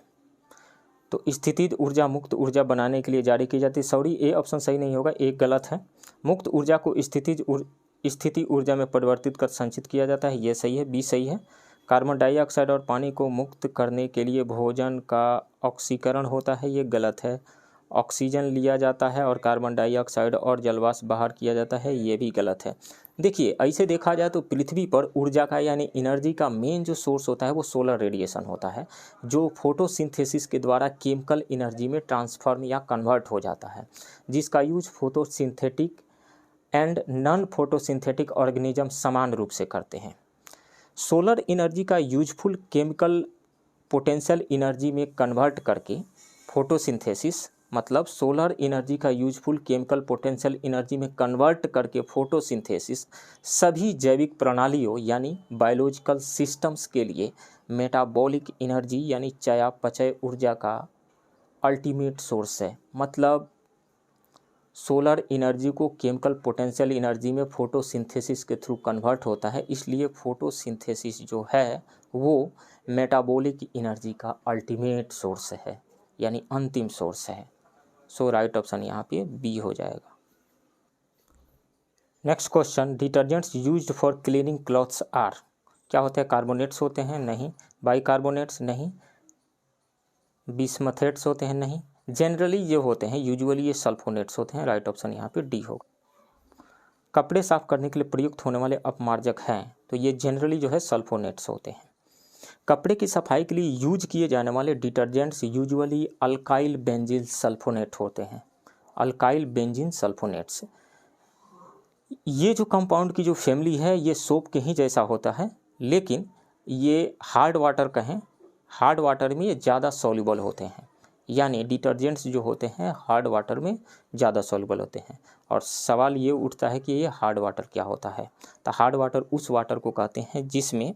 तो स्थितिज ऊर्जा मुक्त ऊर्जा बनाने के लिए जारी की जाती है। सॉरी ए ऑप्शन सही नहीं होगा, एक गलत है। मुक्त ऊर्जा को स्थिति ऊर्जा में परिवर्तित कर संचित किया जाता है, ये सही है, बी सही है। कार्बन डाइऑक्साइड और पानी को मुक्त करने के लिए भोजन का ऑक्सीकरण होता है, ये गलत है। ऑक्सीजन लिया जाता है और कार्बन डाइऑक्साइड और जलवाष्प बाहर किया जाता है, ये भी गलत है। देखिए, ऐसे देखा जाए तो पृथ्वी पर ऊर्जा का यानी एनर्जी का मेन जो सोर्स होता है वो सोलर रेडिएशन होता है, जो फोटोसिंथेसिस के द्वारा केमिकल एनर्जी में ट्रांसफॉर्म या कन्वर्ट हो जाता है, जिसका use photosynthetic and non photosynthetic organism समान रूप से करते हैं। सोलर एनर्जी का यूजफुल केमिकल पोटेंशियल एनर्जी में कन्वर्ट करके फोटोसिंथेसिस, मतलब सोलर एनर्जी का यूजफुल केमिकल पोटेंशियल एनर्जी में कन्वर्ट करके फोटोसिंथेसिस सभी जैविक प्रणालियों यानी बायोलॉजिकल सिस्टम्स के लिए मेटाबॉलिक एनर्जी यानी चयापचय ऊर्जा का अल्टीमेट सोर्स है। मतलब सोलर एनर्जी को केमिकल पोटेंशियल एनर्जी में फोटोसिंथेसिस के थ्रू कन्वर्ट होता है, इसलिए फोटोसिंथेसिस जो है वो मेटाबॉलिक एनर्जी का अल्टीमेट सोर्स है यानी अंतिम सोर्स है। सो राइट ऑप्शन यहाँ पे बी हो जाएगा। Next question, detergents used for cleaning clothes are, क्या होते हैं? कार्बोनेट्स होते हैं? नहीं। बाइकार्बोनेट्स? नहीं। बिस्मथेट्स होते हैं? नहीं। जनरली ये होते हैं, यूजुअली ये सल्फोनेट्स होते हैं। राइट ऑप्शन यहाँ पे डी होगा। कपड़े साफ करने के लिए प्रयुक्त होने वाले अपमार्जक हैं, तो ये जनरली जो है सल्फोनेट्स होते हैं। कपड़े की सफाई के लिए यूज किए जाने वाले detergents usually alkyl benzene sulphonate होते हैं। अल्काइल बेंजीन सल्फोनेट्स, ये जो कंपाउंड की जो फैमिली है ये सोप के ही जैसा होता है, लेकिन ये हार्ड वाटर कहें, हार्ड वाटर में ये ज़्यादा सॉल्युबल होते हैं, यानी डिटर्जेंट्स जो होते हैं हार्ड वाटर में ज़्यादा सॉल्युबल होते हैं। और सवाल ये उठता है कि ये हार्ड वाटर क्या होता है? तो हार्ड वाटर उस वाटर को कहते हैं जिसमें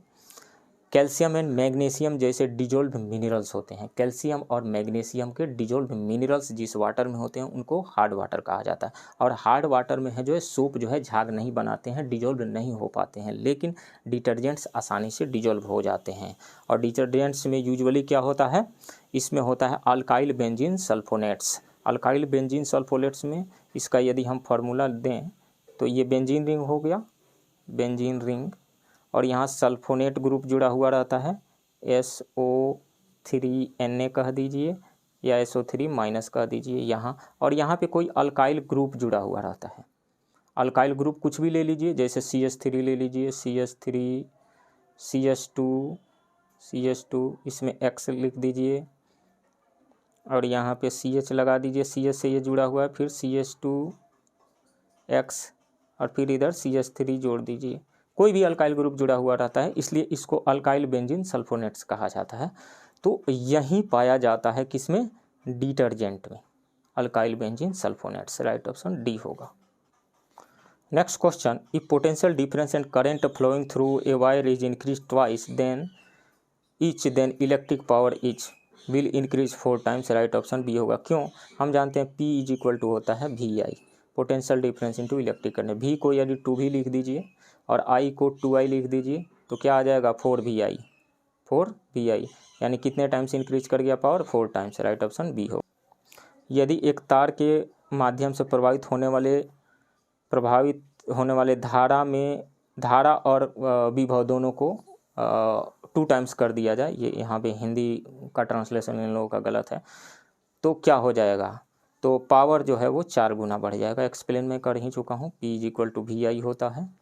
कैल्शियम एंड मैग्नीशियम जैसे डिजोल्व मिनरल्स होते हैं। कैल्शियम और मैग्नीशियम के डिजोल्व मिनरल्स जिस वाटर में होते हैं उनको हार्ड वाटर कहा जाता है। और हार्ड वाटर में है जो है सोप जो है झाग नहीं बनाते हैं, डिजोल्व नहीं हो पाते हैं, लेकिन डिटर्जेंट्स आसानी से डिजोल्व हो जाते हैं। और डिटर्जेंट्स में यूजुअली क्या होता है? इसमें होता है alkyl benzene sulphonates. Alkyl benzene sulphonates में इसका यदि हम फार्मूला दें तो ये बेंजीन रिंग हो गया, बेंजीन रिंग, और यहाँ सल्फोनेट ग्रुप जुड़ा हुआ रहता है, SO3Na कह दीजिए या SO3 माइनस कह दीजिए यहाँ, और यहाँ पे कोई अल्काइल ग्रुप जुड़ा हुआ रहता है। अल्काइल ग्रुप कुछ भी ले लीजिए, जैसे CH3 ले लीजिए, CH3, CH2, इसमें X लिख दीजिए और यहाँ पे CH लगा दीजिए, CH से ये जुड़ा हुआ है, फिर CH2X और फिर इधर CH3 जोड़ दीजिए। कोई भी अल्काइल ग्रुप जुड़ा हुआ रहता है, इसलिए इसको अल्काइल बेंजीन सल्फोनेट्स कहा जाता है। तो यही पाया जाता है किसमें? डिटर्जेंट में, alkyl benzene sulphonates. Right option D होगा। Next question, if potential difference and current flowing through a wire is increase twice then electric power is will increase 4 times. Right option B होगा। क्यों? हम जानते हैं P इज इक्वल टू होता है VI, potential difference into electric current. V को यदि 2V लिख दीजिए और I को 2I लिख दीजिए तो क्या आ जाएगा? 4VI, 4VI, यानी कितने टाइम्स इंक्रीज कर गया power? 4 times. Right option B हो। यदि एक तार के माध्यम से प्रभावित होने वाले धारा में धारा और विभव दोनों को 2 टाइम्स कर दिया जाए, ये यहाँ पे हिंदी का ट्रांसलेशन इन लोगों का गलत है, तो क्या हो जाएगा? तो पावर जो है वो 4 गुना बढ़ जाएगा। एक्सप्लेन मैं कर ही चुका हूँ, P is equal to VI होता है,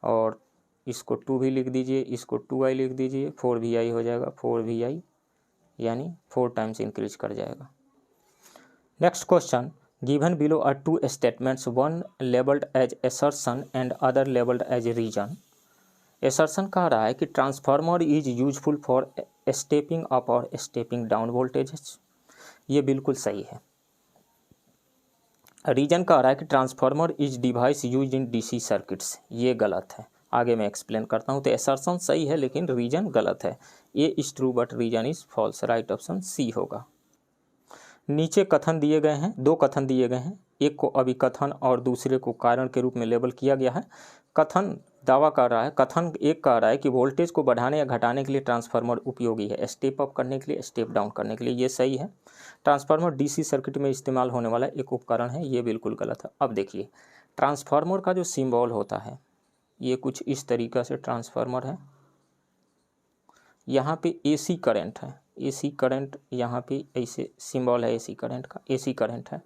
और इसको 2 भी लिख दीजिए, इसको 2I लिख दीजिए, 4VI हो जाएगा, 4VI यानी 4 टाइम्स इंक्रीज कर जाएगा। Next question, given below are 2 statements, one labelled as assertion and other labelled as reason. Assertion कह रहा है कि transformer is useful for stepping up और स्टेपिंग डाउन वोल्टेजेस, ये बिल्कुल सही है। रीजन कह रहा है कि transformer is device use in DC circuits, ये गलत है। आगे मैं एक्सप्लेन करता हूँ। तो असर्शन सही है लेकिन रीजन गलत है। A is true but reason is false. Right option C होगा। नीचे कथन दिए गए हैं, 2 कथन दिए गए हैं, एक को अभिकथन और दूसरे को कारण के रूप में लेबल किया गया है। कथन दावा कर रहा है, कथन एक कह रहा है कि वोल्टेज को बढ़ाने या घटाने के लिए ट्रांसफार्मर उपयोगी है, स्टेप अप करने के लिए, स्टेप डाउन करने के लिए, ये सही है। ट्रांसफार्मर DC सर्किट में इस्तेमाल होने वाला एक उपकरण है, ये बिल्कुल गलत है। अब देखिए, ट्रांसफार्मर का जो सिंबल होता है ये कुछ इस तरीक़ा से ट्रांसफार्मर है, यहाँ पे एसी करंट है, एसी करंट यहाँ पे ऐसे सिंबल है एसी करंट का, एसी करंट है।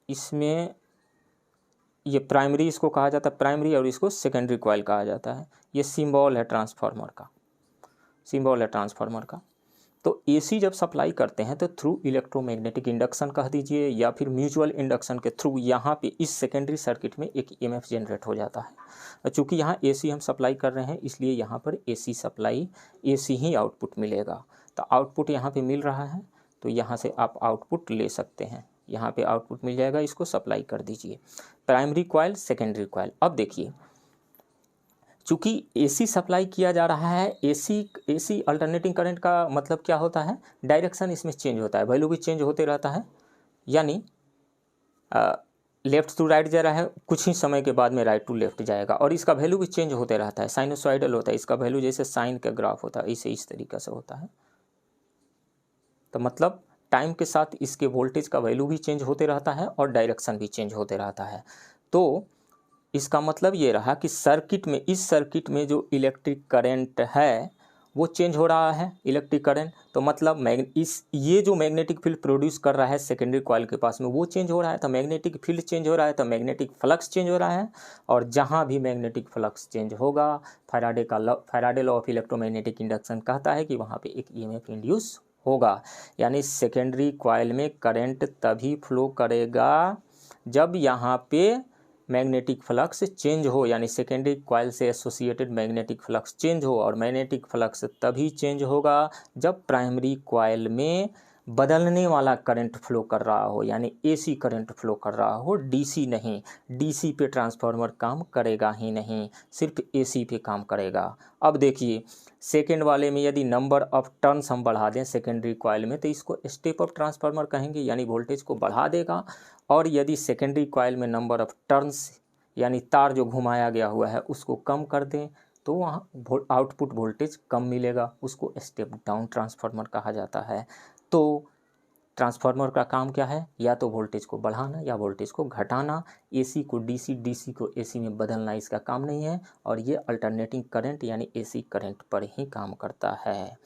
इसमें ये प्राइमरी इसको कहा जाता है, प्राइमरी, और इसको सेकेंडरी कॉइल कहा जाता है। ये सिंबल है ट्रांसफार्मर का, सिंबल है ट्रांसफार्मर का। तो एसी जब सप्लाई करते हैं तो थ्रू इलेक्ट्रोमैग्नेटिक इंडक्शन कह दीजिए या फिर म्यूचुअल इंडक्शन के थ्रू यहाँ पे इस सेकेंडरी सर्किट में एक ईएमएफ जनरेट हो जाता है। चूँकि यहाँ एसी हम सप्लाई कर रहे हैं इसलिए यहाँ पर एसी सप्लाई, एसी ही आउटपुट मिलेगा। तो आउटपुट यहाँ पे मिल रहा है तो यहाँ से आप आउटपुट ले सकते हैं, यहाँ पे आउटपुट मिल जाएगा, इसको सप्लाई कर दीजिए। Primary coil, secondary coil. अब देखिए चूँकि एसी सप्लाई किया जा रहा है, एसी अल्टरनेटिंग करंट का मतलब क्या होता है, डायरेक्शन इसमें चेंज होता है, वैल्यू भी चेंज होते रहता है, यानी लेफ्ट टू राइट जा रहा है, कुछ ही समय के बाद में राइट टू लेफ्ट जाएगा, और इसका वैल्यू भी चेंज होते रहता है, साइनोसॉइडल होता है इसका वैल्यू, जैसे साइन का ग्राफ होता है इसे इस तरीके से होता है। तो मतलब टाइम के साथ इसके वोल्टेज का वैल्यू भी चेंज होते रहता है और डायरेक्शन भी चेंज होते रहता है। तो इसका मतलब ये रहा कि सर्किट में, इस सर्किट में जो इलेक्ट्रिक करंट है वो चेंज हो रहा है, इलेक्ट्रिक करंट। तो मतलब ये जो मैग्नेटिक फील्ड प्रोड्यूस कर रहा है सेकेंडरी कॉइल के पास में वो चेंज हो रहा है, तो मैग्नेटिक फील्ड चेंज हो रहा है, तो मैग्नेटिक फ्लक्स चेंज हो रहा है। और जहाँ भी मैग्नेटिक फ्लक्स चेंज होगा, Faraday law of electromagnetic induction कहता है कि वहाँ पे एक ईएमएफ इंड्यूस होगा। यानी सेकेंडरी कॉइल में करंट तभी फ्लो करेगा जब यहाँ पे मैग्नेटिक फ्लक्स चेंज हो, यानी सेकेंडरी कॉइल से एसोसिएटेड मैग्नेटिक फ्लक्स चेंज हो। और मैग्नेटिक फ्लक्स तभी चेंज होगा जब प्राइमरी कॉइल में बदलने वाला करंट फ्लो कर रहा हो, यानी एसी करंट फ्लो कर रहा हो, डीसी नहीं। डीसी पे ट्रांसफार्मर काम करेगा ही नहीं, सिर्फ एसी पे काम करेगा। अब देखिए सेकेंड वाले में यदि नंबर ऑफ टर्न्स हम बढ़ा दें सेकेंडरी कॉइल में तो इसको स्टेप अप ट्रांसफार्मर कहेंगे, यानी वोल्टेज को बढ़ा देगा। और यदि सेकेंडरी कॉइल में नंबर ऑफ टर्न्स यानी तार जो घुमाया गया हुआ है उसको कम कर दें तो वहाँ आउटपुट वोल्टेज कम मिलेगा, उसको स्टेप डाउन ट्रांसफार्मर कहा जाता है। तो ट्रांसफार्मर का काम क्या है, या तो वोल्टेज को बढ़ाना या वोल्टेज को घटाना। एसी को डीसी, डीसी को एसी में बदलना इसका काम नहीं है। और ये अल्टरनेटिंग करंट यानी एसी करंट पर ही काम करता है।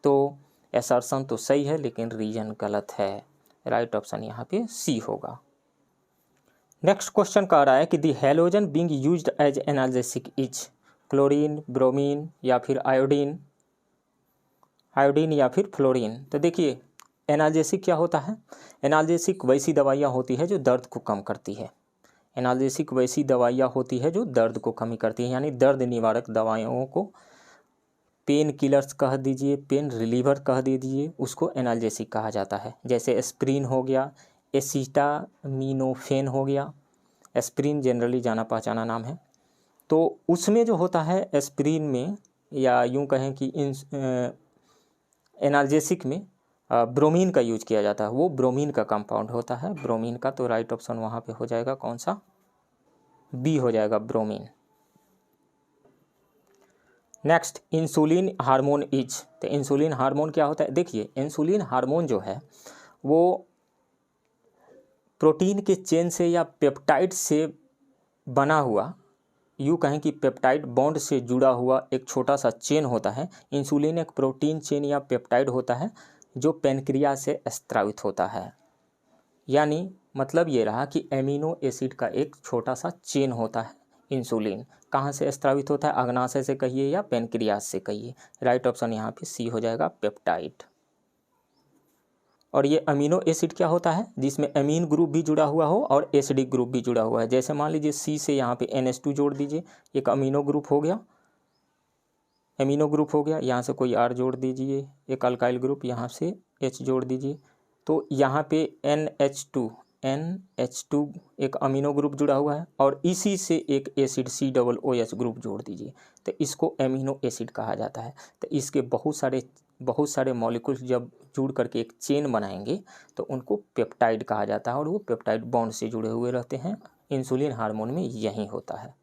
तो असर्शन तो सही है लेकिन रीजन गलत है। राइट ऑप्शन यहाँ पे सी होगा। नेक्स्ट क्वेश्चन कह रहा है कि the halogen being used as analgesic is chlorine, bromine या फिर आयोडीन, आयोडीन या फिर फ्लोरीन। तो देखिए एनाल्जेसिक क्या होता है, एनाल्जेसिक वैसी दवाइयाँ होती है जो दर्द को कम करती है। एनाल्जेसिक वैसी दवाइयाँ होती है जो दर्द को कमी करती है, यानी दर्द निवारक दवाइयों को पेन किलर्स कह दीजिए, पेन रिलीवर कह दीजिए, उसको एनाल्जेसिक कहा जाता है। जैसे एस्प्रिन हो गया, एसिटामिनोफेन हो गया। एस्प्रिन जनरली जाना पहचाना नाम है। तो उसमें जो होता है एस्प्रिन में, या यूं कहें कि एनाल्जेसिक में ब्रोमीन का यूज किया जाता है, वो ब्रोमीन का कंपाउंड होता है, ब्रोमीन का। तो राइट ऑप्शन वहाँ पे हो जाएगा कौन सा, बी हो जाएगा, bromine. Next insulin hormone is. तो इंसुलिन हार्मोन क्या होता है, देखिए इंसुलिन हार्मोन जो है वो प्रोटीन के चेन से या पेप्टाइड से बना हुआ, यूँ कहें कि पेप्टाइड बॉन्ड से जुड़ा हुआ एक छोटा सा चेन होता है। इंसुलिन एक प्रोटीन चेन या पेप्टाइड होता है जो पेनक्रिया से स्त्रावित होता है। यानी मतलब ये रहा कि एमिनो एसिड का एक छोटा सा चेन होता है इंसुलिन। कहाँ से स्त्रावित होता है, अग्नाशय से कहिए या पेनक्रियास से कहिए। राइट ऑप्शन यहाँ पे सी हो जाएगा, पेप्टाइड। और ये अमीनो एसिड क्या होता है, जिसमें एमीन ग्रुप भी जुड़ा हुआ हो और एसिडिक ग्रुप भी जुड़ा हुआ है। जैसे मान लीजिए सी से यहाँ पे NH2 जोड़ दीजिए, एक अमीनो ग्रुप हो गया, एमिनो ग्रुप हो गया। यहाँ से कोई R जोड़ दीजिए, एक अल्काइल ग्रुप, यहाँ से H जोड़ दीजिए। तो यहाँ पे NH2 एक अमीनो ग्रुप जुड़ा हुआ है और इसी से एक एसिड COOH ग्रुप जोड़ दीजिए, तो इसको एमिनो एसिड कहा जाता है। तो इसके बहुत सारे मॉलिक्यूल्स जब जुड़ करके एक चेन बनाएंगे तो उनको पेप्टाइड कहा जाता है, और वो पेप्टाइड बॉन्ड से जुड़े हुए रहते हैं। इंसुलिन हार्मोन में यही होता है।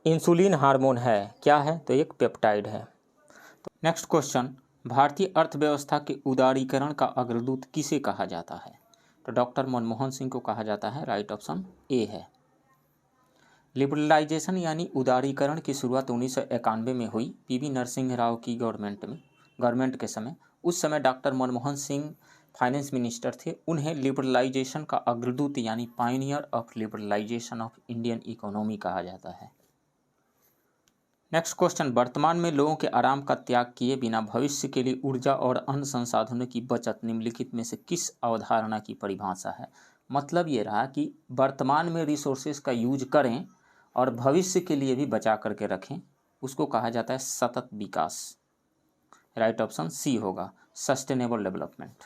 इंसुलिन हार्मोन है क्या है, तो एक पेप्टाइड है। तो नेक्स्ट क्वेश्चन, भारतीय अर्थव्यवस्था के उदारीकरण का अग्रदूत किसे कहा जाता है, तो डॉक्टर मनमोहन सिंह को कहा जाता है। राइट ऑप्शन ए है। लिबरलाइजेशन यानी उदारीकरण की शुरुआत 1991 में हुई पीवी नरसिंह राव की गवर्नमेंट के समय। उस समय doctor Manmohan Singh finance minister थे। उन्हें लिबरलाइजेशन का अग्रदूत यानी pioneer of liberalisation of Indian economy कहा जाता है। नेक्स्ट क्वेश्चन, वर्तमान में लोगों के आराम का त्याग किए बिना भविष्य के लिए ऊर्जा और अन्य संसाधनों की बचत निम्नलिखित में से किस अवधारणा की परिभाषा है। मतलब ये रहा कि वर्तमान में रिसोर्सेज का यूज करें और भविष्य के लिए भी बचा करके रखें, उसको कहा जाता है सतत विकास। राइट ऑप्शन सी होगा, सस्टेनेबल डेवलपमेंट।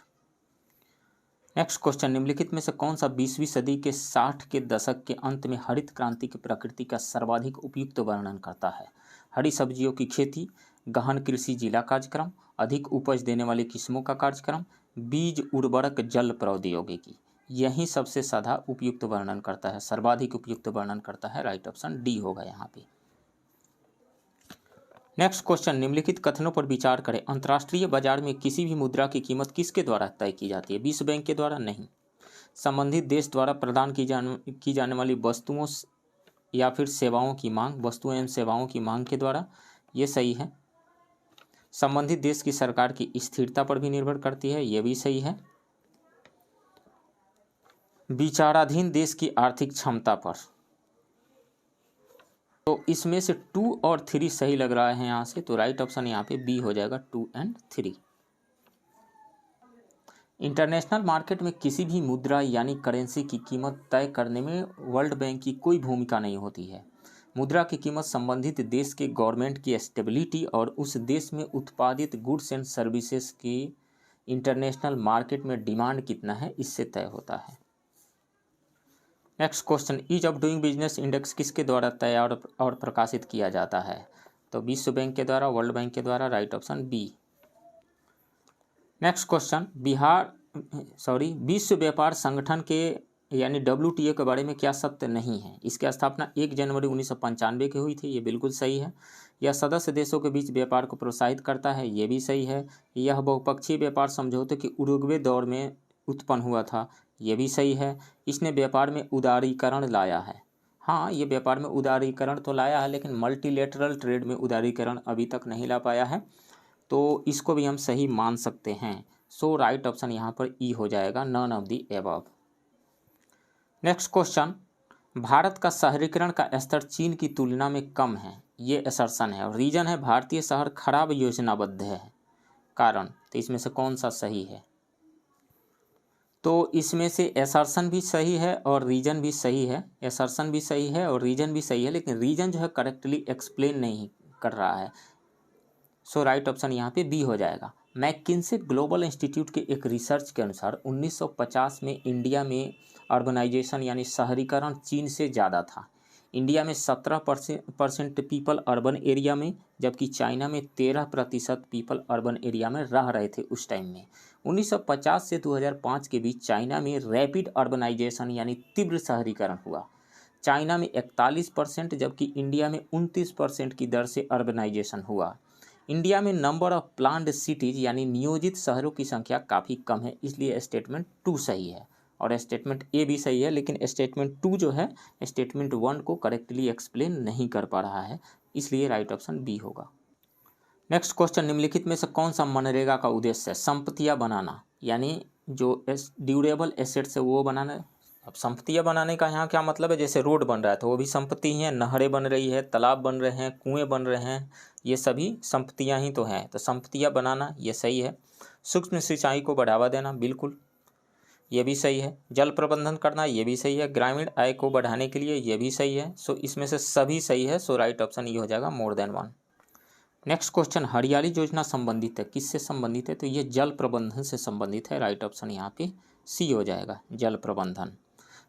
नेक्स्ट क्वेश्चन, निम्नलिखित में से कौन सा 20वीं सदी के 60 के दशक के अंत में हरित क्रांति की प्रकृति का सर्वाधिक उपयुक्त वर्णन करता है। हरी सब्जियों की खेती, गहन कृषि जिला कार्यक्रम, अधिक उपज देने वाली किस्मों का कार्यक्रम, बीज उर्वरक जल प्रौद्योगिकी। यही सबसे ज्यादा उपयुक्त वर्णन करता है, सर्वाधिक उपयुक्त वर्णन करता है। राइट ऑप्शन डी होगा यहाँ पे। नेक्स्ट क्वेश्चन, निम्नलिखित कथनों पर विचार करें। अंतर्राष्ट्रीय बाजार में किसी भी मुद्रा की कीमत किसके द्वारा तय की जाती है? विश्व बैंक के द्वारा? नहीं। संबंधित देश द्वारा प्रदान की जाने वाली वस्तुओं या फिर सेवाओं की मांग, वस्तुओं एवं सेवाओं की मांग के द्वारा, ये सही है। संबंधित देश की सरकार की स्थिरता पर भी निर्भर करती है, ये भी सही है। विचाराधीन देश की आर्थिक क्षमता पर। तो इसमें से 2 और 3 सही लग रहा है यहाँ से, तो राइट ऑप्शन यहाँ पे बी हो जाएगा, 2 और 3। इंटरनेशनल मार्केट में किसी भी मुद्रा यानी करेंसी की कीमत तय करने में वर्ल्ड बैंक की कोई भूमिका नहीं होती है। मुद्रा की कीमत संबंधित देश के गवर्नमेंट की स्टेबिलिटी और उस देश में उत्पादित गुड्स एंड सर्विसेज की इंटरनेशनल मार्केट में डिमांड कितना है, इससे तय होता है। Next question, ease of doing business index किसके द्वारा तैयार और प्रकाशित किया जाता है? तो विश्व बैंक के द्वारा, वर्ल्ड बैंक के द्वारा। Right option B. Next question, विश्व व्यापार संगठन के यानी WTO के बारे में क्या सत्य नहीं है? इसकी स्थापना 1 जनवरी 1995 की हुई थी, ये बिल्कुल सही है। यह सदस्य देशों के बीच व्यापार को प्रोत्साहित करता है, ये भी सही है। यह बहुपक्षीय व्यापार समझौते के उरुग्वे दौर में उत्पन्न हुआ था, ये भी सही है। इसने व्यापार में उदारीकरण लाया है। हाँ, ये व्यापार में उदारीकरण तो लाया है, लेकिन मल्टीलेटरल ट्रेड में उदारीकरण अभी तक नहीं ला पाया है, तो इसको भी हम सही मान सकते हैं। सो राइट ऑप्शन यहाँ पर ई हो जाएगा, none of the above. Next question, Bharat का शहरीकरण का स्तर चीन की तुलना में कम है, ये असर्शन है। और रीजन है भारतीय शहर खराब योजनाबद्ध है। कारण, तो इसमें से कौन सा सही है? तो इसमें से असर्शन भी सही है और रीजन भी सही है। असर्शन भी सही है और रीजन भी सही है, लेकिन रीजन जो है करेक्टली एक्सप्लेन नहीं कर रहा है। सो राइट ऑप्शन यहाँ पे बी हो जाएगा। मैकिन्से ग्लोबल इंस्टीट्यूट के एक रिसर्च के अनुसार 1950 में इंडिया में अर्बनाइजेशन यानी शहरीकरण चीन से ज़्यादा था। इंडिया में 17% पीपल अर्बन एरिया में, जबकि चाइना में 13% पीपल अर्बन एरिया में रह रहे थे उस टाइम में। 1950 से 2005 के बीच चाइना में रैपिड अर्बनाइजेशन यानी तीव्र शहरीकरण हुआ। चाइना में 41%, जबकि इंडिया में 29% की दर से अर्बनाइजेशन हुआ। इंडिया में नंबर ऑफ प्लान्ड सिटीज यानी नियोजित शहरों की संख्या काफ़ी कम है, इसलिए स्टेटमेंट 2 सही है। और स्टेटमेंट ए भी सही है, लेकिन स्टेटमेंट 2 जो है स्टेटमेंट 1 को करेक्टली एक्सप्लेन नहीं कर पा रहा है, इसलिए राइट ऑप्शन बी होगा। नेक्स्ट क्वेश्चन, निम्नलिखित में से कौन सा मनरेगा का उद्देश्य है? संपत्तियाँ बनाना, यानी जो ड्यूरेबल एसेट्स है वो बनाना। अब संपत्तियाँ बनाने का यहाँ क्या मतलब है? जैसे रोड बन रहा है तो वो भी संपत्ति ही है, नहरें बन रही है, तालाब बन रहे हैं, कुएँ बन रहे हैं, ये सभी संपत्तियाँ ही तो हैं। तो संपत्तियाँ बनाना ये सही है। सूक्ष्म सिंचाई को बढ़ावा देना, बिल्कुल ये भी सही है। जल प्रबंधन करना, ये भी सही है। ग्रामीण आय को बढ़ाने के लिए, ये भी सही है। सो इसमें से सभी सही है। सो राइट ऑप्शन ये हो जाएगा, मोर देन 1। नेक्स्ट क्वेश्चन, हरियाली योजना संबंधित है, किससे संबंधित है? तो ये जल प्रबंधन से संबंधित है। राइट ऑप्शन यहाँ पे सी हो जाएगा, जल प्रबंधन।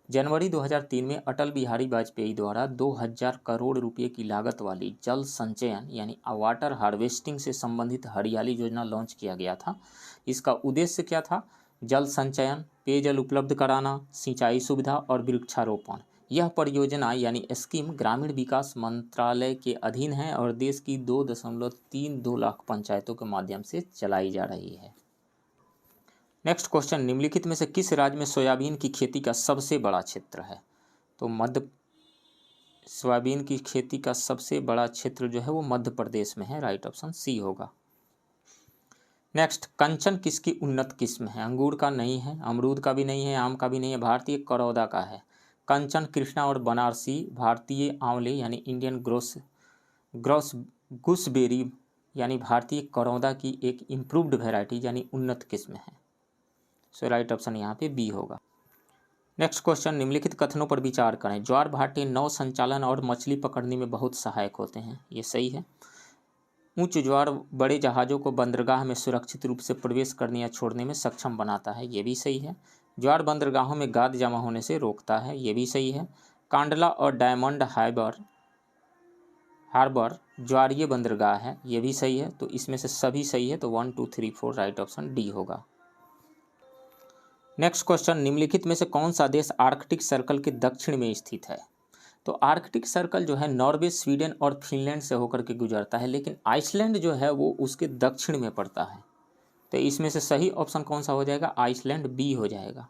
जनवरी 2003 में अटल बिहारी वाजपेयी द्वारा 2000 करोड़ रुपए की लागत वाली जल संचयन यानी वाटर हार्वेस्टिंग से संबंधित हरियाली योजना लॉन्च किया गया था। इसका उद्देश्य क्या था? जल संचयन, पेयजल उपलब्ध कराना, सिंचाई सुविधा और वृक्षारोपण। यह परियोजना यानी स्कीम ग्रामीण विकास मंत्रालय के अधीन है और देश की 2.32 लाख पंचायतों के माध्यम से चलाई जा रही है। नेक्स्ट क्वेश्चन, निम्नलिखित में से किस राज्य में सोयाबीन की खेती का सबसे बड़ा क्षेत्र है? तो सोयाबीन की खेती का सबसे बड़ा क्षेत्र जो है वो मध्य प्रदेश में है, राइट ऑप्शन सी होगा। नेक्स्ट, कंचन किसकी उन्नत किस्म है? अंगूर का नहीं है, अमरूद का भी नहीं है, आम का भी नहीं है, भारतीय करौदा का है। कंचन, कृष्णा और बनारसी भारतीय आंवले यानी इंडियन ग्रोस गुसबेरी यानी भारतीय करौदा की एक इम्प्रूव्ड वैरायटी यानी उन्नत किस्म है। सो राइट ऑप्शन यहाँ पे बी होगा। नेक्स्ट क्वेश्चन, निम्नलिखित कथनों पर विचार करें। ज्वार भाटे नौ संचालन और मछली पकड़ने में बहुत सहायक होते हैं, ये सही है। उच्च ज्वार बड़े जहाज़ों को बंदरगाह में सुरक्षित रूप से प्रवेश करने या छोड़ने में सक्षम बनाता है, ये भी सही है। ज्वार बंदरगाहों में गाद जमा होने से रोकता है, ये भी सही है। कांडला और डायमंड हार्बर ज्वारीय बंदरगाह है, ये भी सही है। तो इसमें से सभी सही है, तो 1 2 3 4 राइट ऑप्शन डी होगा। नेक्स्ट क्वेश्चन, निम्नलिखित में से कौन सा देश आर्कटिक सर्कल के दक्षिण में स्थित है? तो आर्कटिक सर्कल जो है नॉर्वे, स्वीडन और फिनलैंड से होकर के गुजरता है, लेकिन आइसलैंड जो है वो उसके दक्षिण में पड़ता है। तो इसमें से सही ऑप्शन कौन सा हो जाएगा? आइसलैंड बी हो जाएगा।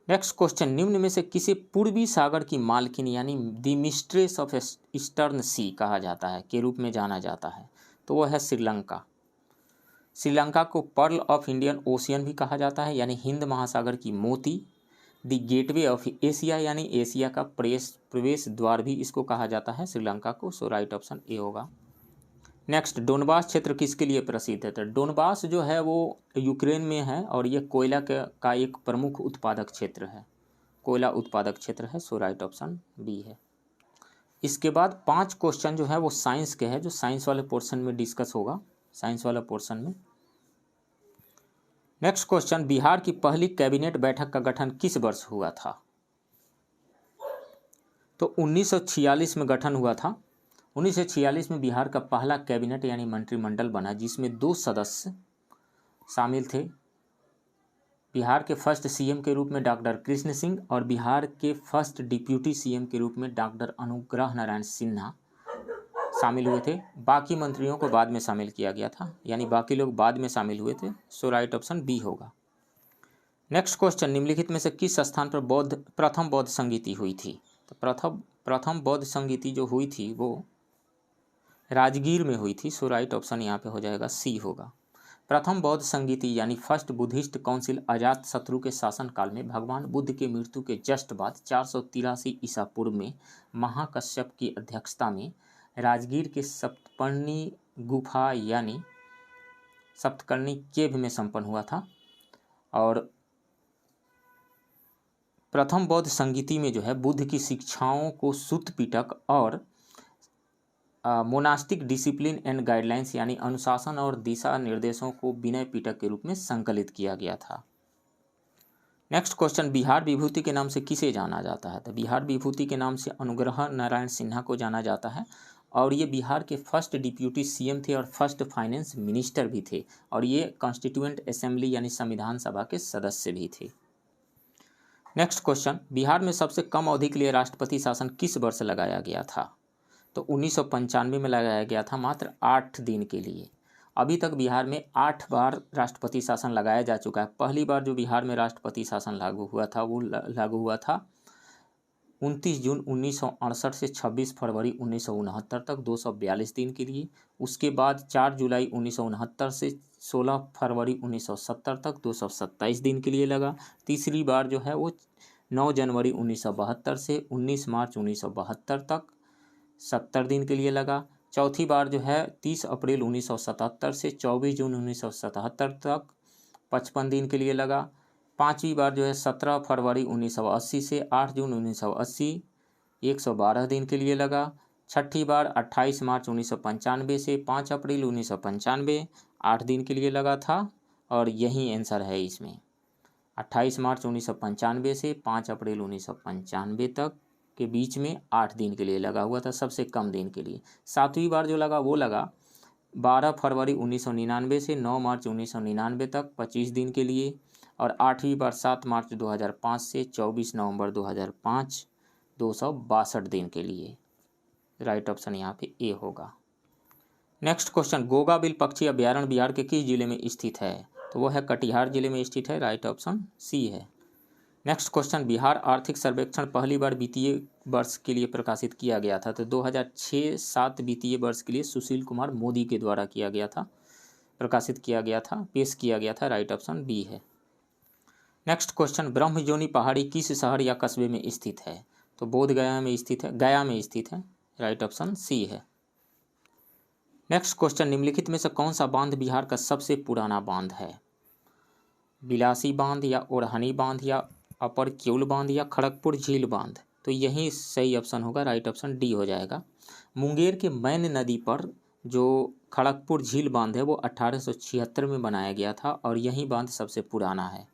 नेक्स्ट क्वेश्चन, निम्न में से किसे पूर्वी सागर की मालकिन यानी द मिस्ट्रेस ऑफ ईस्टर्न सी कहा जाता है, के रूप में जाना जाता है? तो वो है श्रीलंका। श्रीलंका को पर्ल ऑफ इंडियन ओशियन भी कहा जाता है, यानी हिंद महासागर की मोती। द गेटवे ऑफ एशिया यानी एशिया का प्रवेश द्वार भी इसको कहा जाता है श्रीलंका को। सो राइट ऑप्शन ए होगा। नेक्स्ट, डोनबास क्षेत्र किसके लिए प्रसिद्ध है? तो डोनबास जो है वो यूक्रेन में है और ये कोयला का एक प्रमुख उत्पादक क्षेत्र है, कोयला उत्पादक क्षेत्र है। सो राइट ऑप्शन बी है। इसके बाद 5 क्वेश्चन जो है वो साइंस के हैं, जो साइंस वाले पोर्शन में डिस्कस होगा, साइंस वाला पोर्शन में। नेक्स्ट क्वेश्चन, बिहार की पहली कैबिनेट बैठक का गठन किस वर्ष हुआ था? तो 1946 में गठन हुआ था। 1946 में बिहार का पहला कैबिनेट यानी मंत्रिमंडल बना, जिसमें 2 सदस्य शामिल थे। बिहार के फर्स्ट सीएम के रूप में डॉक्टर कृष्ण सिंह और बिहार के फर्स्ट डिप्यूटी सीएम के रूप में डॉक्टर अनुग्रह नारायण सिन्हा शामिल हुए थे। बाकी मंत्रियों को बाद में शामिल किया गया था, यानी बाकी लोग बाद में शामिल हुए थे। सो राइट ऑप्शन बी होगा। नेक्स्ट क्वेश्चन, निम्नलिखित में से किस स्थान पर प्रथम बौद्ध संगीति हुई थी? तो प्रथम बौद्ध संगीति जो हुई थी वो राजगीर में हुई थी। सो राइट ऑप्शन यहाँ पे हो जाएगा सी होगा। प्रथम बौद्ध संगीति यानी फर्स्ट बुद्धिस्ट काउंसिल अजात शत्रु के शासनकाल में भगवान बुद्ध के मृत्यु के जस्ट बाद 483 ईसा पूर्व में महाकश्यप की अध्यक्षता में राजगीर के सप्तपर्णी गुफा यानी सप्तकर्णी केव में संपन्न हुआ था। और प्रथम बौद्ध संगीति में जो है बुद्ध की शिक्षाओं को सूत पिटक और मोनास्टिक डिसिप्लिन एंड गाइडलाइंस यानी अनुशासन और दिशा निर्देशों को विनय पिटक के रूप में संकलित किया गया था। नेक्स्ट क्वेश्चन, बिहार विभूति के नाम से किसे जाना जाता है? तो बिहार विभूति के नाम से अनुग्रह नारायण सिन्हा को जाना जाता है और ये बिहार के फर्स्ट डिप्यूटी सीएम थे और फर्स्ट फाइनेंस मिनिस्टर भी थे और ये कॉन्स्टिट्यूएंट असेंबली यानी संविधान सभा के सदस्य भी थे। नेक्स्ट क्वेश्चन, बिहार में सबसे कम अवधि के लिए राष्ट्रपति शासन किस वर्ष लगाया गया था? तो 1995 में लगाया गया था, मात्र 8 दिन के लिए। अभी तक बिहार में 8 बार राष्ट्रपति शासन लगाया जा चुका है। पहली बार जो बिहार में राष्ट्रपति शासन लागू हुआ था वो लागू हुआ था 29 जून 1968 से 26 फरवरी 1969 तक 242 दिन के लिए। उसके बाद 4 जुलाई 1969 से 16 फरवरी 1970 तक 227 दिन के लिए लगा। तीसरी बार जो है वो 9 जनवरी 1972 से 19 मार्च 1972 तक 70 दिन के लिए लगा। चौथी बार जो है 30 अप्रैल 1977 से 24 जून 1977 तक 55 दिन के लिए लगा। पांचवी बार जो है 17 फरवरी 1980 से 8 जून 1980 112 दिन के लिए लगा। छठी बार 28 मार्च 1995 से 5 अप्रैल 1995 8 दिन के लिए लगा था और यही आंसर है इसमें। 28 मार्च 1995 से 5 अप्रैल 1995 तक के बीच में 8 दिन के लिए लगा हुआ था, सबसे कम दिन के लिए। सातवीं बार जो लगा वो लगा 12 फरवरी 1999 से 9 मार्च 1999 तक 25 दिन के लिए। और 8वीं बार 7 मार्च 2005 से 24 नवंबर 2005 262 दिन के लिए। राइट ऑप्शन यहाँ पे ए होगा। नेक्स्ट क्वेश्चन, गोगाबिल पक्षी अभ्यारण्य बिहार के किस जिले में स्थित है? तो वो है कटिहार जिले में स्थित है। राइट ऑप्शन सी है। नेक्स्ट क्वेश्चन, बिहार आर्थिक सर्वेक्षण पहली बार वित्तीय वर्ष के लिए प्रकाशित किया गया था? तो 2006-07 वित्तीय वर्ष के लिए सुशील कुमार मोदी के द्वारा किया गया था, प्रकाशित किया गया था, पेश किया गया था। राइट ऑप्शन बी है। नेक्स्ट क्वेश्चन, ब्रह्मजोनी पहाड़ी किस शहर या कस्बे में स्थित है? तो बोध गया में स्थित है, गया में स्थित है। राइट ऑप्शन सी है। नेक्स्ट क्वेश्चन, निम्नलिखित में से कौन सा बांध बिहार का सबसे पुराना बांध है? बिलासी बांध या ओढ़नी बांध या अपर क्यूल बांध या खड़गपुर झील बांध? तो यही सही ऑप्शन होगा। राइट ऑप्शन डी हो जाएगा। मुंगेर के मैन नदी पर जो खड़गपुर झील बांध है वो 1876 में बनाया गया था और यही बांध सबसे पुराना है।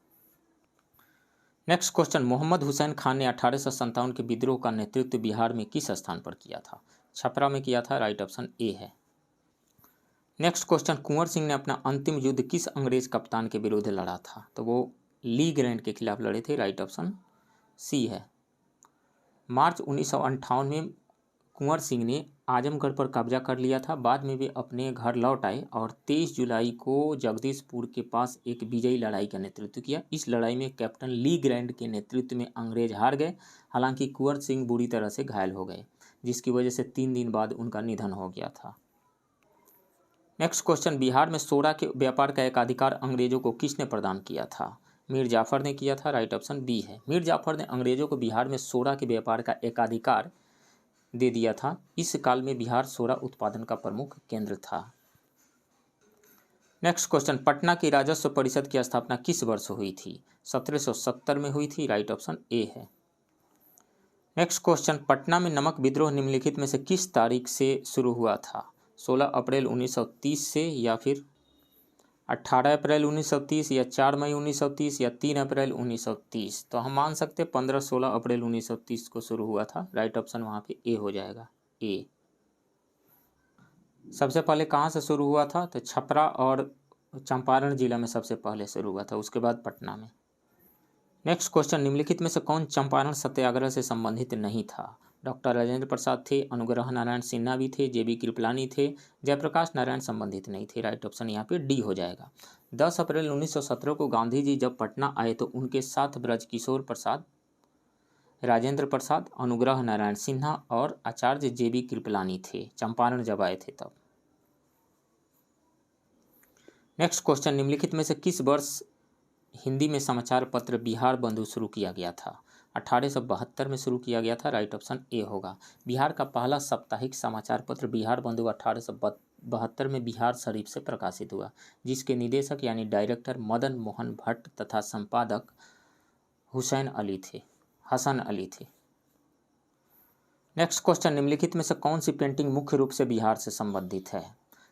नेक्स्ट क्वेश्चन, मोहम्मद हुसैन खान ने 1857 के विद्रोह का नेतृत्व बिहार में किस स्थान पर किया था? छपरा में किया था। राइट ऑप्शन ए है। नेक्स्ट क्वेश्चन, कुंवर सिंह ने अपना अंतिम युद्ध किस अंग्रेज कप्तान के विरुद्ध लड़ा था? तो वो ली ग्रैंट के खिलाफ लड़े थे। राइट ऑप्शन सी है। मार्च 1958 में कुंवर सिंह ने आजमगढ़ पर कब्जा कर लिया था। बाद में वे अपने घर लौट आए और 23 जुलाई को जगदीशपुर के पास एक विजयी लड़ाई का नेतृत्व किया। इस लड़ाई में कैप्टन ली ग्रैंड के नेतृत्व में अंग्रेज हार गए। हालांकि कुंवर सिंह बुरी तरह से घायल हो गए, जिसकी वजह से 3 दिन बाद उनका निधन हो गया था। नेक्स्ट क्वेश्चन, बिहार में सोडा के व्यापार का एकाधिकार अंग्रेजों को किसने प्रदान किया था? मीर जाफर ने किया था। राइट ऑप्शन बी है। मीर जाफर ने अंग्रेजों को बिहार में सोडा के व्यापार का एकाधिकार दे दिया था। इस काल में बिहार सोडा उत्पादन का प्रमुख केंद्र था। नेक्स्ट क्वेश्चन, पटना की राजस्व परिषद की स्थापना किस वर्ष हुई थी? 1770 में हुई थी। राइट ऑप्शन ए है। नेक्स्ट क्वेश्चन, पटना में नमक विद्रोह निम्नलिखित में से किस तारीख से शुरू हुआ था? 16 अप्रैल 1930 से, या फिर 18 अप्रैल 1930, या 4 मई 1930, या 3 अप्रैल 1930? तो हम मान सकते हैं 15-16 अप्रैल 1930 को शुरू हुआ था। राइट ऑप्शन वहाँ पे ए हो जाएगा, ए। सबसे पहले कहाँ से शुरू हुआ था? तो छपरा और चंपारण जिला में सबसे पहले शुरू हुआ था, उसके बाद पटना में। नेक्स्ट क्वेश्चन, निम्नलिखित में से कौन चंपारण सत्याग्रह से संबंधित नहीं था? डॉक्टर राजेंद्र प्रसाद थे, अनुग्रह नारायण सिन्हा भी थे, जेबी कृपलानी थे, जयप्रकाश नारायण संबंधित नहीं थे। राइट ऑप्शन यहाँ पे डी हो जाएगा। 10 अप्रैल 1917 को गांधी जी जब पटना आए तो उनके साथ ब्रजकिशोर प्रसाद, राजेंद्र प्रसाद, अनुग्रह नारायण सिन्हा और आचार्य जेबी कृपलानी थे, चंपारण जब आए थे तब। नेक्स्ट क्वेश्चन, निम्नलिखित में से किस वर्ष हिंदी में समाचार पत्र बिहार बंधु शुरू किया गया था? 1872 में शुरू किया गया था। राइट ऑप्शन ए होगा। बिहार का पहला साप्ताहिक समाचार पत्र बिहार बंधु 1872 में बिहार शरीफ से प्रकाशित हुआ, जिसके निदेशक यानी डायरेक्टर मदन मोहन भट्ट तथा संपादक हसन अली थे। नेक्स्ट क्वेश्चन, निम्नलिखित में से कौन सी पेंटिंग मुख्य रूप से बिहार से संबंधित है?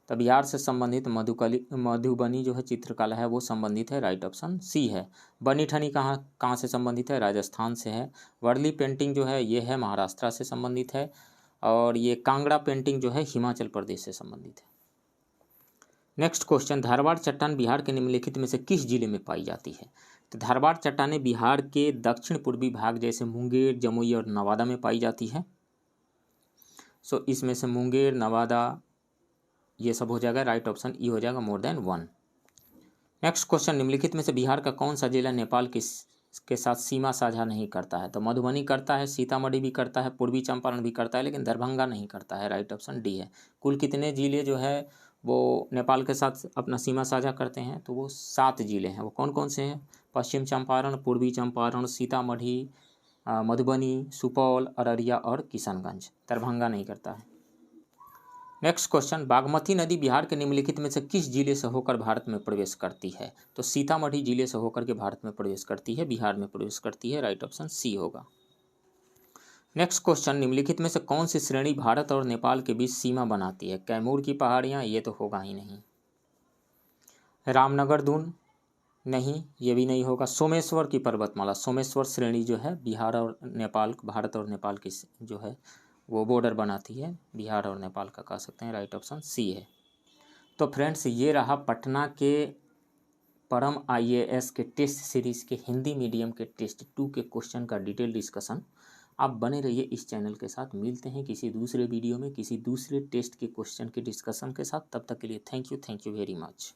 तो बिहार से संबंधित मधुबनी जो है चित्रकला है वो संबंधित है। राइट ऑप्शन सी है। बनी ठनी कहाँ से संबंधित है? राजस्थान से है। वर्ली पेंटिंग जो है ये है महाराष्ट्र से संबंधित है, और ये कांगड़ा पेंटिंग जो है हिमाचल प्रदेश से संबंधित है। नेक्स्ट क्वेश्चन, धारवाड़ चट्टान बिहार के निम्नलिखित में से किस जिले में पाई जाती है? तो धारवाड़ चट्टानें बिहार के दक्षिण पूर्वी भाग जैसे मुंगेर, जमुई और नवादा में पाई जाती है। सो इसमें से मुंगेर, नवादा ये सब हो जाएगा। राइट ऑप्शन ई हो जाएगा, मोर देन 1। नेक्स्ट क्वेश्चन, निम्नलिखित में से बिहार का कौन सा जिला नेपाल के साथ सीमा साझा नहीं करता है? तो मधुबनी करता है, सीतामढ़ी भी करता है, पूर्वी चंपारण भी करता है, लेकिन दरभंगा नहीं करता है। राइट ऑप्शन डी है। कुल कितने जिले जो है वो नेपाल के साथ अपना सीमा साझा करते हैं? तो वो 7 जिले हैं। वो कौन कौन से हैं? पश्चिम चंपारण, पूर्वी चंपारण, सीतामढ़ी, मधुबनी, सुपौल, अररिया और किशनगंज। दरभंगा नहीं करता है। नेक्स्ट क्वेश्चन, बागमती नदी बिहार के निम्नलिखित में से किस जिले से होकर भारत में प्रवेश करती है? तो सीतामढ़ी जिले से होकर के भारत में प्रवेश करती है, बिहार में प्रवेश करती है। राइट ऑप्शन सी होगा। नेक्स्ट क्वेश्चन, निम्नलिखित में से कौन सी श्रेणी भारत और नेपाल के बीच सीमा बनाती है? कैमूर की पहाड़ियाँ, ये तो होगा ही नहीं। रामनगर दून, नहीं, ये भी नहीं होगा। सोमेश्वर की पर्वतमाला, सोमेश्वर श्रेणी जो है बिहार और नेपाल, भारत और नेपाल की जो है वो बॉर्डर बनाती है, बिहार और नेपाल का कह सकते हैं। राइट ऑप्शन सी है। तो फ्रेंड्स, ये रहा पटना के परम IAS के टेस्ट सीरीज़ के हिंदी मीडियम के टेस्ट 2 के क्वेश्चन का डिटेल डिस्कशन। आप बने रहिए इस चैनल के साथ। मिलते हैं किसी दूसरे वीडियो में किसी दूसरे टेस्ट के क्वेश्चन के डिस्कशन के साथ। तब तक के लिए थैंक यू वेरी मच।